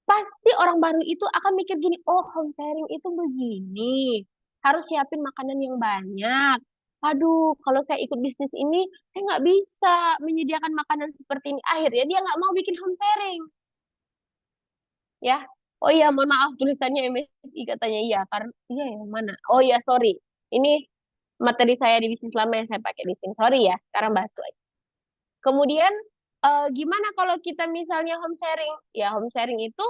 pasti orang baru itu akan mikir gini, oh home sharing itu begini, harus siapin makanan yang banyak. Aduh, kalau saya ikut bisnis ini, saya nggak bisa menyediakan makanan seperti ini. Akhirnya dia nggak mau bikin home sharing, ya. Oh iya, mohon maaf tulisannya MSI katanya iya, karena iya yang mana? Oh iya, sorry. Ini materi saya di bisnis lama yang saya pakai di sini. Sorry ya, sekarang bahas itu aja. Kemudian gimana kalau kita misalnya home sharing? Ya home sharing itu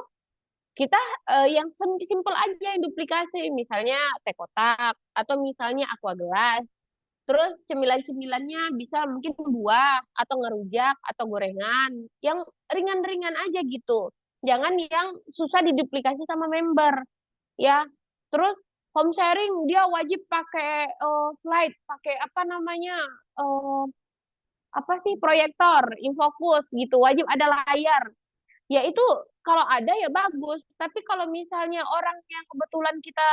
kita yang simple aja yang duplikasi, misalnya teh kotak atau misalnya aqua gelas. Terus cemilan-cemilannya bisa mungkin buah atau ngerujak atau gorengan yang ringan-ringan aja gitu. Jangan yang susah diduplikasi sama member ya. Terus home sharing dia wajib pakai slide, pakai apa namanya? eh, apa sih proyektor, infokus gitu, wajib ada layar. Ya itu kalau ada ya bagus, tapi kalau misalnya orang yang kebetulan kita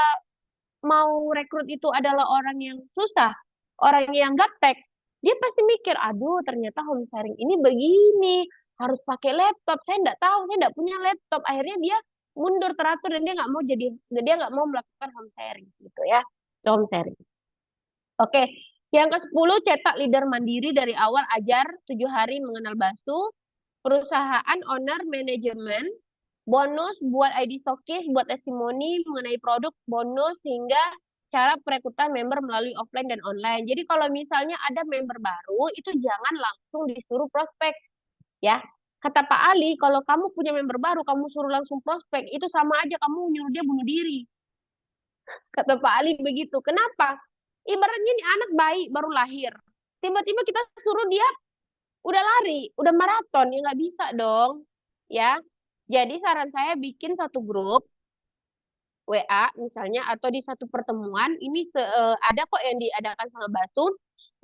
mau rekrut itu adalah orang yang susah, orang yang gaptek, dia pasti mikir, aduh ternyata home sharing ini begini, harus pakai laptop, saya nggak tahu, saya nggak punya laptop, akhirnya dia mundur teratur dan dia nggak mau melakukan home sharing gitu ya, home sharing. Oke, yang ke-10 cetak leader mandiri dari awal, ajar 7 hari mengenal Basu, perusahaan owner manajemen, bonus buat ID showcase, buat testimoni mengenai produk, bonus hingga cara perekrutan member melalui offline dan online. Jadi kalau misalnya ada member baru, itu jangan langsung disuruh prospek, ya. Kata Pak Ali, kalau kamu punya member baru, kamu suruh langsung prospek, itu sama aja kamu nyuruh dia bunuh diri. Kata Pak Ali begitu. Kenapa? Ibaratnya nih anak bayi baru lahir. Tiba-tiba kita suruh dia udah lari, udah maraton, ya nggak bisa dong. Ya, jadi saran saya bikin satu grup WA misalnya atau di satu pertemuan ini ada kok yang diadakan sama Basun.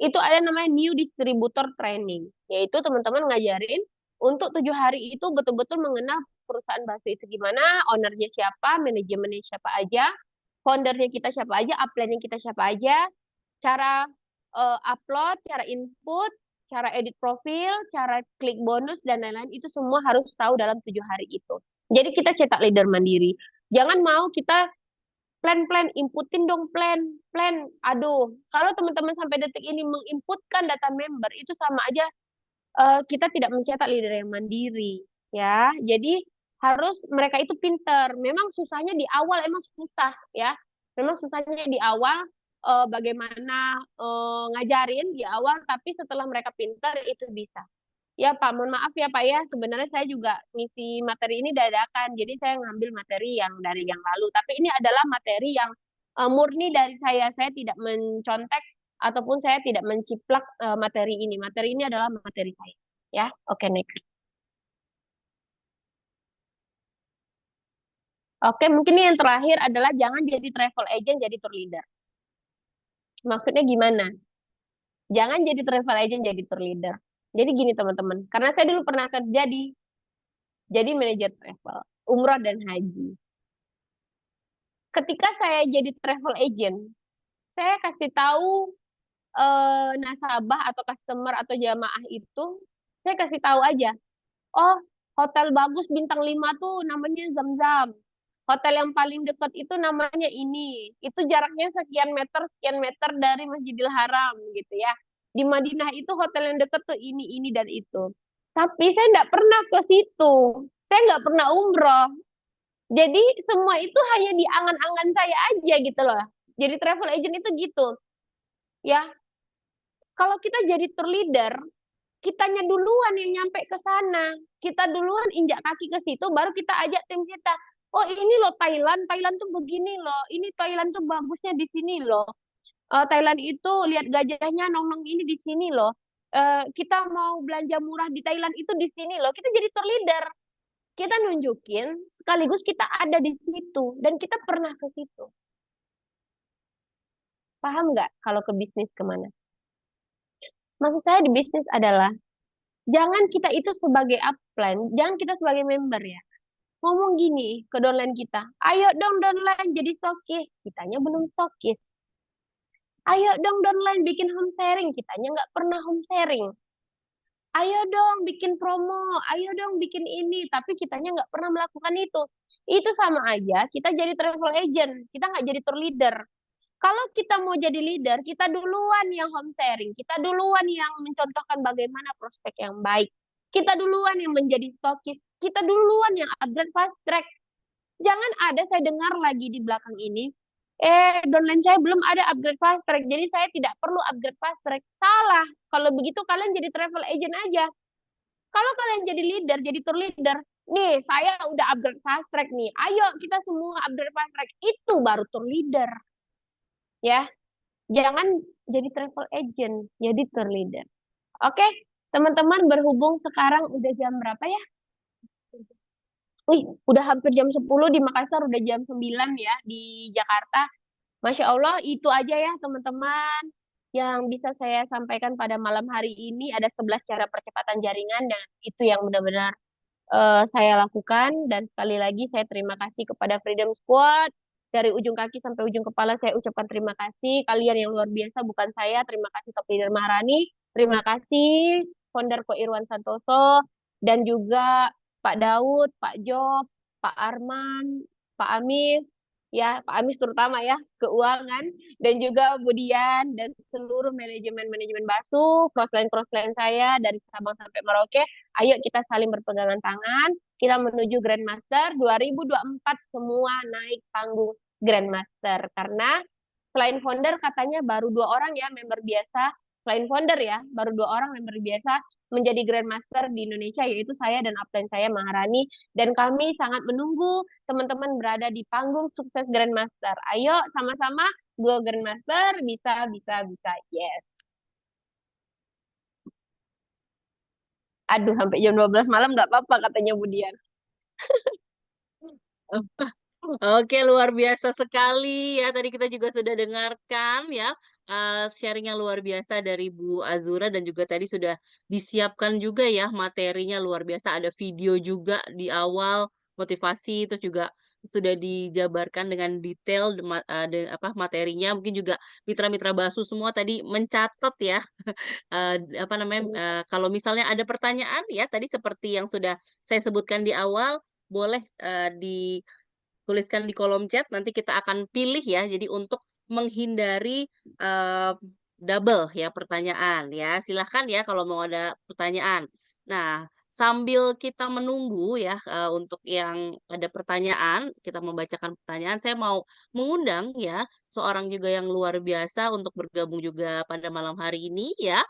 Itu ada namanya New Distributor Training, yaitu teman-teman ngajarin untuk 7 hari itu betul-betul mengenal perusahaan Basu itu gimana, ownernya siapa, manajemennya siapa aja, foundernya kita siapa aja, upline kita siapa aja, cara upload, cara input, cara edit profil, cara klik bonus dan lain-lain itu semua harus tahu dalam 7 hari itu. Jadi kita cetak leader mandiri. Jangan mau kita plan, inputin dong plan. Aduh, kalau teman-teman sampai detik ini menginputkan data member itu sama aja kita tidak mencetak leader yang mandiri, ya. Jadi harus mereka itu pinter. Memang susahnya di awal emang susah, ya. Memang susahnya di awal bagaimana ngajarin di awal, tapi setelah mereka pinter itu bisa. Ya Pak, mohon maaf ya Pak ya, sebenarnya saya juga ngisi materi ini dadakan, jadi saya ngambil materi yang dari yang lalu. Tapi ini adalah materi yang murni dari saya tidak mencontek ataupun saya tidak menciplak materi ini. Materi ini adalah materi saya. Ya, oke next. Oke, mungkin yang terakhir adalah jangan jadi travel agent, jadi tour leader. Maksudnya gimana? Jangan jadi travel agent, jadi tour leader. Jadi gini teman-teman, karena saya dulu pernah kerja jadi manajer travel, umroh dan haji. Ketika saya jadi travel agent, saya kasih tahu nasabah atau customer atau jamaah itu, saya kasih tahu aja, oh hotel bagus bintang 5 tuh namanya Zam-Zam. Hotel yang paling dekat itu namanya ini. Itu jaraknya sekian meter dari Masjidil Haram gitu ya. Di Madinah itu hotel yang dekat tuh ini, dan itu. Tapi saya nggak pernah ke situ. Saya nggak pernah umroh. Jadi semua itu hanya di angan-angan saya aja gitu loh. Jadi travel agent itu gitu. Ya, kalau kita jadi tour leader, kitanya duluan yang nyampe ke sana. Kita duluan injak kaki ke situ, baru kita ajak tim kita. Oh ini loh Thailand tuh begini loh. Ini Thailand tuh bagusnya di sini loh. Thailand itu lihat gajahnya nong-nong ini di sini loh. Kita mau belanja murah di Thailand itu di sini loh. Kita jadi tour leader. Kita nunjukin sekaligus kita ada di situ dan kita pernah ke situ. Paham nggak kalau ke bisnis kemana? Maksud saya di bisnis adalah jangan kita itu sebagai upline, jangan kita sebagai member ya. Ngomong gini ke downline kita, ayo dong downline jadi stokis, kitanya belum stokis. Ayo dong downline bikin home sharing, kitanya nggak pernah home sharing. Ayo dong bikin promo, ayo dong bikin ini, tapi kitanya nggak pernah melakukan itu. Itu sama aja kita jadi travel agent, kita nggak jadi tour leader. Kalau kita mau jadi leader, kita duluan yang home sharing, kita duluan yang mencontohkan bagaimana prospek yang baik, kita duluan yang menjadi stokis, kita duluan yang upgrade fast track. Jangan ada saya dengar lagi di belakang ini, downline saya belum ada upgrade fast track, jadi saya tidak perlu upgrade fast track. Salah. Kalau begitu kalian jadi travel agent aja. Kalau kalian jadi leader, jadi tour leader, nih saya udah upgrade fast track nih, ayo kita semua upgrade fast track. Itu baru tour leader. Ya, jangan jadi travel agent, jadi tour leader. Oke, teman-teman, berhubung sekarang udah jam berapa ya? Wih, udah hampir jam 10 di Makassar, udah jam 9 ya di Jakarta. Masya Allah, itu aja ya teman-teman yang bisa saya sampaikan pada malam hari ini. Ada 11 cara percepatan jaringan dan itu yang benar-benar saya lakukan. Dan sekali lagi saya terima kasih kepada Freedom Squad. Dari ujung kaki sampai ujung kepala saya ucapkan terima kasih. Kalian yang luar biasa, bukan saya. Terima kasih Top Leader Maharani. Terima kasih founder Ko Irwan Santoso. Dan juga Pak Daud, Pak Job, Pak Arman, Pak Amis. Ya, Pak Amis terutama ya, keuangan. Dan juga Budian dan seluruh manajemen-manajemen Basu, crossline-crossline saya dari Sabang sampai Merauke. Ayo kita saling berpegangan tangan. Kita menuju Grandmaster 2024 semua naik panggung Grandmaster. Karena selain founder katanya baru 2 orang ya member biasa. Selain founder ya, baru 2 orang member biasa menjadi Grandmaster di Indonesia, yaitu saya dan upline saya Maharani. Dan kami sangat menunggu teman-teman berada di panggung sukses Grandmaster. Ayo sama-sama go Grandmaster, bisa, bisa, bisa. Yes. Aduh, sampai jam 12 malam nggak apa-apa katanya Budian. Oke, luar biasa sekali ya. Tadi kita juga sudah dengarkan ya sharing yang luar biasa dari Bu Azura dan juga tadi sudah disiapkan juga ya materinya luar biasa. Ada video juga di awal motivasi itu juga sudah dijabarkan dengan detail materinya. Mungkin juga mitra-mitra Basu semua tadi mencatat ya apa namanya kalau misalnya ada pertanyaan ya tadi seperti yang sudah saya sebutkan di awal boleh tuliskan di kolom chat, nanti kita akan pilih ya. Jadi untuk menghindari double ya pertanyaan ya. Silahkan ya kalau mau ada pertanyaan. Nah, sambil kita menunggu ya untuk yang ada pertanyaan, kita membacakan pertanyaan, saya mau mengundang ya seorang juga yang luar biasa untuk bergabung juga pada malam hari ini ya.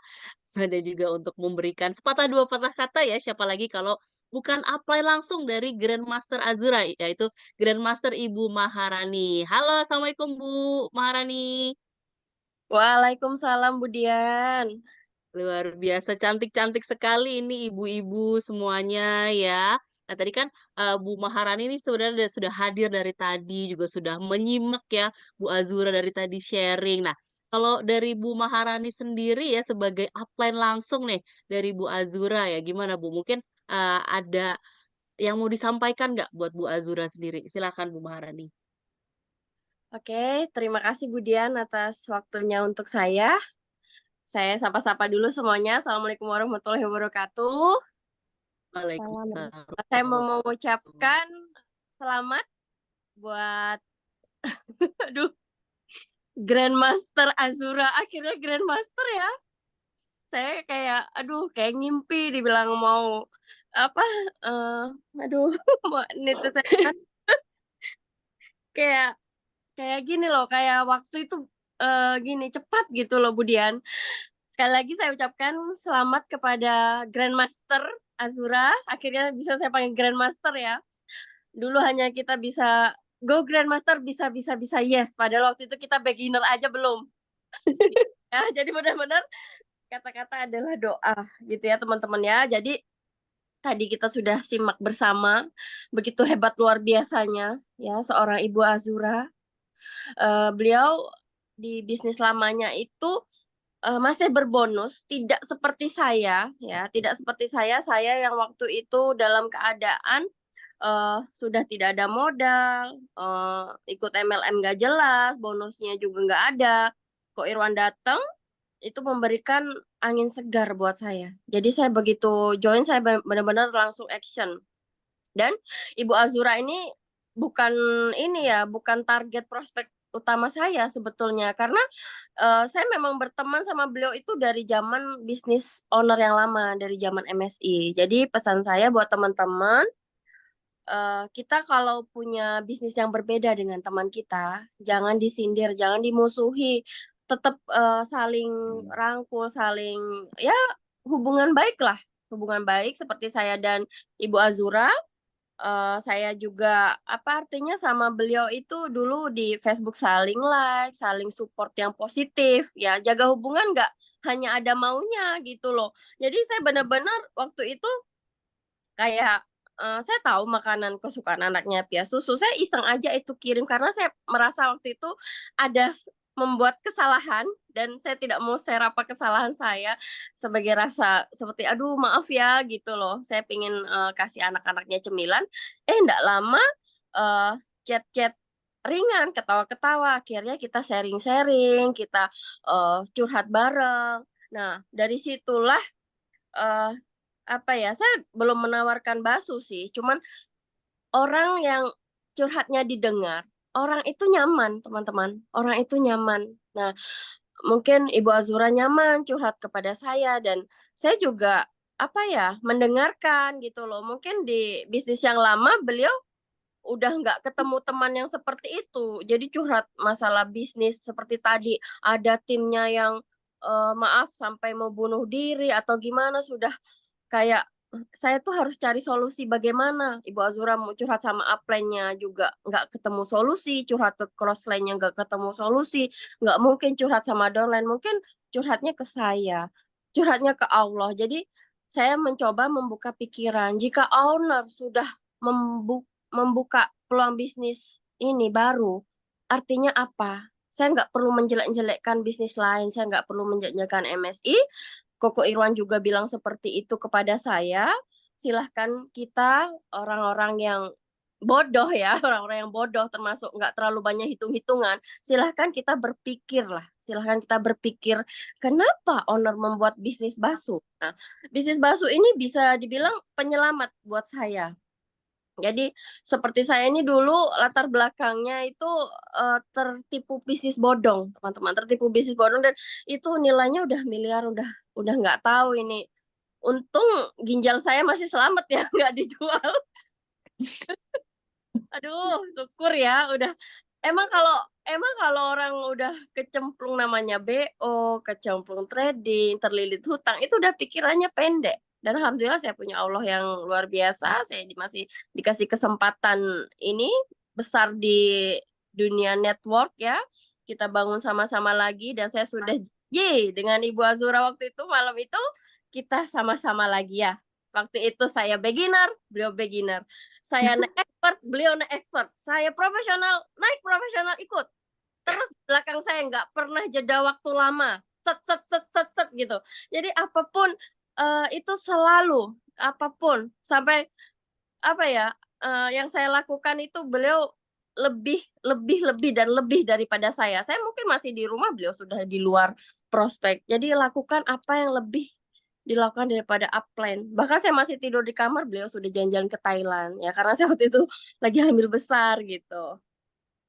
Ada juga untuk memberikan sepatah dua patah kata ya, siapa lagi kalau bukan upline langsung dari Grandmaster Azura, yaitu Grandmaster Ibu Maharani. Halo, Assalamualaikum Bu Maharani. Waalaikumsalam Budian. Luar biasa cantik-cantik sekali ini ibu-ibu semuanya ya. Nah tadi kan Bu Maharani ini sebenarnya sudah hadir dari tadi, juga sudah menyimak ya Bu Azura dari tadi sharing. Nah kalau dari Bu Maharani sendiri ya sebagai upline langsung nih dari Bu Azura ya gimana Bu? Mungkin ada yang mau disampaikan nggak buat Bu Azura sendiri? Silakan Bu Maharani. Oke, terima kasih Budian atas waktunya untuk saya. Saya sapa-sapa dulu semuanya. Assalamualaikum warahmatullahi wabarakatuh. Waalaikumsalam. Saya mau mengucapkan selamat buat aduh, Grandmaster Azura. Akhirnya Grandmaster ya. Saya kayak ngimpi dibilang mau apa aduh itu saya kayak kayak gini loh, kayak waktu itu gini cepat gitu loh Budian. Sekali lagi saya ucapkan selamat kepada Grandmaster Azura. Akhirnya bisa saya panggil Grandmaster ya. Dulu hanya kita bisa go Grandmaster, bisa yes. Padahal waktu itu kita beginner aja belum. Ya, jadi benar-benar kata-kata adalah doa gitu ya teman-teman ya. Jadi tadi kita sudah simak bersama, begitu hebat luar biasanya ya seorang Ibu Azura. Beliau di bisnis lamanya itu masih berbonus, tidak seperti saya ya, tidak seperti saya yang waktu itu dalam keadaan sudah tidak ada modal, ikut MLM nggak jelas, bonusnya juga nggak ada. Kok Irwan datang, itu memberikan angin segar buat saya. Jadi saya begitu join, saya benar-benar langsung action. Dan Ibu Azura ini bukan ini ya, bukan target prospek utama saya sebetulnya. Karena saya memang berteman sama beliau itu dari zaman bisnis owner yang lama, dari zaman MSI. Jadi pesan saya buat teman-teman, kita kalau punya bisnis yang berbeda dengan teman kita, jangan disindir, jangan dimusuhi, tetap saling rangkul, saling ya hubungan baik lah, hubungan baik seperti saya dan Ibu Azura. Saya juga apa artinya sama beliau itu dulu di Facebook saling like, saling support yang positif, ya jaga hubungan nggak hanya ada maunya gitu loh. Jadi saya benar-benar waktu itu kayak, saya tahu makanan kesukaan anaknya Pia susu, saya iseng aja itu kirim karena saya merasa waktu itu ada membuat kesalahan dan saya tidak mau share apa kesalahan saya sebagai rasa seperti, "Aduh maaf ya," gitu loh. Saya pengen kasih anak-anaknya cemilan, nggak lama, eee, chat-chat ringan, ketawa-ketawa, akhirnya kita sharing-sharing, kita curhat bareng. Nah, dari situlah, eee apa ya, saya belum menawarkan bakso sih, cuman orang yang curhatnya didengar, orang itu nyaman, teman-teman, orang itu nyaman. Nah, mungkin Ibu Azura nyaman curhat kepada saya dan saya juga, apa ya, mendengarkan gitu loh. Mungkin di bisnis yang lama beliau udah nggak ketemu teman yang seperti itu, jadi curhat masalah bisnis seperti tadi, ada timnya yang, maaf sampai mau bunuh diri atau gimana, sudah kayak, saya tuh harus cari solusi bagaimana, Ibu Azura mau curhat sama upline-nya juga nggak ketemu solusi, curhat ke crossline-nya nggak ketemu solusi, nggak mungkin curhat sama downline, mungkin curhatnya ke saya, curhatnya ke Allah. Jadi, saya mencoba membuka pikiran, jika owner sudah membuka peluang bisnis ini baru, artinya apa? Saya nggak perlu menjelek-jelekkan bisnis lain, saya nggak perlu menjelek-jelekan MSI, Koko Irwan juga bilang seperti itu kepada saya, silahkan kita orang-orang yang bodoh ya, orang-orang yang bodoh termasuk nggak terlalu banyak hitung-hitungan, silahkan kita berpikirlah, silahkan kita berpikir, kenapa owner membuat bisnis bakso? Nah, bisnis bakso ini bisa dibilang penyelamat buat saya. Jadi seperti saya ini dulu latar belakangnya itu, tertipu bisnis bodong, teman-teman, tertipu bisnis bodong dan itu nilainya udah miliar, udah nggak tahu ini. Untung ginjal saya masih selamat ya, nggak dijual. Aduh, syukur ya udah emang kalau orang udah kecemplung namanya BO, kecemplung trading, terlilit hutang, itu udah pikirannya pendek. Dan alhamdulillah saya punya Allah yang luar biasa, saya masih dikasih kesempatan ini besar di dunia network ya. Kita bangun sama-sama lagi dan saya sudah janji dengan Ibu Azura waktu itu malam itu, kita sama-sama lagi ya. Waktu itu saya beginner, beliau beginner. Saya expert, beliau expert. Saya profesional, naik profesional ikut. Terus belakang saya nggak pernah jeda waktu lama. Set set set set set gitu. Jadi apapun itu selalu apapun sampai apa ya, yang saya lakukan itu beliau lebih lebih lebih dan lebih daripada saya. Saya mungkin masih di rumah, beliau sudah di luar prospek. Jadi lakukan apa yang lebih dilakukan daripada upline. Bahkan saya masih tidur di kamar, beliau sudah jalan-jalan ke Thailand, ya karena saya waktu itu lagi hamil besar gitu.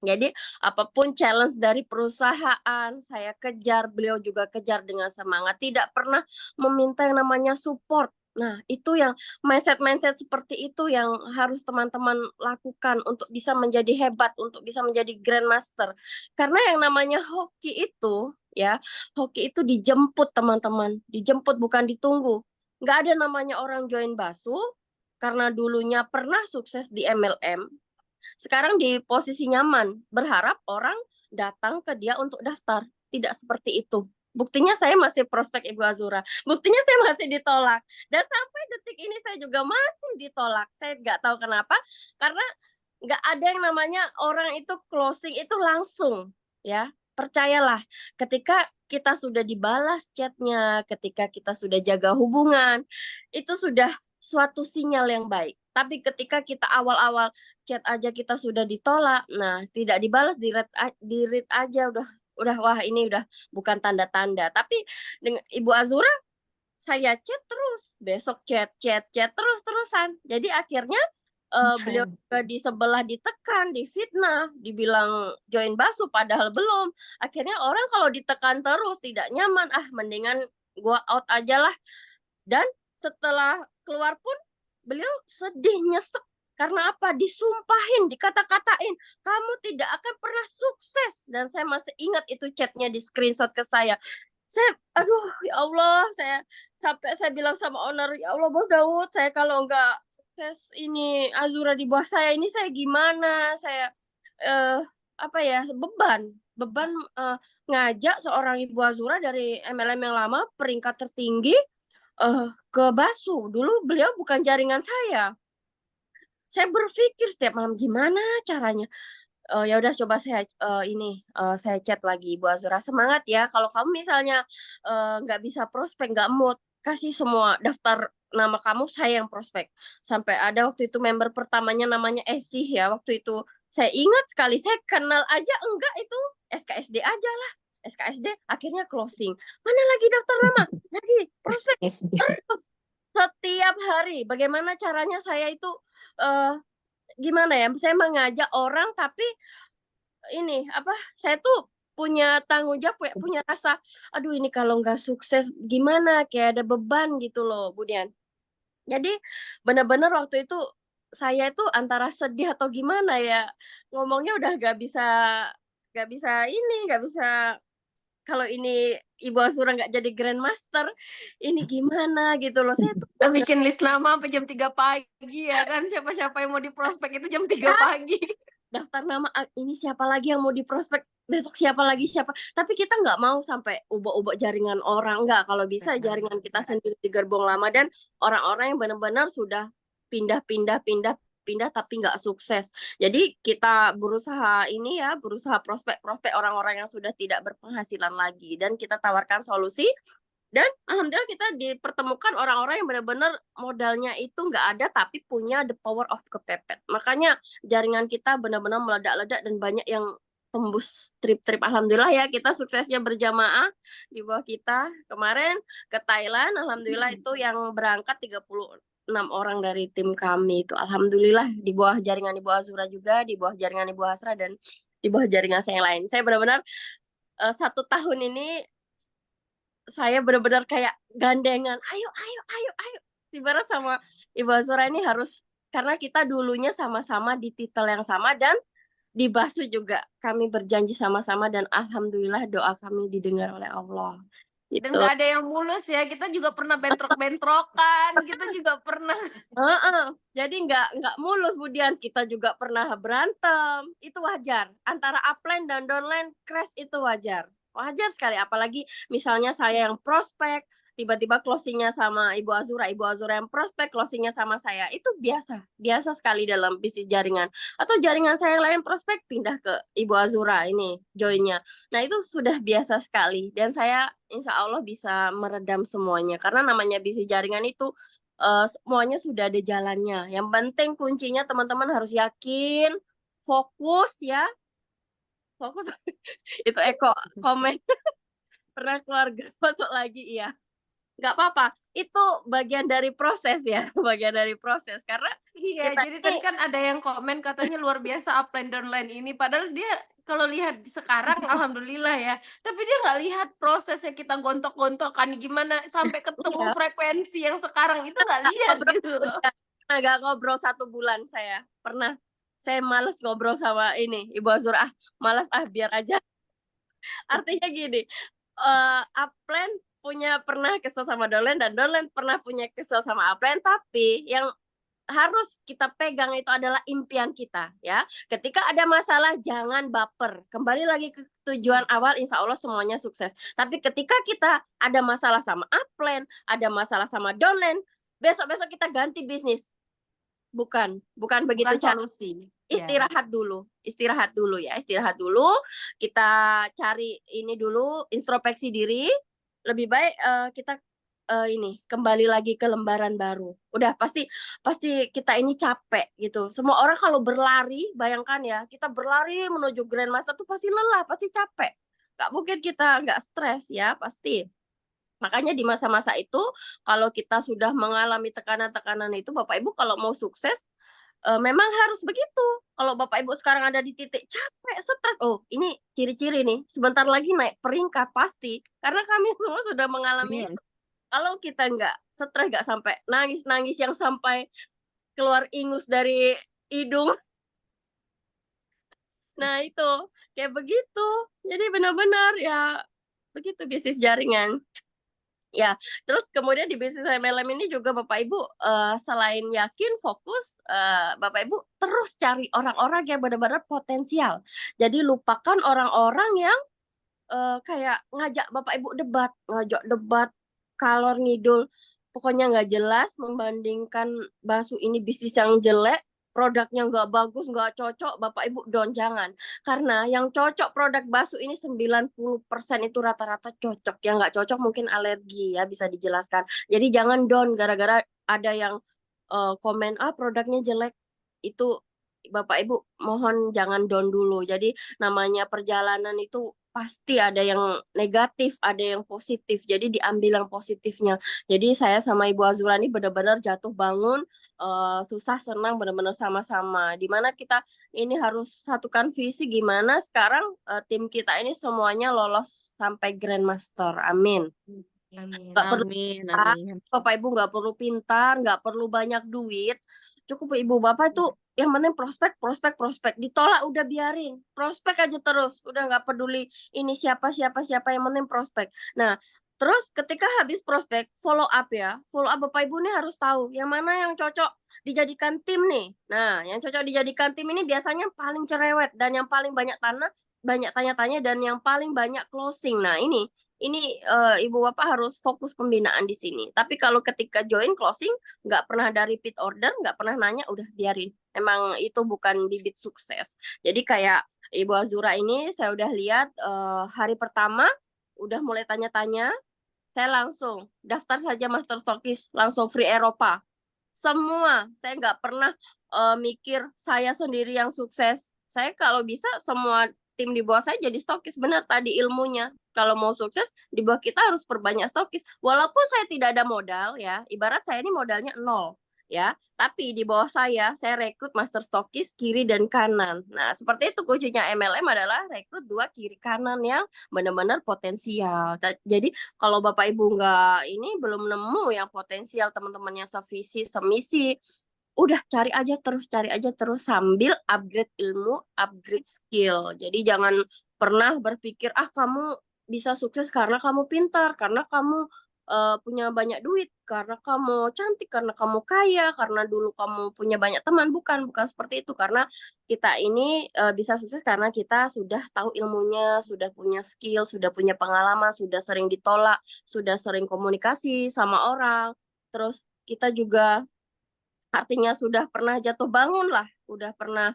Jadi apapun challenge dari perusahaan, saya kejar, beliau juga kejar dengan semangat, tidak pernah meminta yang namanya support. Nah, itu yang mindset-mindset seperti itu yang harus teman-teman lakukan untuk bisa menjadi hebat, untuk bisa menjadi grandmaster. Karena yang namanya hoki itu, ya, hoki itu dijemput teman-teman, dijemput bukan ditunggu. Nggak ada namanya orang join Basu, karena dulunya pernah sukses di MLM, sekarang di posisi nyaman, berharap orang datang ke dia untuk daftar. Tidak seperti itu. Buktinya saya masih prospek Ibu Azura. Buktinya saya masih ditolak. Dan sampai detik ini saya juga masih ditolak. Saya nggak tahu kenapa. Karena nggak ada yang namanya orang itu closing itu langsung, ya. Percayalah, ketika kita sudah dibalas chatnya, ketika kita sudah jaga hubungan, itu sudah suatu sinyal yang baik. Tapi ketika kita awal-awal chat aja kita sudah ditolak, nah tidak dibalas di read aja udah wah ini udah bukan tanda-tanda. Tapi dengan Ibu Azura saya chat terus, besok chat terus-terusan. Jadi akhirnya beliau juga di sebelah ditekan, difitnah, dibilang join Basu padahal belum. Akhirnya orang kalau ditekan terus tidak nyaman, mendingan gua out aja lah. Dan setelah keluar pun beliau sedih, nyesek. Karena apa? Disumpahin, dikata-katain, kamu tidak akan pernah sukses. Dan saya masih ingat itu chatnya di screenshot ke saya. Aduh, ya Allah, sampai saya bilang sama owner, ya Allah Bos Daud, saya kalau nggak sukses ini Azura di bawah saya ini saya gimana? Saya apa ya, beban ngajak seorang Ibu Azura dari MLM yang lama peringkat tertinggi ke Basu. Dulu beliau bukan jaringan saya. Saya berpikir setiap malam gimana caranya. Ya udah coba saya chat lagi Ibu Azura, semangat ya. Kalau kamu misalnya nggak bisa prospek, nggak mood, kasih semua daftar nama kamu, saya yang prospek. Sampai ada waktu itu member pertamanya namanya Esih ya. Waktu itu saya ingat sekali, saya kenal aja enggak itu SKSD aja lah. SKSD akhirnya closing. Mana lagi daftar nama? Lagi prospek terus setiap hari. Bagaimana caranya saya itu gimana ya? Saya mengajak orang tapi ini apa? Saya tuh punya tanggung jawab, punya rasa, aduh ini kalau nggak sukses gimana? Kayak ada beban gitu loh, Bu Dian. Jadi benar-benar waktu itu saya itu antara sedih atau gimana ya, ngomongnya udah nggak bisa kalau ini Ibu Azura nggak jadi Grandmaster, ini gimana gitu loh. Saya tuh Kita bikin list nama sampai jam 3 pagi ya kan, siapa-siapa yang mau diprospek itu jam 3 pagi. daftar nama, ini siapa lagi yang mau diprospek, besok siapa lagi siapa. Tapi kita nggak mau sampai ubah-ubah jaringan orang, nggak. Kalau bisa jaringan kita sendiri di gerbong lama dan orang-orang yang benar-benar sudah pindah tapi nggak sukses. Jadi kita berusaha prospek orang-orang yang sudah tidak berpenghasilan lagi dan kita tawarkan solusi. Dan alhamdulillah kita dipertemukan orang-orang yang benar-benar modalnya itu nggak ada tapi punya the power of kepepet. Makanya jaringan kita benar-benar meledak-ledak dan banyak yang tembus trip-trip. Alhamdulillah ya kita suksesnya berjamaah di bawah kita. Kemarin ke Thailand, alhamdulillah itu yang berangkat 36 orang dari tim kami itu. Alhamdulillah di bawah jaringan Ibu Azura juga, di bawah jaringan Ibu Hasra dan di bawah jaringan saya yang lain. Saya benar-benar 1 tahun ini saya benar-benar kayak gandengan, ayo. Ibarat sama Ibu Azura ini harus, karena kita dulunya sama-sama di titel yang sama dan di Basu juga kami berjanji sama-sama dan alhamdulillah doa kami didengar oleh Allah. Dan Gitu. nggak ada yang mulus ya, kita juga pernah bentrok-bentrokan, kita juga pernah. Jadi nggak mulus, Budian. Kita juga pernah berantem. Itu wajar. Antara upline dan downline crash itu wajar. Wajar sekali. Apalagi misalnya saya yang prospek, tiba-tiba closingnya sama Ibu Azura yang prospek, closingnya sama saya. Itu biasa sekali dalam bisnis jaringan. Atau jaringan saya yang lain prospek, pindah ke Ibu Azura ini, joinnya. Nah itu sudah biasa sekali. Dan saya insya Allah bisa meredam semuanya. Karena namanya bisnis jaringan itu semuanya sudah ada jalannya. Yang penting kuncinya teman-teman harus yakin, fokus ya. Fokus. Itu Eko komen. Pernah keluarga masuk lagi, iya. Nggak apa-apa. Itu bagian dari proses ya. Bagian dari proses. Karena Iya, jadi tadi kan ada yang komen katanya luar biasa upline downline ini. Padahal dia kalau lihat sekarang alhamdulillah ya. Tapi dia nggak lihat prosesnya kita gontok-gontokan gimana sampai ketemu frekuensi yang sekarang itu nggak lihat gitu loh. Nggak ngobrol 1 bulan saya. Pernah. Saya males ngobrol sama ini Ibu Azura. Malas biar aja. Artinya gini. Upline pernah kesel sama downline dan downline pernah punya kesel sama upline, tapi yang harus kita pegang itu adalah impian kita ya. Ketika ada masalah jangan baper. Kembali lagi ke tujuan awal, insya Allah semuanya sukses. Tapi ketika kita ada masalah sama upline, ada masalah sama downline, besok-besok kita ganti bisnis. Bukan begitu Bukan cara. solusi. Ya. Istirahat dulu ya, istirahat dulu. Kita cari ini dulu, introspeksi diri. Lebih baik kita ini kembali lagi ke lembaran baru. Udah pasti kita ini capek gitu. Semua orang kalau berlari, bayangkan ya, kita berlari menuju Grandmaster tuh pasti lelah, pasti capek. Gak mungkin kita nggak stres ya, pasti. Makanya di masa-masa itu, kalau kita sudah mengalami tekanan-tekanan itu, Bapak Ibu kalau mau sukses, memang harus begitu. Kalau Bapak Ibu sekarang ada di titik capek, stres, oh ini ciri-ciri nih, sebentar lagi naik peringkat pasti. Karena kami semua sudah mengalami itu. Kalau kita nggak stres, nggak sampai nangis-nangis yang sampai keluar ingus dari hidung. Nah itu, kayak begitu. Jadi benar-benar ya, begitu bisnis jaringan. Ya, terus kemudian di bisnis MLM ini juga Bapak Ibu selain yakin fokus, Bapak Ibu terus cari orang-orang yang benar-benar potensial. Jadi lupakan orang-orang yang kayak ngajak Bapak Ibu ngajak debat kalor ngidul, pokoknya nggak jelas, membandingkan Basu ini bisnis yang jelek, produknya nggak bagus, nggak cocok, Bapak Ibu down, jangan. Karena yang cocok produk Basu ini 90% itu rata-rata cocok, yang nggak cocok mungkin alergi ya, bisa dijelaskan. Jadi jangan down gara-gara ada yang komen, produknya jelek, itu Bapak Ibu mohon jangan down dulu. Jadi namanya perjalanan itu pasti ada yang negatif, ada yang positif. Jadi diambil yang positifnya. Jadi saya sama Ibu Azura ini benar-benar jatuh bangun, susah senang benar-benar sama-sama. Dimana kita ini harus satukan visi gimana sekarang tim kita ini semuanya lolos sampai Grandmaster. Amin. Nggak perlu Amin, pintar, amin. Bapak Ibu nggak perlu pintar, nggak perlu banyak duit. Cukup Ibu Bapak itu yang penting prospek, prospek, prospek. Ditolak udah biarin. Prospek aja terus. Udah nggak peduli ini siapa, siapa, siapa. Yang penting prospek. Nah, terus ketika habis prospek, follow up ya. Follow up Bapak Ibu nih harus tahu yang mana yang cocok dijadikan tim nih. Nah, yang cocok dijadikan tim ini biasanya paling cerewet dan yang paling banyak tanya-tanya dan yang paling banyak closing. Nah, ini Ibu Bapak harus fokus pembinaan di sini. Tapi kalau ketika join closing, nggak pernah ada repeat order, nggak pernah nanya, udah biarin. Emang itu bukan bibit sukses. Jadi kayak Ibu Azura ini, saya udah lihat hari pertama, udah mulai tanya-tanya, saya langsung daftar saja Master Stockist, langsung free Eropa. Semua, saya nggak pernah mikir saya sendiri yang sukses. Saya kalau bisa semua tim di bawah saya jadi stokis, benar tadi ilmunya. Kalau mau sukses di bawah kita harus perbanyak stokis. Walaupun saya tidak ada modal ya, ibarat saya ini modalnya 0 ya, tapi di bawah saya rekrut master stokis kiri dan kanan. Nah, seperti itu kuncinya MLM adalah rekrut 2 kiri kanan yang benar-benar potensial. Jadi kalau Bapak Ibu nggak ini belum nemu yang potensial, teman-teman yang sevisi, semisi, udah cari aja terus sambil upgrade ilmu, upgrade skill. Jadi jangan pernah berpikir kamu bisa sukses karena kamu pintar, karena kamu punya banyak duit, karena kamu cantik, karena kamu kaya, karena dulu kamu punya banyak teman. Bukan seperti itu. Karena kita ini bisa sukses karena kita sudah tahu ilmunya, sudah punya skill, sudah punya pengalaman, sudah sering ditolak, sudah sering komunikasi sama orang. Terus kita juga artinya sudah pernah jatuh bangun lah, udah pernah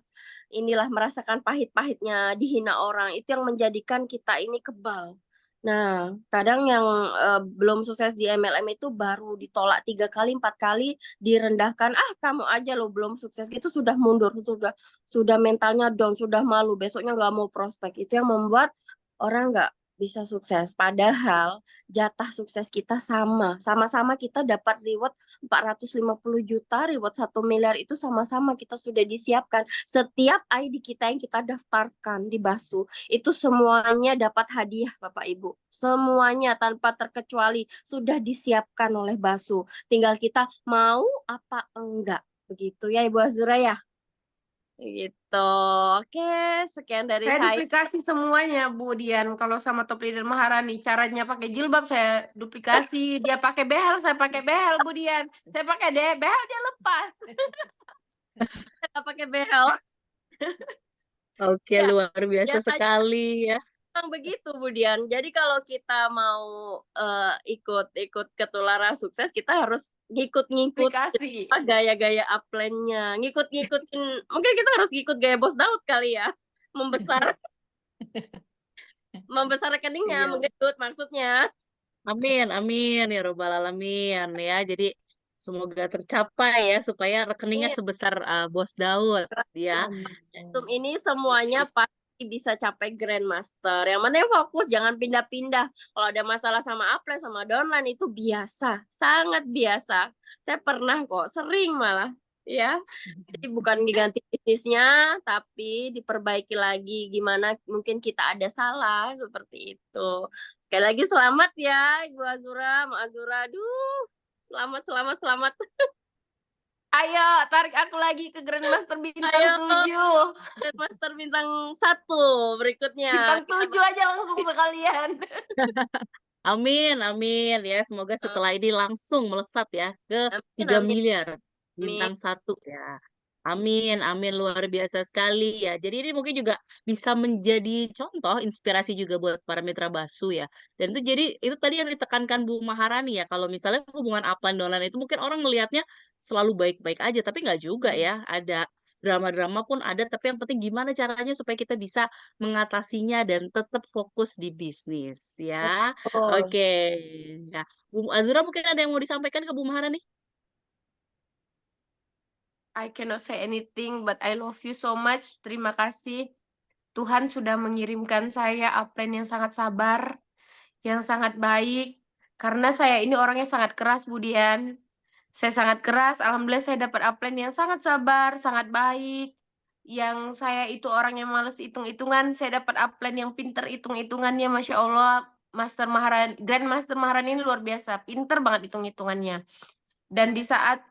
inilah merasakan pahit-pahitnya dihina orang, itu yang menjadikan kita ini kebal. Nah, kadang yang belum sukses di MLM itu baru ditolak 3 kali, 4 kali, direndahkan, kamu aja loh belum sukses, gitu sudah mundur, sudah mentalnya down, sudah malu, besoknya nggak mau prospek. Itu yang membuat orang nggak bisa sukses. Padahal jatah sukses kita sama-sama kita dapat reward 450 juta, reward 1 miliar itu sama-sama kita sudah disiapkan. Setiap ID kita yang kita daftarkan di Basu, itu semuanya dapat hadiah Bapak Ibu. Semuanya tanpa terkecuali sudah disiapkan oleh Basu. Tinggal kita mau apa enggak. Begitu ya Ibu Azura ya. Gitu. Oke, sekian dari Saya saya. duplikasi semuanya, Bu Dian. Kalau sama Top Leader Maharani, caranya pakai jilbab saya duplikasi. Dia pakai behel, saya pakai behel, Bu Dian. Saya pakai behel, dia lepas. Nggak pakai behel. Oke, Ya, luar biasa biasanya sekali ya. memang begitu, Bu Dian. Jadi kalau kita mau ikut ketularan sukses, kita harus ngikut-ngikut Duplikasi. gaya-gaya upline-nya. Ngikut-ngikutin, mungkin kita harus ngikut gaya Bos Daud kali ya. Membesar membesar rekeningnya, Iya. menggendut maksudnya. Amin, amin ya robbal alamin ya. Jadi semoga tercapai ya supaya rekeningnya Ini sebesar Bos Daud ya. Zoom ini semuanya pasti bisa capai Grandmaster. Yang penting fokus, jangan pindah-pindah. Kalau ada masalah sama upline, sama downline itu biasa, sangat biasa. Saya pernah kok, sering malah. Ya, jadi bukan diganti bisnisnya, tapi diperbaiki lagi gimana mungkin kita ada salah seperti itu. Sekali lagi selamat ya Ibu Azura, Mak Azura. Aduh, selamat, selamat, selamat. Ayo, tarik aku lagi ke Grandmaster bintang Ayo. 7. Grandmaster bintang 1 berikutnya. Bintang 7 aja langsung sekalian. Amin, amin ya. Semoga setelah ini langsung melesat ya ke Amin, 3 amin, miliar amin. bintang 1 ya. Amin, amin luar biasa sekali ya. Jadi ini mungkin juga bisa menjadi contoh inspirasi juga buat para mitra Basu ya. Dan itu jadi itu tadi yang ditekankan Bu Maharani ya. Kalau misalnya hubungan upline downline itu mungkin orang melihatnya selalu baik-baik aja, tapi nggak juga ya. Ada drama-drama pun ada, tapi yang penting gimana caranya supaya kita bisa mengatasinya dan tetap fokus di bisnis ya. Betul. Oke. Nah, Bu Azura mungkin ada yang mau disampaikan ke Bu Maharani? I cannot say anything, but I love you so much. Terima kasih. Tuhan sudah mengirimkan saya upline yang sangat sabar, yang sangat baik. Karena saya ini orangnya sangat keras, Bu Dian. Saya sangat keras, alhamdulillah saya dapat upline yang sangat sabar, sangat baik. Yang saya itu orang yang males hitung-hitungan, saya dapat upline yang pinter hitung-hitungannya, Masya Allah. Grandmaster Maharani ini luar biasa, pinter banget hitung-hitungannya. Dan di saat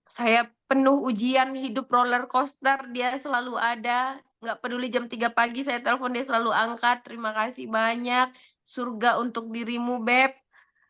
saya penuh ujian hidup roller coaster, dia selalu ada. Nggak peduli jam 3 pagi saya telepon, dia selalu angkat. Terima kasih banyak. Surga untuk dirimu, Beb.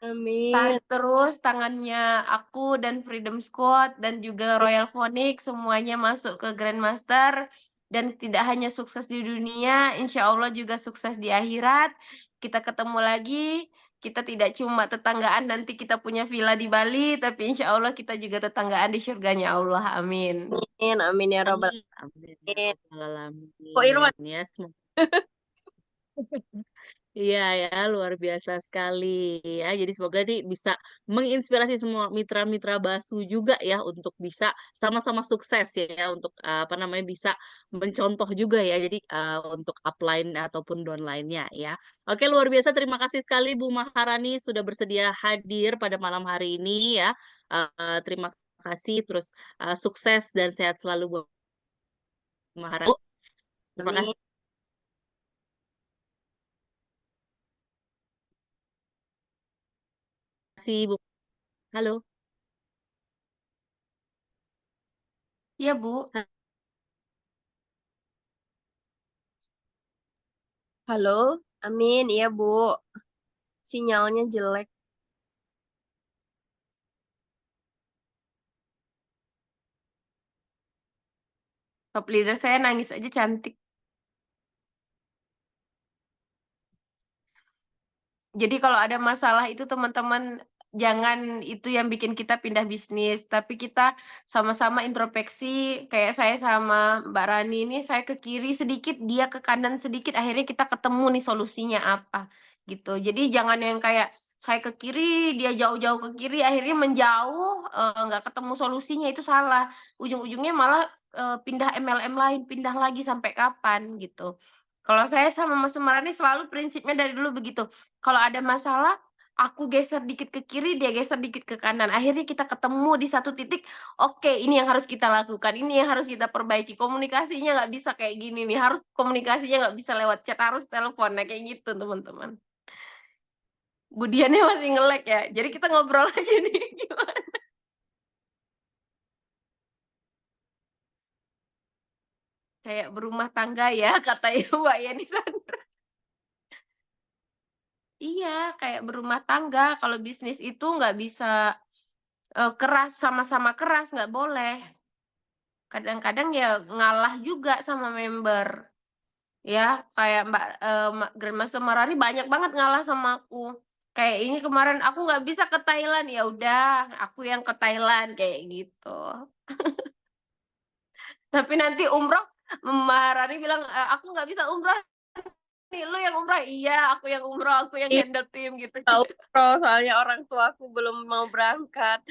Amin. Tarik terus tangannya aku dan Freedom Squad dan juga Royal Phonic semuanya masuk ke Grandmaster dan tidak hanya sukses di dunia, insya Allah juga sukses di akhirat. Kita ketemu lagi, kita tidak cuma tetanggaan nanti kita punya villa di Bali, tapi insya Allah kita juga tetanggaan di surganya Allah. Amin. Amin, amin ya robbal Amin. Amin ya alamin. robbal Kok Irwan? alamin ya. Iya ya, luar biasa sekali ya. Jadi semoga nih bisa menginspirasi semua mitra-mitra Basu juga ya untuk bisa sama-sama sukses ya untuk apa namanya bisa mencontoh juga ya. Jadi untuk upline ataupun downline-nya ya. Oke, luar biasa. Terima kasih sekali Bu Maharani sudah bersedia hadir pada malam hari ini ya. Terima kasih terus sukses dan sehat selalu Bu Maharani. Terima Amin. kasih Bu. Halo. Iya, Bu. Halo, amin, iya Bu. Sinyalnya jelek. Top leader saya nangis aja cantik. Jadi kalau ada masalah itu teman-teman jangan itu yang bikin kita pindah bisnis, tapi kita sama-sama introspeksi. Kayak saya sama Mbak Rani ini, saya ke kiri sedikit, dia ke kanan sedikit, akhirnya kita ketemu nih solusinya apa gitu. Jadi jangan yang kayak saya ke kiri, dia jauh-jauh ke kiri, akhirnya menjauh, nggak ketemu solusinya, itu salah. Ujung-ujungnya malah pindah MLM lain, pindah lagi sampai kapan gitu. Kalau saya sama Mas Sumarani selalu prinsipnya dari dulu begitu. Kalau ada masalah, aku geser dikit ke kiri, dia geser dikit ke kanan. Akhirnya kita ketemu di satu titik, oke ini yang harus kita lakukan, ini yang harus kita perbaiki. Komunikasinya nggak bisa kayak gini nih, harus komunikasinya nggak bisa lewat chat, harus telepon. Nah kayak gitu teman-teman. Budiannya masih nge-lag ya, jadi kita ngobrol lagi nih. Gimana? kayak berumah tangga ya, kata Mbak Yeni Sandra. Iya, kayak berumah tangga, kalau bisnis itu nggak bisa, keras, sama-sama keras, nggak boleh. Kadang-kadang ya ngalah juga sama member, ya, kayak Grandmaster Marani banyak banget ngalah sama aku. Kayak ini kemarin, "Aku nggak bisa ke Thailand," ya udah, aku yang ke Thailand, kayak gitu. Tapi nanti umroh, Maharani bilang, "Aku nggak bisa umroh nih, lu yang umroh." "Iya, aku yang umroh, aku yang Iya, handle tim," gitu. tahu umroh, soalnya orang tuaku belum mau berangkat.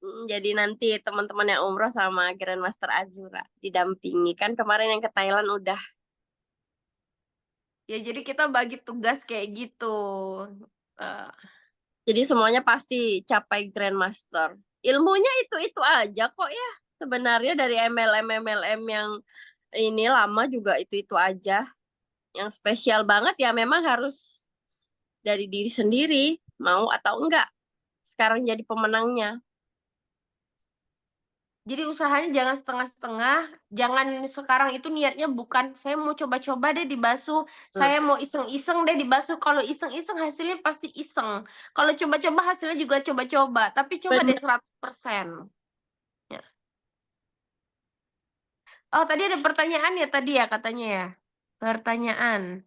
Jadi nanti teman-teman yang umroh sama Grandmaster Azura didampingi. Kan kemarin yang ke Thailand udah. Ya jadi kita bagi tugas kayak gitu. Eee, Jadi semuanya pasti capai Grandmaster. Ilmunya itu-itu aja kok ya. Sebenarnya dari MLM yang ini lama juga itu-itu aja. Yang spesial banget ya memang harus dari diri sendiri, mau atau enggak. Sekarang jadi pemenangnya. jadi usahanya jangan setengah-setengah, jangan sekarang itu niatnya bukan, "Saya mau coba-coba deh di Basu, Hmm. saya mau iseng-iseng deh di Basu." Kalau iseng-iseng hasilnya pasti iseng, kalau coba-coba hasilnya juga coba-coba, tapi coba deh Bener. 100%. Ya. Oh, tadi ada pertanyaan ya tadi ya katanya ya? Pertanyaan.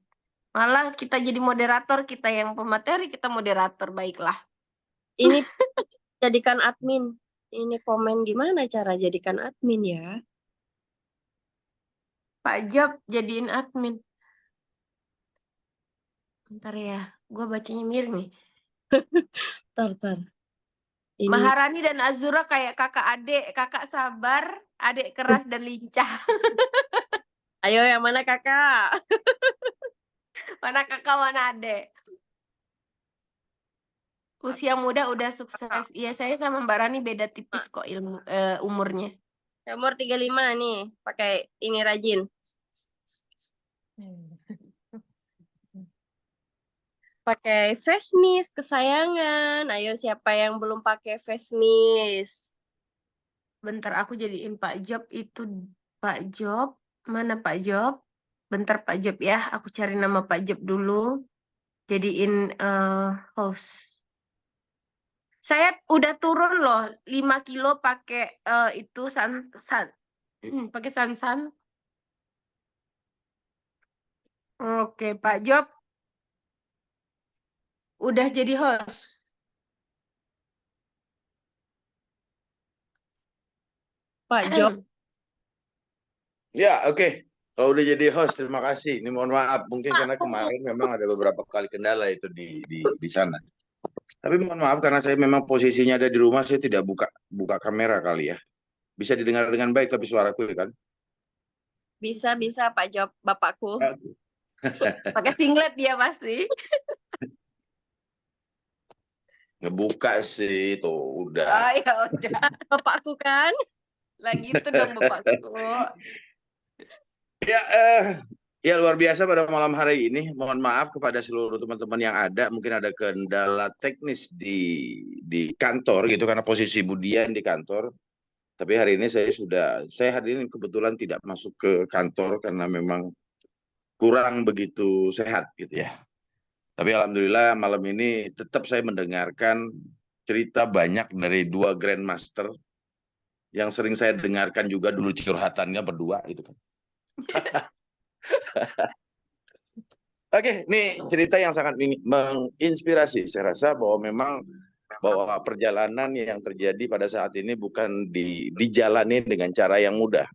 Malah kita jadi moderator, kita yang pemateri, kita moderator, baiklah. Ini jadikan admin. Ini komen gimana cara jadikan admin ya? Pak Job jadiin admin. Bentar ya, gua bacanya miring nih. Tar. Ini Maharani dan Azura kayak kakak adik, kakak sabar, adik keras dan lincah. ayo yang mana kakak? Mana kakak, mana adik. Usia muda udah sukses. Iya, saya sama Mbak Rani beda tipis kok umurnya. Umur 35 nih, pakai ini rajin. Pakai face mist kesayangan. Ayo siapa yang belum pakai face mist? Bentar aku jadiin Pak Job itu Pak Job. Mana Pak Job? Bentar Pak Job ya, aku cari nama Pak Job dulu. Jadiin host. Saya udah turun loh 5 kilo pakai itu pakai sansan. Oke, Pak Job udah jadi host. Pak Job. Ya, oke. Kalau udah jadi host, terima kasih. Ini mohon maaf, mungkin karena kemarin memang ada beberapa kali kendala itu di sana. Tapi mohon maaf karena saya memang posisinya ada di rumah, saya tidak buka kamera kali ya. Bisa didengar dengan baik tapi suaraku kan? Bisa Pak Job, bapakku. Pakai singlet dia pasti. Ngebuka sih, tuh udah. Oh ya udah. Bapakku kan? Lagi itu dong bapakku. Ya, ya luar biasa pada malam hari ini. Mohon maaf kepada seluruh teman-teman yang ada. Mungkin ada kendala teknis di kantor gitu karena posisi Budian di kantor. Tapi hari ini saya hari ini kebetulan tidak masuk ke kantor karena memang kurang begitu sehat gitu ya. Tapi alhamdulillah malam ini tetap saya mendengarkan cerita banyak dari dua Grandmaster yang sering saya dengarkan juga dulu curhatannya berdua gitu kan. Oke, ini cerita yang sangat menginspirasi. Saya rasa bahwa memang bahwa perjalanan yang terjadi pada saat ini bukan dijalani dengan cara yang mudah.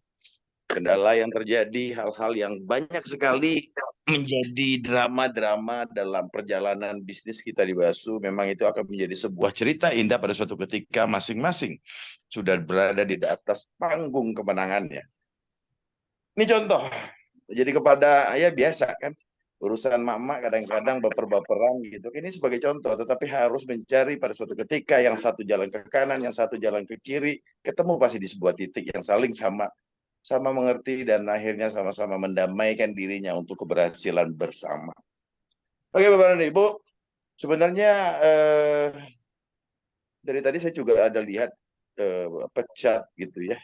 Kendala yang terjadi, hal-hal yang banyak sekali menjadi drama-drama dalam perjalanan bisnis kita di Basu. Memang itu akan menjadi sebuah cerita indah pada suatu ketika masing-masing sudah berada di atas panggung kemenangannya. Ini contoh. Jadi kepada ya biasa kan urusan mama kadang-kadang baper-baperan gitu. Ini sebagai contoh, tetapi harus mencari pada suatu ketika yang satu jalan ke kanan, yang satu jalan ke kiri, ketemu pasti di sebuah titik yang saling sama mengerti dan akhirnya sama-sama mendamaikan dirinya untuk keberhasilan bersama. Oke Bapak dan Ibu, sebenarnya dari tadi saya juga ada lihat chat gitu ya.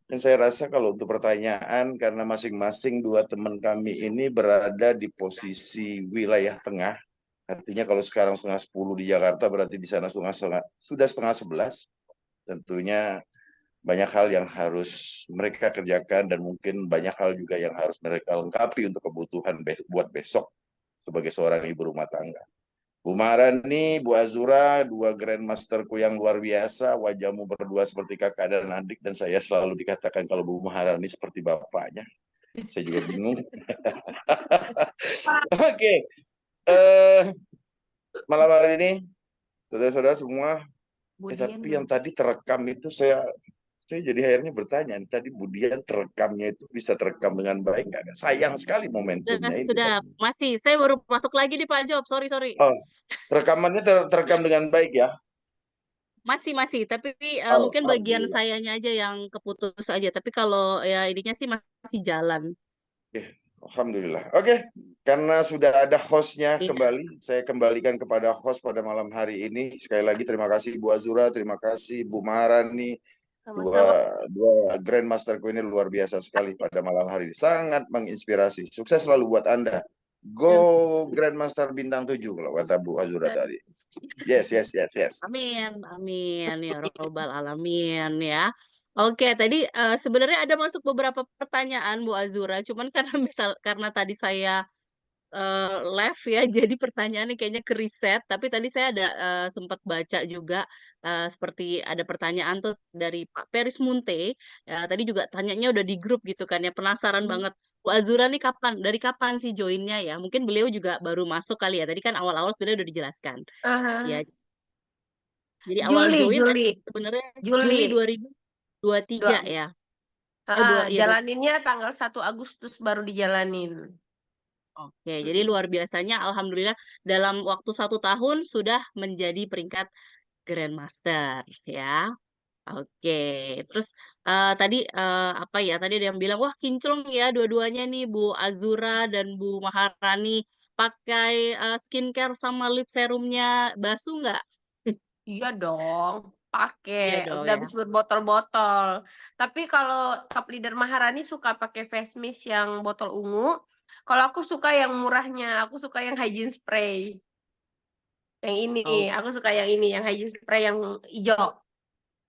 Dan saya rasa kalau untuk pertanyaan, karena masing-masing dua teman kami ini berada di posisi wilayah tengah, artinya kalau sekarang 10:30 di Jakarta, berarti di sana sudah 10:30. Tentunya banyak hal yang harus mereka kerjakan dan mungkin banyak hal juga yang harus mereka lengkapi untuk kebutuhan buat besok sebagai seorang ibu rumah tangga. Bu Maharani, Bu Azura, dua grandmasterku yang luar biasa, wajahmu berdua seperti kakak dan adik, dan saya selalu dikatakan kalau Bu Maharani seperti bapaknya. Saya juga bingung. Oke, malam hari ini, saudara-saudara semua, tapi yang tadi terekam itu saya jadi akhirnya bertanya, tadi Budian terekamnya itu bisa terekam dengan baik nggak? Sayang sekali momentumnya itu. Sudah, masih. Saya baru masuk lagi nih Pak Job. Sorry. Oh, rekamannya terekam dengan baik ya? Masih. Tapi mungkin bagian Alhamdulillah. sayanya aja yang keputus aja. Tapi kalau ya ininya sih masih jalan. Alhamdulillah. Oke, karena sudah ada hostnya Iya. kembali, saya kembalikan kepada host pada malam hari ini. Sekali lagi terima kasih Bu Azura, terima kasih Bu Maharani, Sama-sama. dua grandmasterku ini luar biasa sekali pada malam hari ini. Sangat menginspirasi. Sukses selalu buat Anda. Go Grandmaster bintang 7 kalau kata Bu Azura tadi. Yes. Amin ya robbal alamin ya. Oke, tadi sebenarnya ada masuk beberapa pertanyaan Bu Azura, cuman karena tadi saya live ya, jadi pertanyaannya kayaknya ke-reset, tapi tadi saya ada sempat baca juga seperti ada pertanyaan tuh dari Pak Peris Munte, tadi juga tanyanya udah di grup gitu kan ya, penasaran banget. Bu Azura nih dari kapan sih joinnya ya? Mungkin beliau juga baru masuk kali ya. Tadi kan awal-awal sebenarnya udah dijelaskan. Ya, jadi awal join sebenarnya Juli Juli. 2023 Dua, ya. Iya, jalaninnya tanggal 1 Agustus baru dijalanin. Oke, jadi luar biasanya alhamdulillah dalam waktu 1 tahun sudah menjadi peringkat Grandmaster ya. Oke, terus tadi apa ya? Tadi ada yang bilang wah kinclong ya dua-duanya nih Bu Azura dan Bu Maharani pakai skincare sama lip serumnya Basu nggak? Iya dong, Iya pakai. dong Udah ya. habis berbotol-botol. Tapi kalau top leader Maharani suka pakai face mist yang botol ungu. Kalau aku suka yang murahnya, aku suka yang hygiene spray. Yang ini, Oh, aku suka yang ini, yang hygiene spray yang hijau.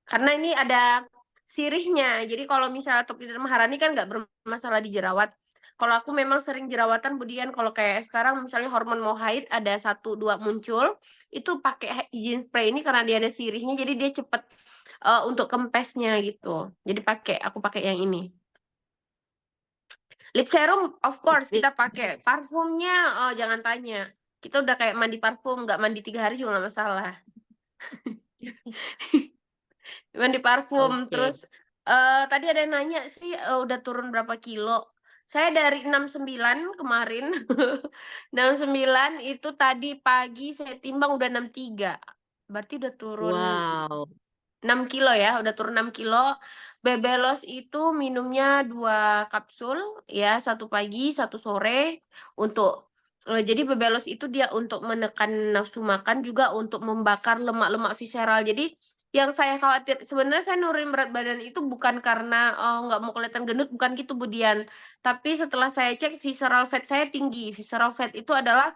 Karena ini ada sirihnya. Jadi kalau misalnya top leader Maharani kan nggak bermasalah di jerawat. Kalau aku memang sering jerawatan, Budian, kalau kayak sekarang misalnya hormon mau haid ada 1-2 muncul, itu pakai hygiene spray ini karena dia ada sirihnya, jadi dia cepet untuk kempesnya gitu. Jadi aku pakai yang ini. Lip serum, of course kita pakai. Parfumnya jangan tanya. Kita udah kayak mandi parfum, nggak mandi 3 hari juga nggak masalah. Mandi parfum. oke. Terus tadi ada yang nanya sih udah turun berapa kilo. Saya dari 69 kemarin. 69 itu tadi pagi saya timbang udah 63. Berarti udah turun Wow. 6 kilo ya, udah turun 6 kilo. Bebelos itu minumnya 2 kapsul ya, 1 pagi, 1 sore untuk jadi bebelos itu dia untuk menekan nafsu makan juga untuk membakar lemak-lemak visceral. Jadi yang saya khawatir sebenarnya saya nurunin berat badan itu bukan karena nggak mau kelihatan gendut, bukan gitu Budian. Tapi setelah saya cek visceral fat saya tinggi. Visceral fat itu adalah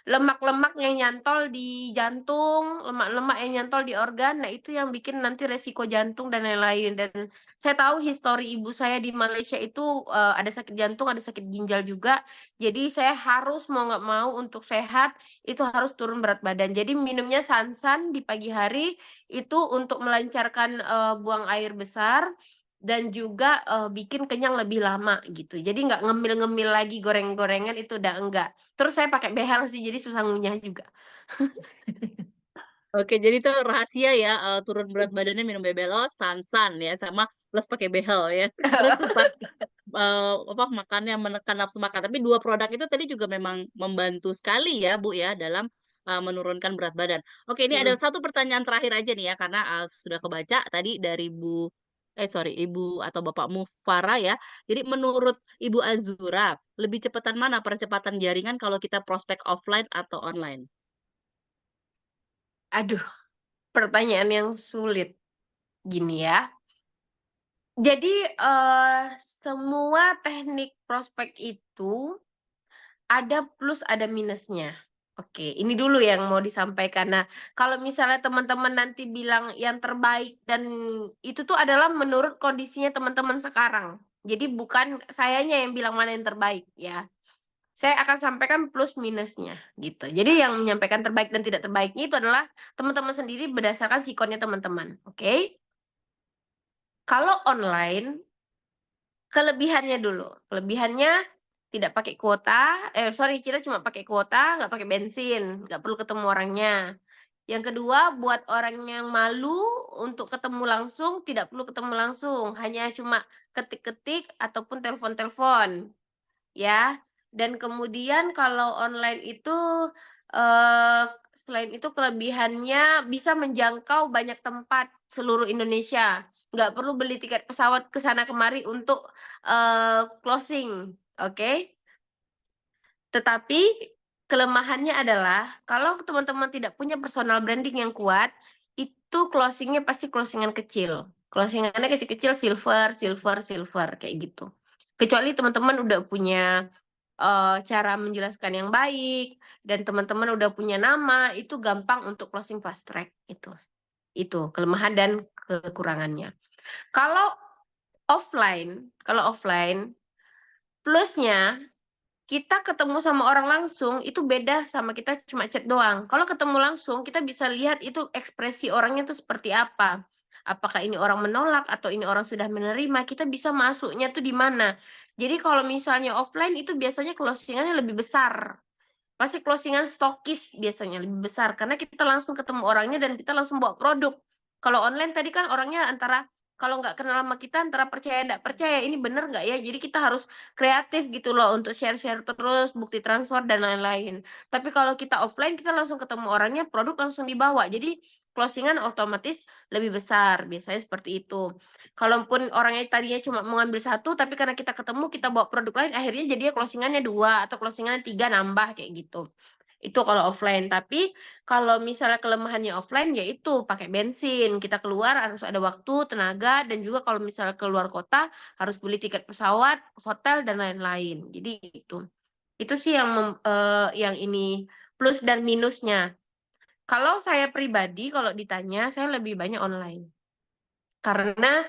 lemak-lemak yang nyantol di jantung, lemak-lemak yang nyantol di organ, nah itu yang bikin nanti resiko jantung dan lain-lain. Dan saya tahu histori ibu saya di Malaysia itu ada sakit jantung, ada sakit ginjal juga. Jadi saya harus mau nggak mau untuk sehat itu harus turun berat badan. Jadi minumnya sansan di pagi hari itu untuk melancarkan buang air besar dan juga bikin kenyang lebih lama gitu. Jadi nggak ngemil-ngemil lagi goreng-gorengan itu udah enggak. Terus saya pakai behel sih, jadi susah ngunyah juga. Oke, jadi itu rahasia ya, turun berat badannya minum Bebelos, Sansan ya, sama plus pakai behel ya. Terus susah apa makannya menekan nafsu makan. Tapi 2 produk itu tadi juga memang membantu sekali ya, Bu, ya dalam menurunkan berat badan. Oke, ini ada Mhm. satu pertanyaan terakhir aja nih ya, karena sudah kebaca tadi dari Ibu atau Bapak Mufara ya. Jadi menurut Ibu Azura, lebih cepatan mana percepatan jaringan kalau kita prospek offline atau online? Aduh, pertanyaan yang sulit. Gini ya, Jadi semua teknik prospek itu ada plus ada minusnya. Oke, ini dulu yang mau disampaikan. Nah, kalau misalnya teman-teman nanti bilang yang terbaik dan itu tuh adalah menurut kondisinya teman-teman sekarang. Jadi bukan sayanya yang bilang mana yang terbaik ya. Saya akan sampaikan plus minusnya gitu. Jadi yang menyampaikan terbaik dan tidak terbaiknya itu adalah teman-teman sendiri berdasarkan sikonnya teman-teman. Oke. Kalau online kelebihannya dulu. Kelebihannya tidak pakai kuota, kita cuma pakai kuota, nggak pakai bensin, nggak perlu ketemu orangnya. Yang kedua, buat orang yang malu untuk ketemu langsung, tidak perlu ketemu langsung, hanya cuma ketik-ketik ataupun telepon-telepon, ya. Dan kemudian kalau online itu, selain itu kelebihannya bisa menjangkau banyak tempat seluruh Indonesia. Nggak perlu beli tiket pesawat ke sana kemari untuk, closing, oke? Tetapi kelemahannya adalah kalau teman-teman tidak punya personal branding yang kuat, itu closing-nya pasti closing-an kecil. Closing-annya kecil-kecil, silver silver silver, kayak gitu. Kecuali teman-teman udah punya, cara menjelaskan yang baik dan teman-teman udah punya nama, itu gampang untuk closing fast track, itu. Itu kelemahan dan kekurangannya. Kalau offline, plusnya kita ketemu sama orang langsung itu beda sama kita cuma chat doang. Kalau ketemu langsung kita bisa lihat itu ekspresi orangnya tuh seperti apa. Apakah ini orang menolak atau ini orang sudah menerima, kita bisa masuknya tuh di mana. Jadi kalau misalnya offline itu biasanya closing-annya lebih besar. Pasti closing-an stokis biasanya lebih besar karena kita langsung ketemu orangnya dan kita langsung bawa produk. Kalau online tadi kan orangnya antara kalau nggak kenal sama kita antara percaya nggak percaya, ini bener nggak ya? Jadi kita harus kreatif gitu loh untuk share-share terus, bukti transfer dan lain-lain. Tapi kalau kita offline kita langsung ketemu orangnya, produk langsung dibawa. Jadi closing-an otomatis lebih besar, biasanya seperti itu. Kalaupun orangnya tadinya cuma mau ngambil satu, tapi karena kita ketemu, kita bawa produk lain, akhirnya jadinya closing-annya 2 atau closing-annya 3 nambah kayak gitu. Itu kalau offline. Tapi kalau misalnya kelemahannya offline, yaitu pakai bensin, kita keluar harus ada waktu, tenaga, dan juga kalau misalnya keluar kota harus beli tiket pesawat, hotel, dan lain-lain. Jadi itu. Itu sih yang ini plus dan minusnya. Kalau saya pribadi, kalau ditanya, saya lebih banyak online. Karena,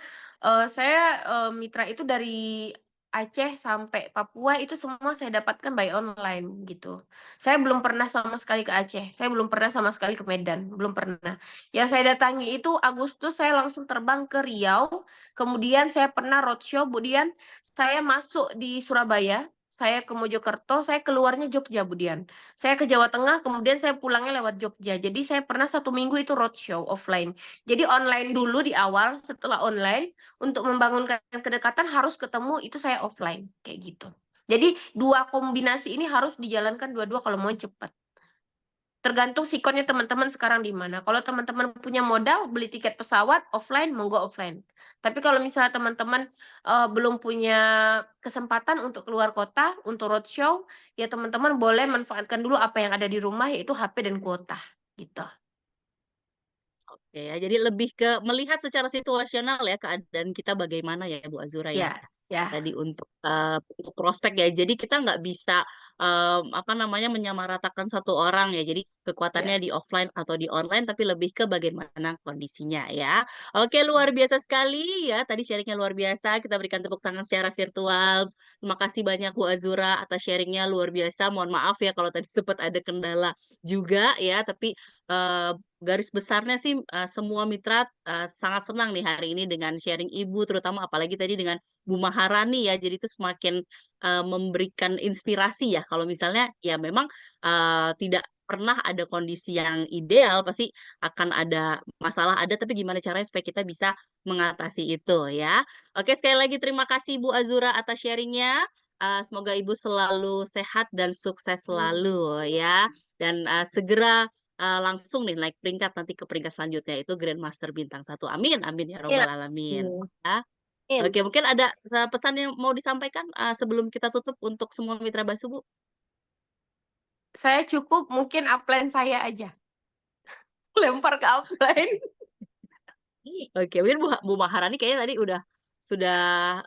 saya, mitra itu dari Aceh sampai Papua itu semua saya dapatkan by online gitu. Saya belum pernah sama sekali ke Aceh, saya belum pernah sama sekali ke Medan, belum pernah. Yang saya datangi itu Agustus saya langsung terbang ke Riau, kemudian saya pernah roadshow, kemudian saya masuk di Surabaya, saya ke Mojokerto, saya keluarnya Jogja, Budian. Saya ke Jawa Tengah, kemudian saya pulangnya lewat Jogja. Jadi saya pernah 1 minggu itu roadshow offline. Jadi online dulu di awal, setelah online, untuk membangunkan kedekatan harus ketemu, itu saya offline, kayak gitu. Jadi 2 kombinasi ini harus dijalankan dua-dua kalau mau cepat. Tergantung sikonnya teman-teman sekarang di mana. Kalau teman-teman punya modal, beli tiket pesawat offline, monggo offline. Tapi kalau misalnya teman-teman, belum punya kesempatan untuk keluar kota, untuk roadshow, ya teman-teman boleh manfaatkan dulu apa yang ada di rumah, yaitu HP dan kuota, gitu. Oke ya, jadi lebih ke melihat secara situasional ya keadaan kita bagaimana ya Bu Azura ya? Ya, ya, Tadi untuk prospek ya. Jadi kita nggak bisa, apa namanya, menyamaratakan satu orang ya. Jadi ya. kekuatannya di offline atau di online, tapi lebih ke bagaimana kondisinya ya. Oke, luar biasa sekali ya, tadi sharing-nya luar biasa, kita berikan tepuk tangan secara virtual. Terima kasih banyak Bu Azura atas sharing-nya luar biasa. Mohon maaf ya kalau tadi sempat ada kendala juga ya, tapi, garis besarnya sih, semua mitra, sangat senang nih hari ini dengan sharing Ibu, terutama apalagi tadi dengan Bu Maharani ya, jadi itu semakin, memberikan inspirasi ya, kalau misalnya ya memang, tidak pernah ada kondisi yang ideal, pasti akan ada masalah ada, tapi gimana caranya supaya kita bisa mengatasi itu ya. Oke, sekali lagi terima kasih Bu Azura atas sharing-nya, semoga Ibu selalu sehat dan sukses selalu ya, dan, segera, langsung nih naik peringkat nanti ke peringkat selanjutnya, itu Grandmaster bintang 1. Amin amin ya Iya, robbal alamin, Iya. ya. amin. Oke, mungkin ada pesan yang mau disampaikan, sebelum kita tutup untuk semua mitra Basu, Bu? Saya cukup mungkin upline saya aja, lempar ke upline. Oke, mungkin Bu Maharani kayaknya tadi udah sudah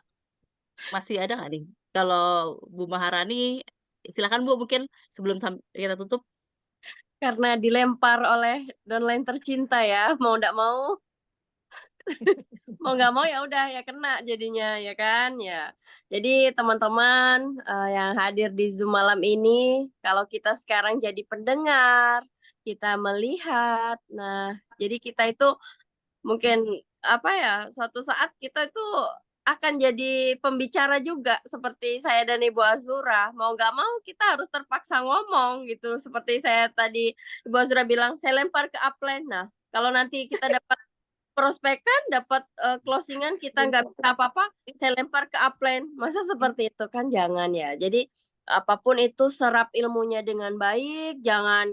masih ada nggak nih? Kalau Bu Maharani, silakan Bu mungkin sebelum kita tutup. Karena dilempar oleh downline tercinta ya, mau nggak mau, mau nggak mau ya udah ya kena jadinya ya kan ya. Jadi teman-teman yang hadir di Zoom malam ini, kalau kita sekarang jadi pendengar, kita melihat, nah jadi kita itu mungkin apa ya, suatu saat kita itu akan jadi pembicara juga seperti saya dan Ibu Azura. Mau nggak mau kita harus terpaksa ngomong gitu. Seperti saya tadi Ibu Azura bilang, saya lempar ke upline. Nah, kalau nanti kita dapat prospekan, dapat closingan, kita nggak bisa apa-apa, saya lempar ke upline. Masa seperti itu kan? Jangan ya. Jadi apapun itu serap ilmunya dengan baik, jangan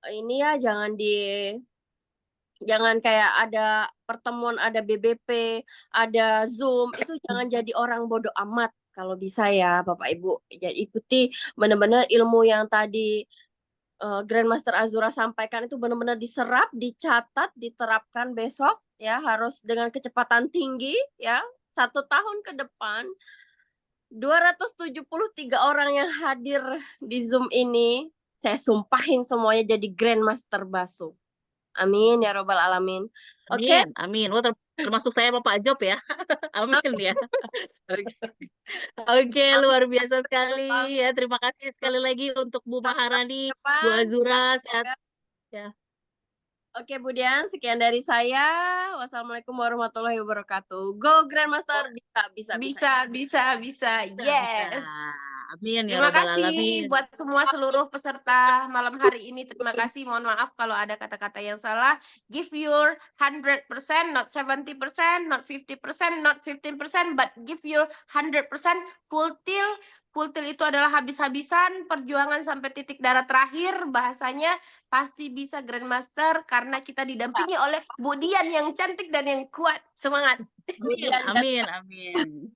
ini ya, jangan kayak ada pertemuan, ada BBP, ada Zoom, itu jangan jadi orang bodoh amat kalau bisa ya Bapak Ibu. Jadi ikuti benar-benar ilmu yang tadi Grandmaster Azura sampaikan itu benar-benar diserap, dicatat, diterapkan besok ya, harus dengan kecepatan tinggi ya. 1 tahun ke depan 273 orang yang hadir di Zoom ini, saya sumpahin semuanya jadi Grandmaster Basu. Amin ya robbal alamin. Oke, Amin, amin. Oh, termasuk saya sama Pak Job ya. Amin ya. Oke. Oke, luar biasa sekali ya. Terima kasih sekali lagi untuk Bu Maharani, Bu depan. Azura, sehat ya. Oke, Bu Dian, sekian dari saya. Wassalamualaikum warahmatullahi wabarakatuh. Go Grandmaster, bisa. Bisa. Bisa, Yes. bisa. Amin ya Terima robbal kasih alamin. buat semua seluruh peserta malam hari ini. Terima kasih. Mohon maaf kalau ada kata-kata yang salah. Give your 100%, not 70%, not 50%, not 15%, but give your 100% full till. Full till itu adalah habis-habisan, perjuangan sampai titik darah terakhir. Bahasanya pasti bisa Grandmaster karena kita didampingi oleh Bu Dian yang cantik dan yang kuat. Semangat. Amin.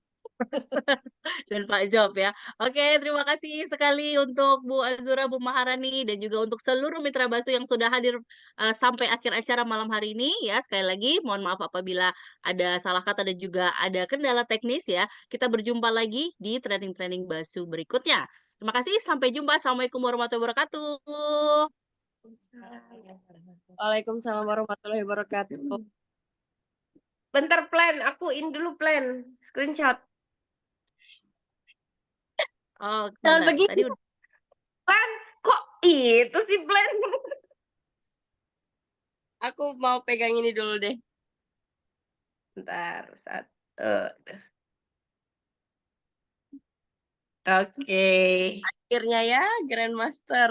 Dan Pak Job ya. Oke, terima kasih sekali untuk Bu Azura, Bu Maharani, dan juga untuk seluruh mitra Basu yang sudah hadir sampai akhir acara malam hari ini ya. Sekali lagi, mohon maaf apabila ada salah kata dan juga ada kendala teknis ya. Kita berjumpa lagi di training-training Basu berikutnya. Terima kasih, sampai jumpa. Assalamualaikum warahmatullahi wabarakatuh. Waalaikumsalam warahmatullahi wabarakatuh. Bentar plan, aku dulu plan. Screenshot. Oh, Jangan bentar. begitu. Tadi udah. Plan, kok itu sih plan? Aku mau pegang ini dulu deh. Bentar, Oke. Akhirnya ya, Grandmaster.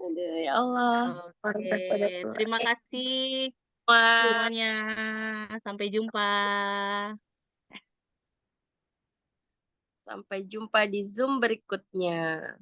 Aduh, ya Allah. Oke, terima kasih Wah. semuanya. Sampai jumpa. Sampai jumpa di Zoom berikutnya.